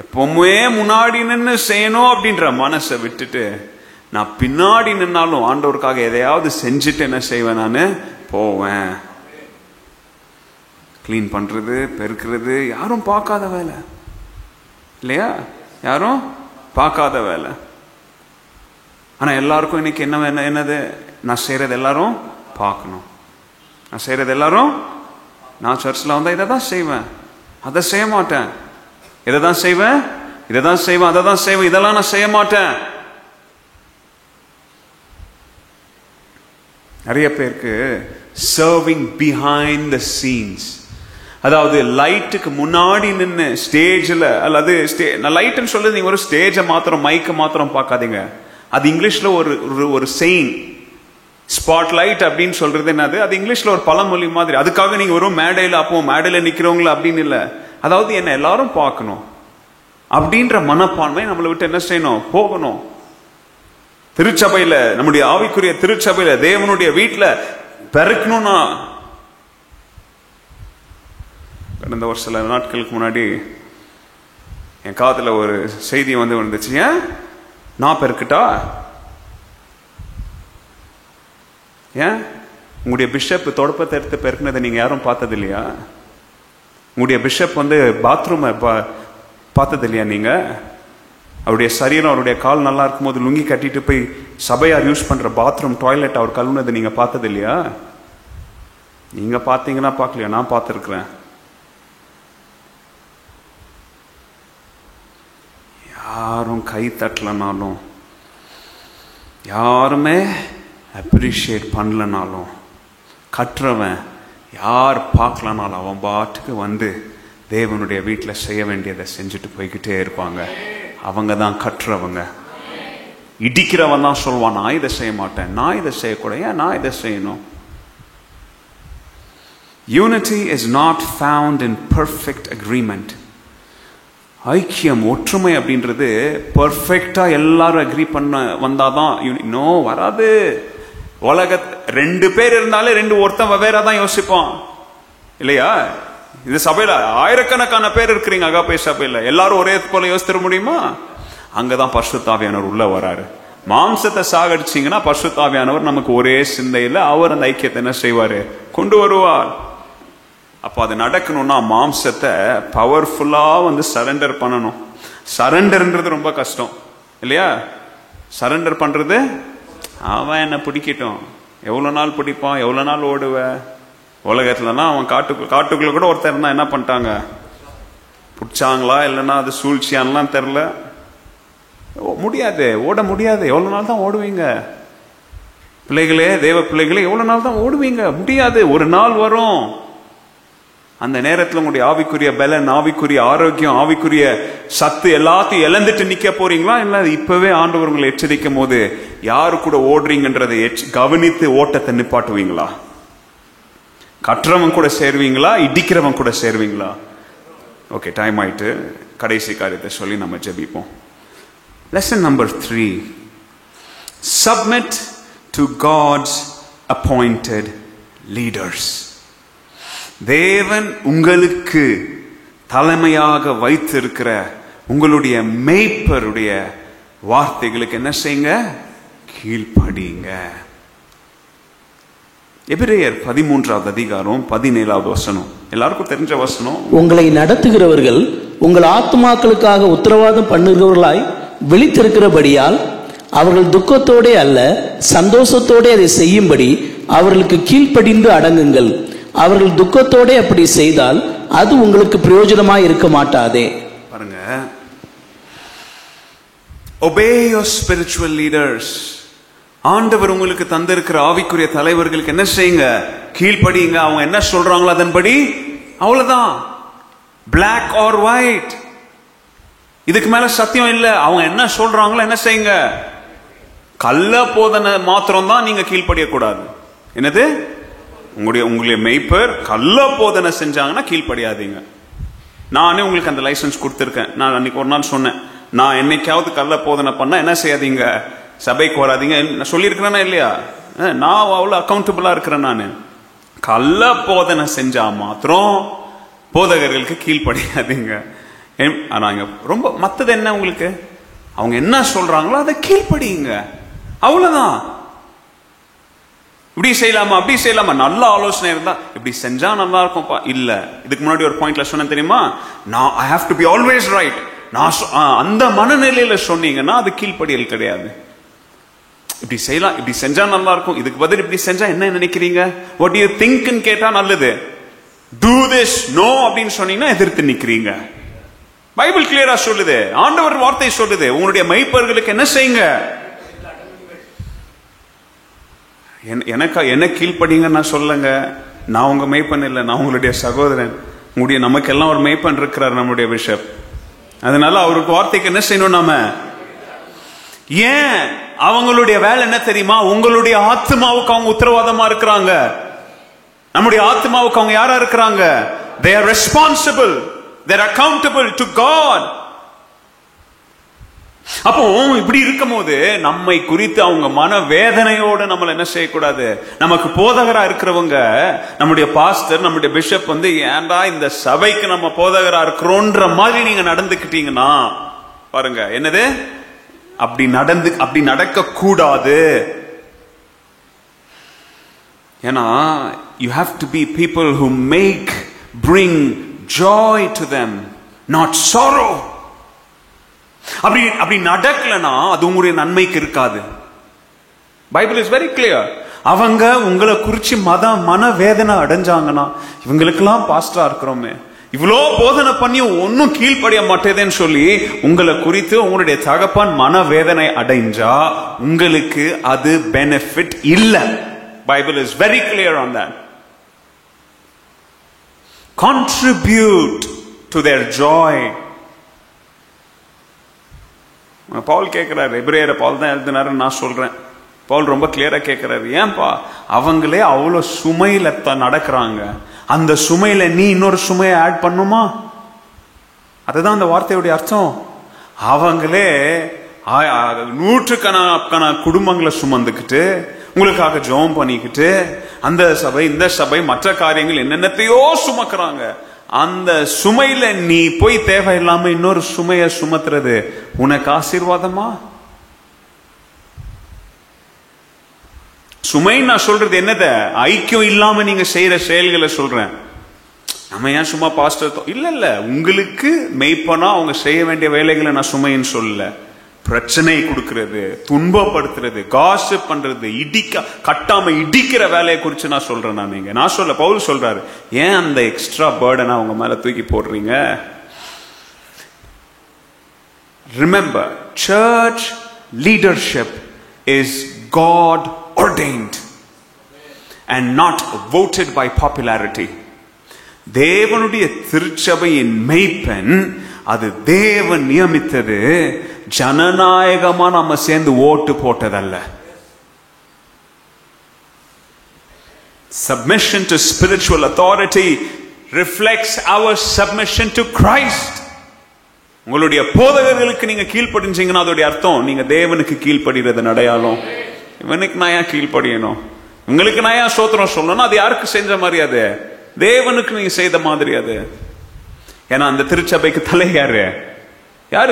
எப்பவுமே முன்னாடி நின்று செய்யணும் அப்படின்ற மனசை விட்டுட்டு, நான் பின்னாடி நின்னாலும் ஆண்டவருக்காக எதையாவது செஞ்சுட்டு என்ன செய்வேன்? நான் போவேன். கிளீன் பண்றது, பெருக்கிறது யாரும் பார்க்காத வேலை இல்லையா? யாரும் பார்க்காத வேலை. ஆனா எல்லாருக்கும் இன்னைக்கு என்னது? நான் செய்யறது எல்லாரும் பார்க்கணும். நான் செய்யறது எல்லாரும், நான் சர்ச்சில் வந்தா இதை தான் செய்வேன், அதை செய்ய மாட்டேன், இதை தான் செய்வேன், இதை தான் செய்வேன், அதை தான் செய்வேன், இதெல்லாம் நான் செய்ய மாட்டேன். நிறைய பேருக்கு சர்விங் பிஹைண்ட் த சீன்ஸ், அதாவது லைட்டுக்கு முன்னாடி நின்று ஸ்டேஜில், அல்லது லைட்னு சொல்றது நீங்க ஒரு ஸ்டேஜை மாத்திரம் மைக்கை மாத்திரம் பார்க்காதீங்க. அது இங்கிலீஷ்ல ஒரு செயின், ஸ்பாட் லைட் அப்படின்னு சொல்றது என்னது? அது இங்கிலீஷ்ல ஒரு பழமொழி மாதிரி. அதுக்காக நீங்க வெறும் மேடையில, அப்போ மேடையில நிக்கிறவங்கள அப்படின்னு இல்லை. அதாவது என்ன எல்லாரும் பார்க்கணும். அப்படின்ற மனப்பான்மை நம்மளை விட்டு என்ன செய்யணும்? போகணும். திருச்சபையில, நம்முடைய ஆவிக்குரிய திருச்சபையில, தேவனுடைய வீட்டுல பெருக்கணும்னா, கடந்த ஒரு சில நாட்களுக்கு முன்னாடி என் காதுல ஒரு செய்தி வந்துச்சு. ஏன் நான் பெருக்கிட்டா? ஏன் உங்களுடைய பிஷப் தொடப்பத்தை எடுத்து பெருக்கினதை நீங்க யாரும் பார்த்தது இல்லையா? உங்களுடைய பிஷப் பாத்ரூமை பார்த்தது இல்லையா? நீங்க அவருடைய சரீரம், அவருடைய கால் நல்லா இருக்கும் போது லுங்கி கட்டிட்டு போய் சபையார் யூஸ் பண்ற பாத்ரூம் டாய்லெட் அவர் கழுவுனதை நீங்க பார்த்தது இல்லையா? நீங்க பார்த்தீங்கன்னா பார்க்கலையா? நான் பார்த்துருக்கிறேன். யாரும் கை தட்டலனாலும், யாருமே அப்ரிஷியேட் பண்ணலனாலும், கற்றவன் யார் பார்க்கலனாலும் அவன் பாட்டுக்கு தேவனுடைய வீட்டில் செய்ய வேண்டியதை செஞ்சுட்டு போய்கிட்டே இருப்பாங்க. அவங்க தான் கற்றவங்க. இடிக்கிறவன் தான் சொல்வான், நான் இதை செய்ய மாட்டேன், நான் இதை செய்யக்கூடாது, ஏன் நான் இதை செய்யணும்? Unity is not found in perfect agreement. ஐக்கியம், ஒற்றுமை அப்படின்றது பெர்ஃபெக்டா எல்லாரும் அக்ரி பண்ண வந்தாதான் வராது. உலக 2 பேர் இருந்தாலே 2 ஒருத்தன் வெவ்வேறா தான் யோசிப்பான் இல்லையா? இந்த சபையில ஆயிரக்கணக்கான பேர் இருக்கிறீங்க, அகாப்பே சபையில, எல்லாரும் ஒரே போல யோசித்திட முடியுமா? அங்கதான் பரிசுத்த ஆவியானவர் உள்ள வராரு. மாம்சத்தை சாகடிச்சீங்கன்னா பரிசுத்த ஆவியானவர் நமக்கு ஒரே சிந்தையில அவர் அந்த ஐக்கியத்தை என்ன செய்வாரு? கொண்டு வருவார். அப்ப அது நடக்கணும்னா மாம்சத்தை பவர்ஃபுல்லா சரண்டர் பண்ணணும். சரண்டர்ன்றது ரொம்ப கஷ்டம் இல்லையா? சரண்டர் பண்றது, அவன் என்ன பிடிக்கட்டும், எவ்வளவு நாள் பிடிப்பான், எவ்வளவு நாள் ஓடுவ. உலகத்துலனா அவன் காட்டுக்குள்ள கூட ஒருத்தர் இருந்தா என்ன பண்ணிட்டாங்க, பிடிச்சாங்களா இல்லைன்னா அது சூழ்ச்சியான்லாம் தெரியல. முடியாது, ஓட முடியாது. எவ்வளவு நாள் தான் ஓடுவீங்க பிள்ளைகளே, தேவ பிள்ளைகளே? எவ்வளவு நாள் தான் ஓடுவீங்க? முடியாது. ஒரு நாள் வரும், அந்த நேரத்தில் உங்களுடைய ஆவிக்குரிய பலன், ஆவிக்குரிய ஆரோக்கியம், ஆவிக்குரிய சத்து எல்லாத்தையும் இழந்துட்டு நிக்க போறீங்களா? இல்ல இப்பவே ஆண்டவர் உங்களை எச்சரிக்கும் போது யாரு கூட ஓடுறீங்கன்றதை கவனித்து ஓட்டத்தை நிப்பாட்டுவீங்களா? கற்றவன் கூட சேருவீங்களா, இடிக்கிறவன் கூட சேருவீங்களா? ஓகே, டைம் ஆயிட்டு. கடைசி காரியத்தை சொல்லி நம்ம ஜெபிப்போம். Lesson number 3, submit to God's appointed leaders. தேவன் உங்களுக்கு தலைமையாக வைத்திருக்கிற உங்களுடைய மேய்ப்பருடைய வார்த்தைகளுக்கு என்ன செய்யுங்க? கீழ்ப்படிங்க. எபிரேயர் 13வது அதிகாரம் 17வது வசனம், எல்லாருக்கும் தெரிஞ்ச வசனம். உங்களை நடத்துகிறவர்கள் உங்கள் ஆத்துமாக்களுக்காக உத்தரவாதம் பண்ணுகிறவர்களாய் விழித்திருக்கிறபடியால் அவர்கள் துக்கத்தோட அல்ல சந்தோஷத்தோட அதை செய்யும்படி அவர்களுக்கு கீழ்ப்படிந்து அடங்குங்கள். அவர்கள் துக்கத்தோட அப்படி செய்தால் அது உங்களுக்கு பிரயோஜனமாய் இருக்க மாட்டாதே. பாருங்க, obey your spiritual leaders. ஆண்டவர் உங்களுக்கு தந்திருக்கிற ஆவிக்குரிய தலைவர்களுக்கு என்ன செய்யுங்க? கீழ்ப்படிங்க. அவங்க என்ன சொல்றாங்களோ அதன்படி, அவ்வளவுதான். black or white, இதுக்கு மேல சத்தியம் இல்ல. அவங்க என்ன சொல்றாங்களோ என்ன செய்யுங்க? கள்ள போதனை மாத்திரம் தான் நீங்க கீழ்ப்படிய கூடாது. என்னது? உங்களுடைய மெய்ப்பர் கள்ள போதனை செஞ்சாங்கன்னா கீழ்ப்படியாதீங்க. நானே உங்களுக்கு அந்த லைசன்ஸ் கொடுத்துருக்கேன். நான் அன்னைக்கு ஒரு நாள் சொன்னேன், நான் என்னைக்காவது கள்ள போதனை பண்ணா என்ன செய்யாதீங்க, சபைக்கு வராதீங்க சொல்லியிருக்கிறேன்னா இல்லையா? நான் அவ்வளவு அக்கௌண்டபிளா இருக்கிறேன். நான் கள்ள போதனை செஞ்சா மாத்திரம் போதகர்களுக்கு கீழ்ப்படியாதீங்க. ஆனா ரொம்ப மத்தது என்ன, உங்களுக்கு அவங்க என்ன சொல்றாங்களோ அதை கீழ்ப்படியுங்க, அவ்வளவுதான். இப்படி செய்யலாமா அப்படி செய்யலாமா, நல்ல ஆலோசனை இருந்தா இப்படி செஞ்சா நல்லா இருக்கும்பா. இல்ல, இதுக்கு முன்னாடி ஒரு பாயிண்ட்ல சொன்ன தெரியுமா, நான் I have to be always right. நான் அந்த மனநிலையில சொன்னீங்கன்னா அது கீழ்ப்படியல் கிடையாது. இப்படி செய்யலாம், இப்படி செஞ்சா நல்லா இருக்கும், இதுக்கு பதில் இப்படி செஞ்சா என்ன நினைக்கிறீங்க, வாட் டு யூ திங்க்னு கேட்டா நல்லது. டூ திஸ் நோ அப்படின்னு சொன்னீங்கன்னா எதிர்த்து நிக்கிறீங்க. பைபிள் கிளியரா சொல்லுது, ஆண்டவர் வார்த்தை சொல்லுது, உங்களுடைய மெய்ப்பர்களுக்கு என்ன செய்யுங்க, என்ன கீழ்ப்படிங்க. நான் சொல்லுங்க, நான் உங்க மெய்ப்பன் இல்லை, நான் உங்களுடைய சகோதரன். நமக்கெல்லாம் ஒரு மெய்ப்பன் இருக்கிறார், நம்முடைய பிஷப். அதனால அவருக்கு வார்த்தைக்கு என்ன செய்யணும் நாம. ஏன்? அவங்களுடைய வேலை என்ன தெரியுமா, உங்களுடைய ஆத்மாவுக்கு அவங்க உத்தரவாதமா இருக்கிறாங்க. நம்முடைய ஆத்மாவுக்கு அவங்க யாரா இருக்கிறாங்க? They are responsible, they are accountable to God. அப்போ இப்படி இருக்கும் போது நம்மை குறித்து அவங்க மன வேதனையோடு நம்மள என்ன செய்யக்கூடாது. நமக்கு போதகரா இருக்கிறவங்க, நம்முடைய பாஸ்டர், நம்முடைய பிஷப் ஏன்டா இந்த சபைக்கு நம்ம போதகரா இருக்கிறோன்ற மாதிரி நீங்க நடந்துக்கிட்டீங்கன்னா பாருங்க, என்னது அப்படி நடக்க கூடாது. ஏன்னா you have to be people who bring joy to them, not sorrow. அப்படி நடக்கலனா அது உங்களுடைய நன்மைக்கு இருக்காது. Bible is very clear. அவங்க உங்களை குறிச்சு மன வேதனை அடைஞ்சாங்கன்னா, இவங்களுக்கெல்லாம் பாஸ்டரா இருக்கிறோமே, இவ்வளோ போதனை பண்ணி ஒன்னும் கீழ்ப்படிய மாட்டேதுன்னு சொல்லி உங்களை குறித்து உங்களுடைய தகப்பன் மன வேதனை அடைஞ்சா உங்களுக்கு அது பெனிஃபிட் இல்ல. Bible is very clear on that. Contribute to their joy. Pavul கேட்கிறாரு, எபிரேயரை பவுல் தான் எழுதினாரு, நான் சொல்றேன். பவுல் ரொம்ப கிளியரா கேட்கிறாரு, ஏன்பா அவங்களே அவ்வளவு சுமையில நடக்கிறாங்க, அந்த சுமையில நீ இன்னொரு சுமையை ஆட் பண்ணுமா? அதுதான் அந்த வார்த்தையுடைய அர்த்தம். அவங்களே நூற்றுக்கணக்கான குடும்பங்களை சுமந்துக்கிட்டு உங்களுக்காக ஜெபம் பண்ணிக்கிட்டு அந்த சபை இந்த சபை மற்ற காரியங்கள் என்னென்னத்தையோ சுமக்கிறாங்க. அந்த சுமையில நீ போய் தேவையில்லாம இன்னொரு சுமைய சுமத்துறது உனக்கு ஆசீர்வாதமா? சுமை நான் சொல்றது என்னத, ஐக்கியம் இல்லாம நீங்க செய்யற செயல்களை சொல்றேன். நம்ம ஏன் சும்மா பாஸ்டர் இல்ல, உங்களுக்கு மெய்ப்பனா அவங்க செய்ய வேண்டிய வேலைகளை நான் சுமைன்னு சொல்லல. பிரச்சனை கொடுக்கிறது, துன்பப்படுத்துறது, காசிப் பண்றது, கட்டாம இடிக்கிற வேலையை குறிச்சு நான் சொல்றேன். நான் சொல்ல, பவுல் சொல்றாரு, ஏன் அந்த எக்ஸ்ட்ரா பர்டனை அவங்க மேல தூக்கி போடுறீங்க? Remember, church leadership is God ordained and not voted by popularity. தேவனுடைய திருச்சபையின் மெய்ப்பன் அது தேவன் நியமித்தது, ஜனநாயகமா நம்ம சேர்ந்து ஓட்டு போட்டதல்ல. Submission to spiritual authority reflects our submission to Christ. உங்களுடைய போதகர்களுக்கு நீங்க கீழ்ப்படிஞ்சீங்கன்னா அதோடைய அர்த்தம் நீங்க தேவனுக்கு கீழ்ப்படுகிறது அடையாளம். இவனுக்கு நான் ஏன் கீழ்ப்படியணும், உங்களுக்கு நான் ஏன் ஸ்தோத்திரம் சொல்லணும்? அது யாருக்கு செஞ்ச மாதிரி? அது தேவனுக்கு நீங்க செய்த மாதிரி. அது ஏன்னா அந்த திருச்சபைக்கு தலை யாரு?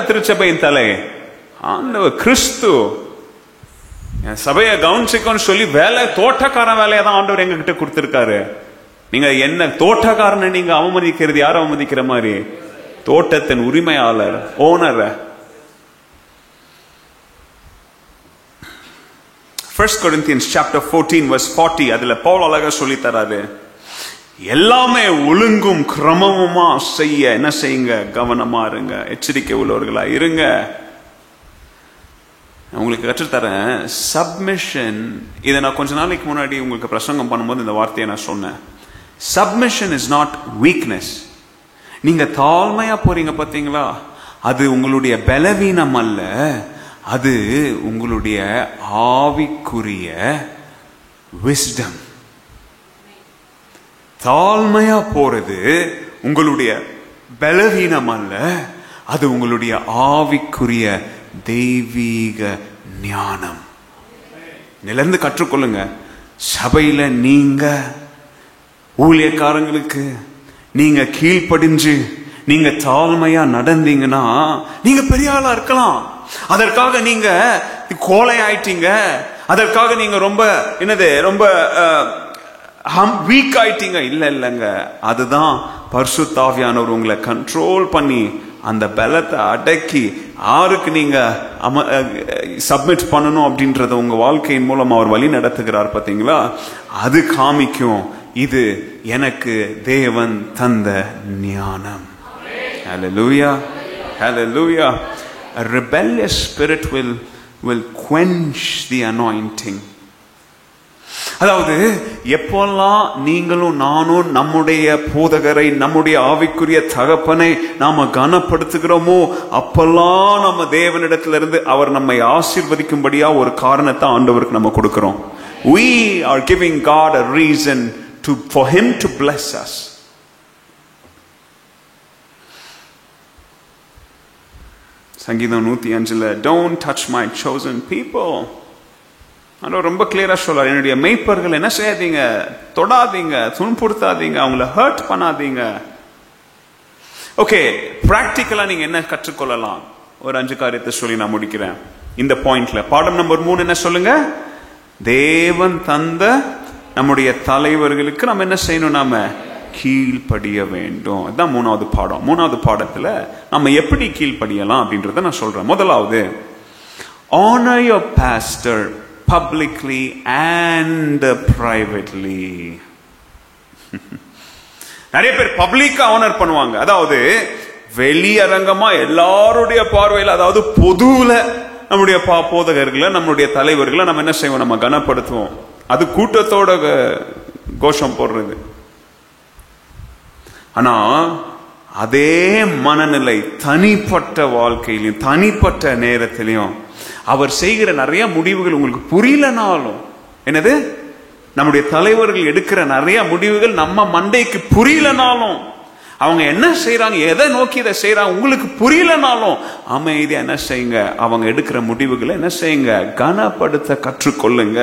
திருச்சபையின் தலை ஆண்டவர் கிறிஸ்து. சபையை கவனிச்சுக்கோன்னு சொல்லி தோட்டக்காரன் வேலையை தான் ஆண்டவர் எங்க கிட்ட கொடுத்திருக்காரு. நீங்க என்ன தோட்டக்காரனை நீங்க அவமதிக்கிறது யார் அவமதிக்கிற மாதிரி? தோட்டத்தின் உரிமையாளர், ஓனர். 1 Corinthians chapter 14 verse 40 அதுல பவுல் அழகா சொல்லி தராரு, எல்லாமே ஒழுங்கும் கிரமமுமா செய்ய என்ன செய்யுங்க, கவனமா இருங்க, எச்சரிக்கை உள்ளவர்களா இருங்க. உங்களுக்கு கற்றுத்தரேன் சப்மிஷன். இதை நான் கொஞ்ச நாளைக்கு முன்னாடி உங்களுக்கு பிரசங்கம் பண்ணும்போது இந்த வார்த்தையை நான் சொன்னேன். Submission is not weakness. நீங்க தாழ்மையா போறீங்க பாத்தீங்களா, அது உங்களுடைய பலவீனம் அல்ல, அது உங்களுடைய ஆவிக்குரிய விஸ்டம். தாழ்மையா போறது உங்களுடைய பலவீனம் அல்ல, அது உங்களுடைய ஆவிக்குரிய தெய்வீக ஞானம். நிலந்து கற்றுக்கொள்ளுங்க. சபையில நீங்க ஊழியக்காரங்களுக்கு நீங்க கீழ்ப்படிஞ்சு நீங்க தாழ்மையா நடந்தீங்கன்னா நீங்க பெரிய ஆளா இருக்கலாம். அதற்காக நீங்க கோலை ஆயிட்டீங்க, அதற்காக நீங்க ரொம்ப ரொம்ப வீக் ஆயிட்டீங்க இல்லைங்க. அதுதான் பரிசுத்த ஆவியானவர் உங்களை கண்ட்ரோல் பண்ணி அந்த பலத்தை அடக்கி யாருக்கு நீங்க சப்மிட் பண்ணணும் அப்படின்றத உங்க வாழ்க்கையின் மூலம் அவர் வழி நடத்துகிறார் பாத்தீங்களா? அது காமிக்கும் இது எனக்கு தேவன் தந்த ஞானம். Hallelujah, hallelujah. A rebellious spirit will quench the anointing. அதாவது எப்போல்லாம் நீங்களும் நானும் நம்முடைய போதகரை, நம்முடைய ஆவிக்குரிய தகப்பனை நாம கனப்படுத்துகிறோமோ அப்பெல்லாம் நம்ம தேவனிடத்திலிருந்து அவர் நம்மை ஆசீர்வதிக்கும்படியா ஒரு காரணத்தை ஆண்டவருக்கு நம்ம கொடுக்கிறோம். We are giving God a reason for him to bless us. சங்கீதம் 105 don't touch my chosen people. ஆனால் ரொம்ப கிளியரா சொல்றார், என்னுடைய மெய்ப்பர்கள் என்ன செய்யாதீங்க, தொடாதீங்க, துன்புறுத்தாதீங்க, அவங்கள ஹர்ட் பண்ணாதீங்க. ஓகே, பிராக்டிக்கலா நீங்க என்ன கற்றுக்கொள்ளலாம்? ஒரு 5 காரியத்தை சொல்லி நான் முடிக்கிறேன் இந்த பாயிண்ட்ல. பாடம் நம்பர் 3 என்ன சொல்லுங்க? தேவன் தந்த நம்முடைய தலைவர்களுக்கு நம்ம என்ன செய்யணும்? நாம கீழ்ப்படிய வேண்டும். அதுதான் 3வது பாடம். 3வது பாடத்துல நம்ம எப்படி கீழ்ப்படியலாம் அப்படின்றத நான் சொல்றேன். முதலாவது, honor your pastor publicly and privately. நிறைய பேர் பப்ளிக்கா ஆனர் பண்ணுவாங்க, அதாவது வெளியரங்கமா எல்லாருடைய பார்வையில், அதாவது பொதுவுல நம்முடைய போதகர்களை, நம்முடைய தலைவர்களை நம்ம என்ன செய்வோம்? நம்ம கனப்படுத்துவோம். அது கூட்டத்தோட கோஷம் போடுறது. ஆனா அதே மனநிலை தனிப்பட்ட வாழ்க்கையிலும் தனிப்பட்ட நேரத்திலையும் அவர் செய்கிற நிறைய முடிவுகள் உங்களுக்கு புரியலனாலும், என்னது, நம்முடைய தலைவர்கள் எடுக்கிற நிறைய முடிவுகள் நம்ம மண்டைக்கு புரியலனாலும், அவங்க என்ன செய்யறாங்க, எதை நோக்கி இதை செய்யறாங்க உங்களுக்கு புரியலனாலும், அமைதியா என்ன செய்யுங்க? அவங்க எடுக்கிற முடிவுகளை என்ன செய்யுங்க? கனப்படுத்த கற்றுக்கொள்ளுங்க.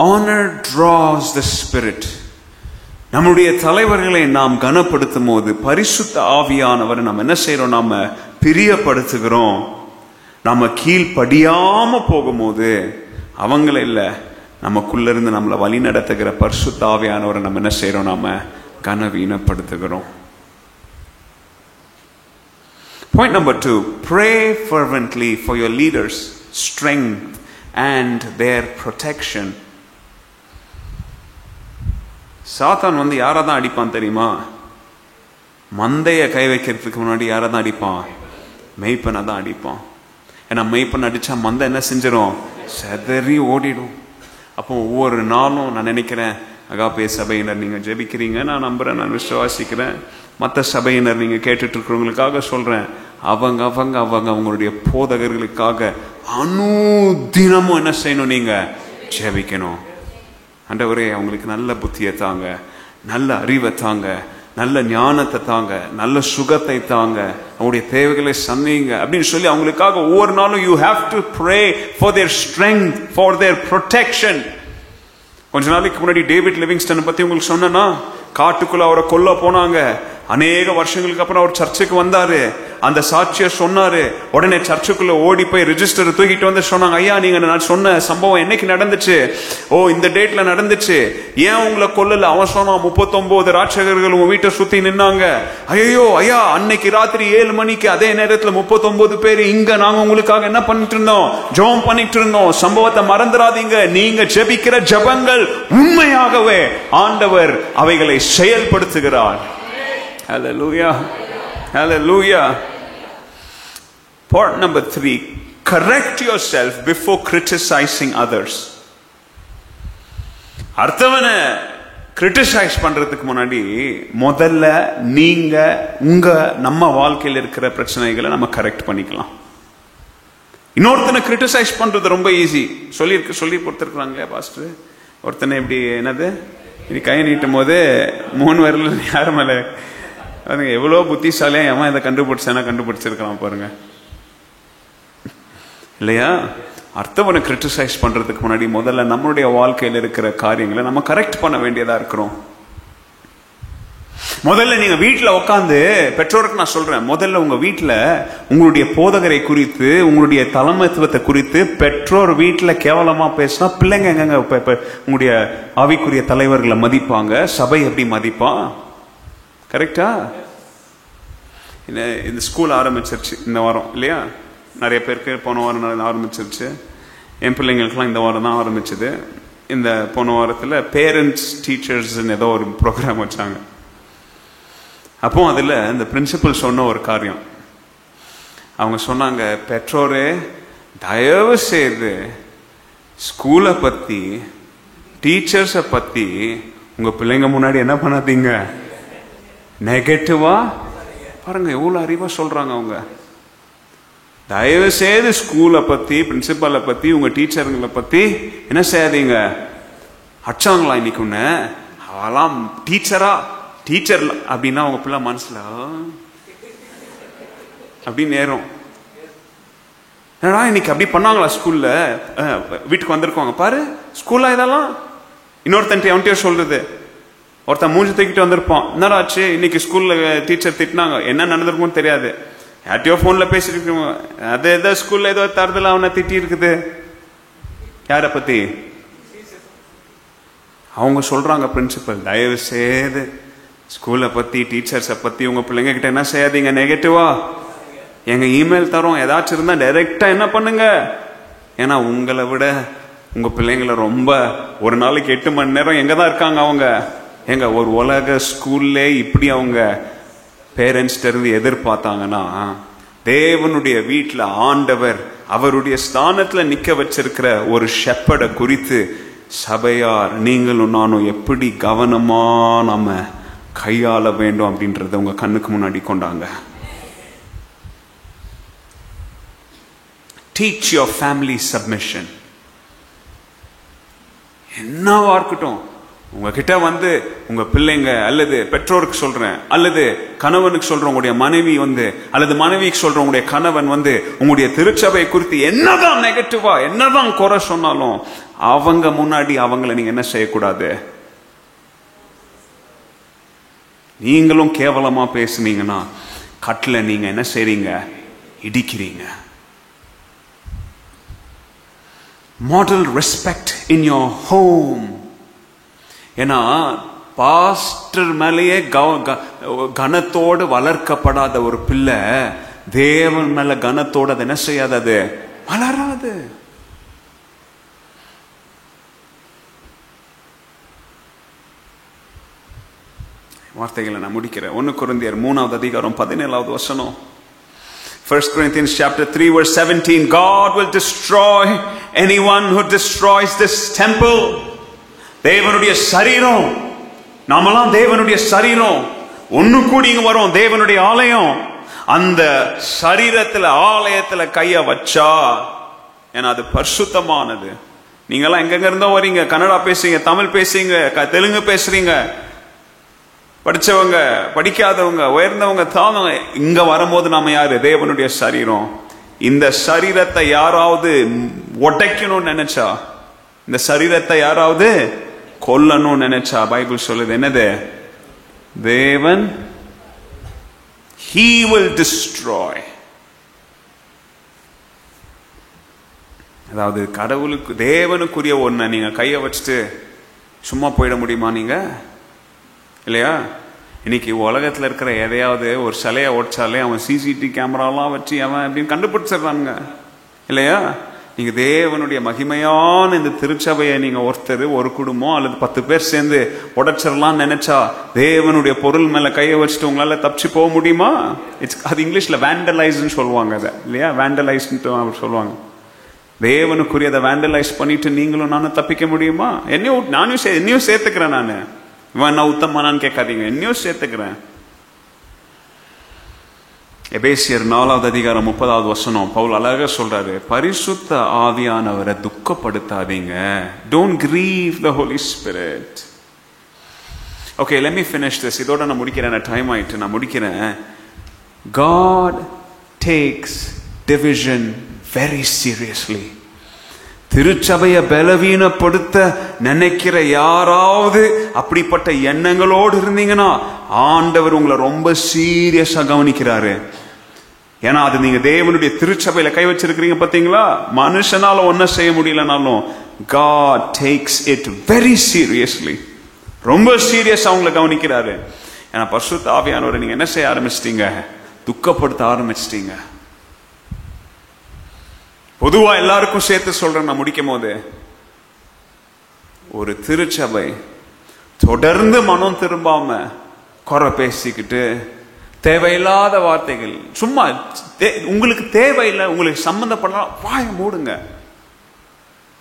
Honor draws the spirit. நம்முடைய தலைவர்களை நாம் கனப்படுத்தும் போது பரிசுத்த ஆவியானவரை நாம் என்ன செய்யறோம்? நாம பிரியப்படுத்துகிறோம். நாம கீழ்ப்படியாம போகும்போது அவங்கள இல்ல, நமக்குள்ள இருந்து நம்மளை வழி நடத்துகிற பரிசுத்த ஆவியானவரை நம்ம என்ன செய்யறோம்? நாம கனவீனப்படுத்துகிறோம். Point number 2, pray fervently for your leaders' strength and their protection. சாத்தான் யாரதான் அடிப்பான் தெரியுமா? மந்தைய கை வைக்கிறதுக்கு முன்னாடி யாரதான் அடிப்பான்? மெய்ப்பனை தான் அடிப்பான். ஏன்னா மெய்ப்பன் அடிச்சா மந்தை என்ன செஞ்சிடும்? செதறி ஓடிடும். அப்போ ஒவ்வொரு நாளும் நான் நினைக்கிறேன், அகாப்பே சபையினர் நீங்க ஜெபிக்கிறீங்க, நான் நம்புறேன், நான் விசுவாசிக்கிறேன். மற்ற சபையினர் நீங்க கேட்டுட்டு இருக்கிறவங்களுக்காக சொல்றேன், அவங்க அவங்க அவங்க அவங்களுடைய போதகர்களுக்காக அனுதினமும் என்ன செய்யணும்? நீங்க ஜெபிக்கணும். ஆண்டவரே, அவங்களுக்கு நல்ல புத்தியை தாங்க, நல்ல அறிவை தாங்க, நல்ல ஞானத்தை தாங்க, நல்ல சுகத்தை தாங்க, அவங்களுடைய தேவைகளை சந்திங்க அப்படின்னு சொல்லி அவங்களுக்காக ஒவ்வொரு நாளும் you have to pray for their strength, for their protection. கொஞ்ச நாளைக்கு முன்னாடி டேவிட் லிவிங்ஸ்டன் பத்தி உங்களுக்கு சொன்னா, காட்டுக்குள்ள அவரை கொல்ல போனாங்க. அநேக வருஷங்களுக்கு அப்புறம் அவர் சர்ச்சுக்கு வந்தாரு, அந்த சாட்சிய சொன்னாரு. உடனே சர்ச்சுக்குள்ள ஓடி போய் ரெஜிஸ்டர் தூக்கிட்டு வந்து சொன்னாங்க, ஐயா நீங்க நான் சொன்ன சம்பவம் என்னைக்கு நடந்துச்சு? ஓ, இந்த டேட்ல நடந்துச்சு. ஏன் உங்களை கொல்லல? அவன் சொன்னான், 39 ராட்சகர்கள் உங்க வீட்டை சுத்தி நின்னாங்க. ஐயோ ஐயா, அன்னைக்கு ராத்திரி 7 மணிக்கு அதே நேரத்துல 39 பேர் இங்க நாங்க உங்களுக்காக என்ன பண்ணிட்டு இருந்தோம்? ஜெபம் பண்ணிட்டு இருந்தோம். சம்பவத்தை மறந்துடாதீங்க. நீங்க ஜெபிக்கிற ஜெபங்கள் உண்மையாகவே ஆண்டவர் அவைகளை செயல்படுத்துகிறார். Hallelujah. Hallelujah. Point number 3, correct yourself before criticizing others. அர்த்தவனை கிரிட்டிசைஸ் பண்றதுக்கு முன்னாடி முதல்ல நீங்க நம்ம வாழ்க்கையில் இருக்கிற பிரச்சனைகளை நம்ம கரெக்ட் பண்ணிக்கலாம். இன்னொருத்தனை கிரிட்டிசைஸ் பண்றது ரொம்ப ஈஸி. சொல்லி கொடுத்துருக்காங்க பாஸ்டர். ஒருத்தனை இப்படி என்னது இப்படி கை நீட்டும் போது 3 விரல் யார் மேல எவ்வளவு புத்திசாலியா ஏமா இதை கண்டுபிடிச்சிருக்கலாம் பாருங்க, இல்லையா? அர்த்தவனை கிரிட்டிசைஸ் பண்றதுக்கு முன்னாடி முதல்ல நம்மளுடைய வாழ்க்கையில் இருக்கிற காரியங்களை நம்ம கரெக்ட் பண்ண வேண்டியதா இருக்கிறோம். முதல்ல நீங்க வீட்டுல உட்காந்து, பெற்றோருக்கு நான் சொல்றேன், முதல்ல உங்க வீட்டுல உங்களுடைய போதகரை குறித்து, உங்களுடைய தலைமைத்துவத்தை குறித்து பெற்றோர் வீட்டுல கேவலமா பேசினா பிள்ளைங்க எங்க உங்களுடைய ஆவிக்குரிய தலைவர்களை மதிப்பாங்க? சபை எப்படி மதிப்பான்? கரெக்டா? இந்த ஸ்கூல் ஆரம்பிச்சிருச்சு இந்த வாரம், இல்லையா? நிறைய பேருக்கு போன வாரம் ஆரம்பிச்சிருச்சு. என் பிள்ளைங்களுக்குலாம் இந்த வாரம் தான் ஆரம்பிச்சது. இந்த போன வாரத்தில் பேரண்ட்ஸ் டீச்சர்ஸ் ஏதோ ஒரு ப்ரோக்ராம் வச்சாங்க. அப்போ அதில் இந்த பிரின்சிபல் சொன்ன ஒரு காரியம், அவங்க சொன்னாங்க, பெற்றோரே தயவு செய்து ஸ்கூலை பற்றி, டீச்சர்ஸை பற்றி உங்க பிள்ளைங்க முன்னாடி என்ன பண்ணாதீங்க, நெகட்டிவா. பாருங்க எவ்வளவு அறிவா சொல்றாங்க அவங்க. தயவு செய்து ஸ்கூலை பத்தி, பிரின்சிபலை பத்தி, உங்க டீச்சருங்களை பத்தி என்ன செய்யாதீங்க. அச்சாங்களா இன்னைக்கு ஒண்ணு, அவெல்லாம் டீச்சர் அப்படின்னா அவங்க பிள்ளை மனசுல அப்படின்னு நேரம். ஏன்னா இன்னைக்கு அப்படி பண்ணாங்களா ஸ்கூல்ல? வீட்டுக்கு வந்திருக்கோங்க பாரு ஸ்கூல்ல இதெல்லாம். இன்னொருத்தன் அவன்கிட்ட சொல்றது, ஒருத்தன் மூஞ்சி தூக்கிட்டு வந்திருப்பான், என்னடா ஆச்சு இன்னைக்கு ஸ்கூல்ல டீச்சர் திட்டினாங்க, என்ன நடந்திருக்கும்னு தெரியாது, யார்ட்டையோ போன்ல பேசிட்டு இருக்கோம், அது ஏதோ ஸ்கூல்ல ஏதோ தரதுல அவனை திட்டி இருக்குது. யார பத்தி? அவங்க சொல்றாங்க பிரின்சிபல், தயவு செய்து ஸ்கூலை பத்தி டீச்சர்ஸை பத்தி உங்க பிள்ளைங்க கிட்ட என்ன செய்யாதீங்க, நெகட்டிவா எங்க இமெயில் தரோம், ஏதாச்சும் இருந்தா டைரக்டா என்ன பண்ணுங்க. ஏன்னா உங்களை விட உங்க பிள்ளைங்களை ரொம்ப ஒரு நாளைக்கு 8 மணி நேரம் எங்கதான் இருக்காங்க அவங்க. எங்க ஒரு உலக ஸ்கூல்ல இப்படி அவங்க பேரண்ட்ஸ் இருந்து எதிர்பார்த்தாங்கன்னா, தேவனுடைய வீட்டுல ஆண்டவர் அவருடைய ஸ்தானத்துல நிக்க வச்சிருக்கிற ஒரு ஷெப்பர்டை குறித்து சபையார் நீங்களும் நானும் எப்படி கவனமா நம்ம கையாள வேண்டும் அப்படின்றத உங்க கண்ணுக்கு முன்னாடி கொண்டாங்க. Teach your family submission. என்னவா இருக்கட்டும், உங்ககிட்ட வந்து உங்க பிள்ளைங்க அல்லது பெற்றோருக்கு சொல்றேன், அல்லது கணவனுக்கு சொல்ற உங்களுடைய மனைவி வந்து, அல்லது மனைவிக்கு சொல்ற உங்களுடைய கணவன் வந்து உங்களுடைய திருச்சபை குறித்து என்னதான் நெகட்டிவா என்னதான் குறை சொன்னாலும் அவங்க முன்னாடி அவங்களை நீங்க என்ன செய்யக்கூடாது. நீங்களும் கேவலமா பேசுனீங்கன்னா கட்டில நீங்க என்ன செய்றீங்க, இடிக்கிறீங்க. Model respect in your home. ஏன்னா பாஸ்டர் மேலேயே கனத்தோடு வளர்க்கப்படாத ஒரு பிள்ளை தேவன் மேல கனத்தோடு அது என்ன செய்யாது, வளராது. வார்த்தைகளை நான் முடிக்கிறேன். 1 கொரிந்தியர் 3வது அதிகாரம் 17வது வசனம். 1 Corinthians chapter 3 verse 17, God will destroy anyone who destroys this temple. தேவனுடைய சரீரம், நாமெல்லாம் தேவனுடைய சரீரம், ஒண்ணு கூடிங்க வரோம் தேவனுடைய ஆலயம். அந்த சரீரத்துல ஆலயத்துல கைய வச்சா, ஏன்னா அது பரிசுத்தமானது. நீங்கெல்லாம் எங்கெங்க இருந்தோ வரீங்க, கன்னடா பேசுறீங்க, தமிழ் பேசுறீங்க, தெலுங்கு பேசுறீங்க, படிச்சவங்க படிக்காதவங்க உயர்ந்தவங்க தாழ்ந்தவங்க, இங்க வரும்போது நாம யாரு, தேவனுடைய சரீரம். இந்த சரீரத்தை யாராவது உடைக்கணும்னு நினைச்சா, இந்த சரீரத்தை யாராவது கொல்லணும்னு நினைச்சா, பைபிள் சொல்லுது என்னது, தேவன் he will destroy. அதாவது கடவுளுக்கு தேவனுக்குரிய ஒன்ன நீங்க கைய வச்சுட்டு சும்மா போயிட முடியுமா நீங்க? இல்லையா? இன்னைக்கு உலகத்துல இருக்கிற எதையாவது ஒரு சிலையை உடைச்சாலே அவன் சிசிடிவி கேமராலாம் வச்சு அவன் அப்படின்னு கண்டுபிடிச்சிடுறாங்க. இல்லையா? நீங்க தேவனுடைய மகிமையான இந்த திருச்சபையை நீங்க ஒருத்தர், ஒரு குடும்பம் அல்லது 10 பேர் சேர்ந்து உடைச்சிடலாம் நினைச்சா, தேவனுடைய பொருள் மேல கையை வச்சுட்டு உங்களால தப்பிச்சு போக முடியுமா? அது இங்கிலீஷ்ல வேண்டலைஸ்ன்னு சொல்லுவாங்க அதை, இல்லையா? வேண்டலைஸ்ன்னு அவர் சொல்லுவாங்க. தேவனுக்குரியதை வேண்டலைஸ் பண்ணிட்டு நீங்களும் நானும் தப்பிக்க முடியுமா? என்னையும் சேர்த்துக்கிறேன். நான் இவன் நான் உத்தமானான்னு கேட்காதீங்க, என்னையும் சேர்த்துக்கிறேன். எபேசியர் 4வது அதிகாரம் 30வது வசனம் பவுல் அழகா சொல்றாரு, பரிசுத்த ஆவியானவரை துக்கப்படுத்தாதீங்க. Don't grieve the Holy Spirit. Okay, let me finish this. இதோட நான் முடிக்கிறேன், டைம் ஆயிட்டு நான் முடிக்கிறேன். God takes division very seriously. திருச்சபையை பலவீனப்படுத்த நினைக்கிற யாராவது அப்படிப்பட்ட எண்ணங்களோடு இருந்தீங்கன்னா ஆண்டவர் உங்களை ரொம்ப சீரியஸா கவனிக்கிறாரு. ஏன்னா அது நீங்க தேவனுடைய திருச்சபையில கை வச்சிருக்கிறீங்க பாத்தீங்களா? மனுஷனால ஒன்னும் செய்ய முடியலனாலும் God takes it very seriously. ரொம்ப சீரியஸா உங்களை கவனிக்கிறாரு. ஏன்னா பரிசுத்த ஆவியானவரை நீங்க என்ன செய்ய ஆரம்பிச்சிட்டீங்க, துக்கப்படுத்த ஆரம்பிச்சிட்டீங்க. பொதுவா எல்லாருக்கும் சேர்த்து சொல்றேன் நான் முடிக்கும் போது, ஒரு திருச்சபை தொடர்ந்து மனம் திரும்பாம குறை பேசிக்கிட்டு தேவையில்லாத வார்த்தைகள், சும்மா உங்களுக்கு தேவையில்லை, உங்களுக்கு சம்பந்தப்படலாம் வாய மூடுங்க.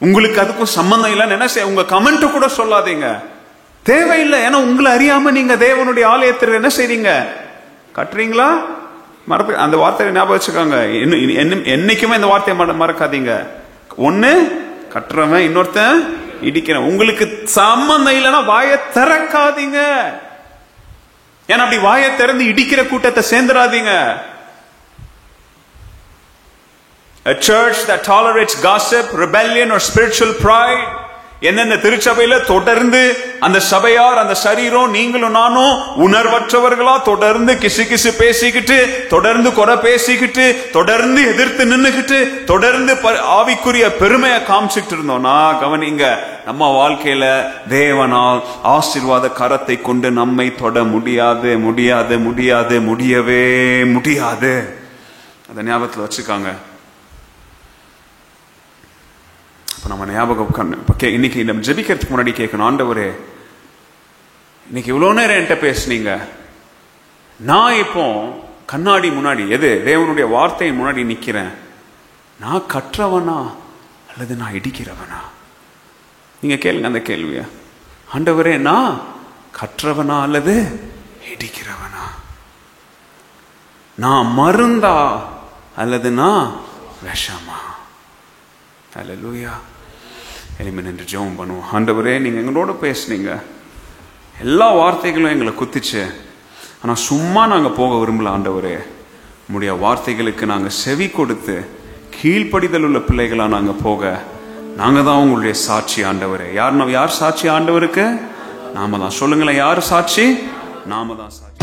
உங்களுக்கு அதுக்கும் சம்பந்தம் இல்லைன்னு என்ன செய்ய, உங்க கமெண்ட் கூட சொல்லாதீங்க, தேவையில்லை. ஏன்னா உங்களை அறியாம நீங்க தேவனுடைய ஆலயத்தில் என்ன செய்றீங்க, கட்டுறீங்களா? அந்த வார்த்தையை ஞாபகம் வச்சுக்காங்க. என்னைக்குமே இந்த வார்த்தையை மறக்காதீங்க. ஒண்ணு கட்டுறவன், இன்னொருத்தன் இடிக்கிறவன். உங்களுக்கு சம்பந்தம் இல்லைன்னா வாயை திறக்காதீங்க. ஏன்னா அப்படி வாயை திறந்து இடிக்கிற கூட்டத்தை சேர்ந்துடாதீங்க. A church that tolerates gossip, rebellion or spiritual pride. என்னென்ன திருச்சபையில தொடர்ந்து அந்த சபையார், அந்த சரீரம், நீங்களும் நானும் உணர்வற்றவர்களா தொடர்ந்து கிசு பேசிக்கிட்டு, தொடர்ந்து குறை பேசிக்கிட்டு, தொடர்ந்து எதிர்த்து நின்னுகிட்டு, தொடர்ந்து ஆவிக்குரிய பெருமையை காமிச்சுட்டு இருந்தோம்னா கவனிங்க, நம்ம வாழ்க்கையில தேவனால் ஆசீர்வாத கரத்தை கொண்டு நம்மை தொட முடியாது, முடியாது, முடியாது, முடியவே முடியாது. அதை ஞாபகத்தில் வச்சுக்காங்க. நம்ம ஞாபகம் இன்னைக்கு நம்ம ஜெபிக்கிறதுக்கு முன்னாடி கேட்கணும், ஆண்டவரே இன்னைக்கு இவ்வளவு நேரம் என்கிட்ட பேசுனீங்க, நான் இப்போ கண்ணாடி முன்னாடி தேவனுடைய வார்த்தையின் முன்னாடி நிக்கிறேன், நான் கற்றவனா அல்லது நான் இடிக்கிறவனா? நீங்க கேளுங்க அந்த கேள்விய. ஆண்டவரே நான் கற்றவனா அல்லது இடிக்கிறவனா? நான் மருந்தா அல்லது நான் விஷமா? ஹல்லேலூயா. எலிமென் என்று ஜெபம் பண்ணுவோம். ஆண்டவரே நீங்க எங்களோட பேசுனீங்க, எல்லா வார்த்தைகளும் எங்களை குத்திச்சு, ஆனா சும்மா நாங்க போக விரும்பல. ஆண்டவரே உம்முடைய வார்த்தைகளுக்கு நாங்க செவி கொடுத்து கீழ்ப்படிதல் உள்ள பிள்ளைகளா நாங்க போக, நாங்க தான் உங்களுடைய சாட்சி. ஆண்டவரே யார் சாட்சி? ஆண்டவருக்கு நாம தான். சொல்லுங்களேன், யார் சாட்சி? நாம தான் சாட்சி.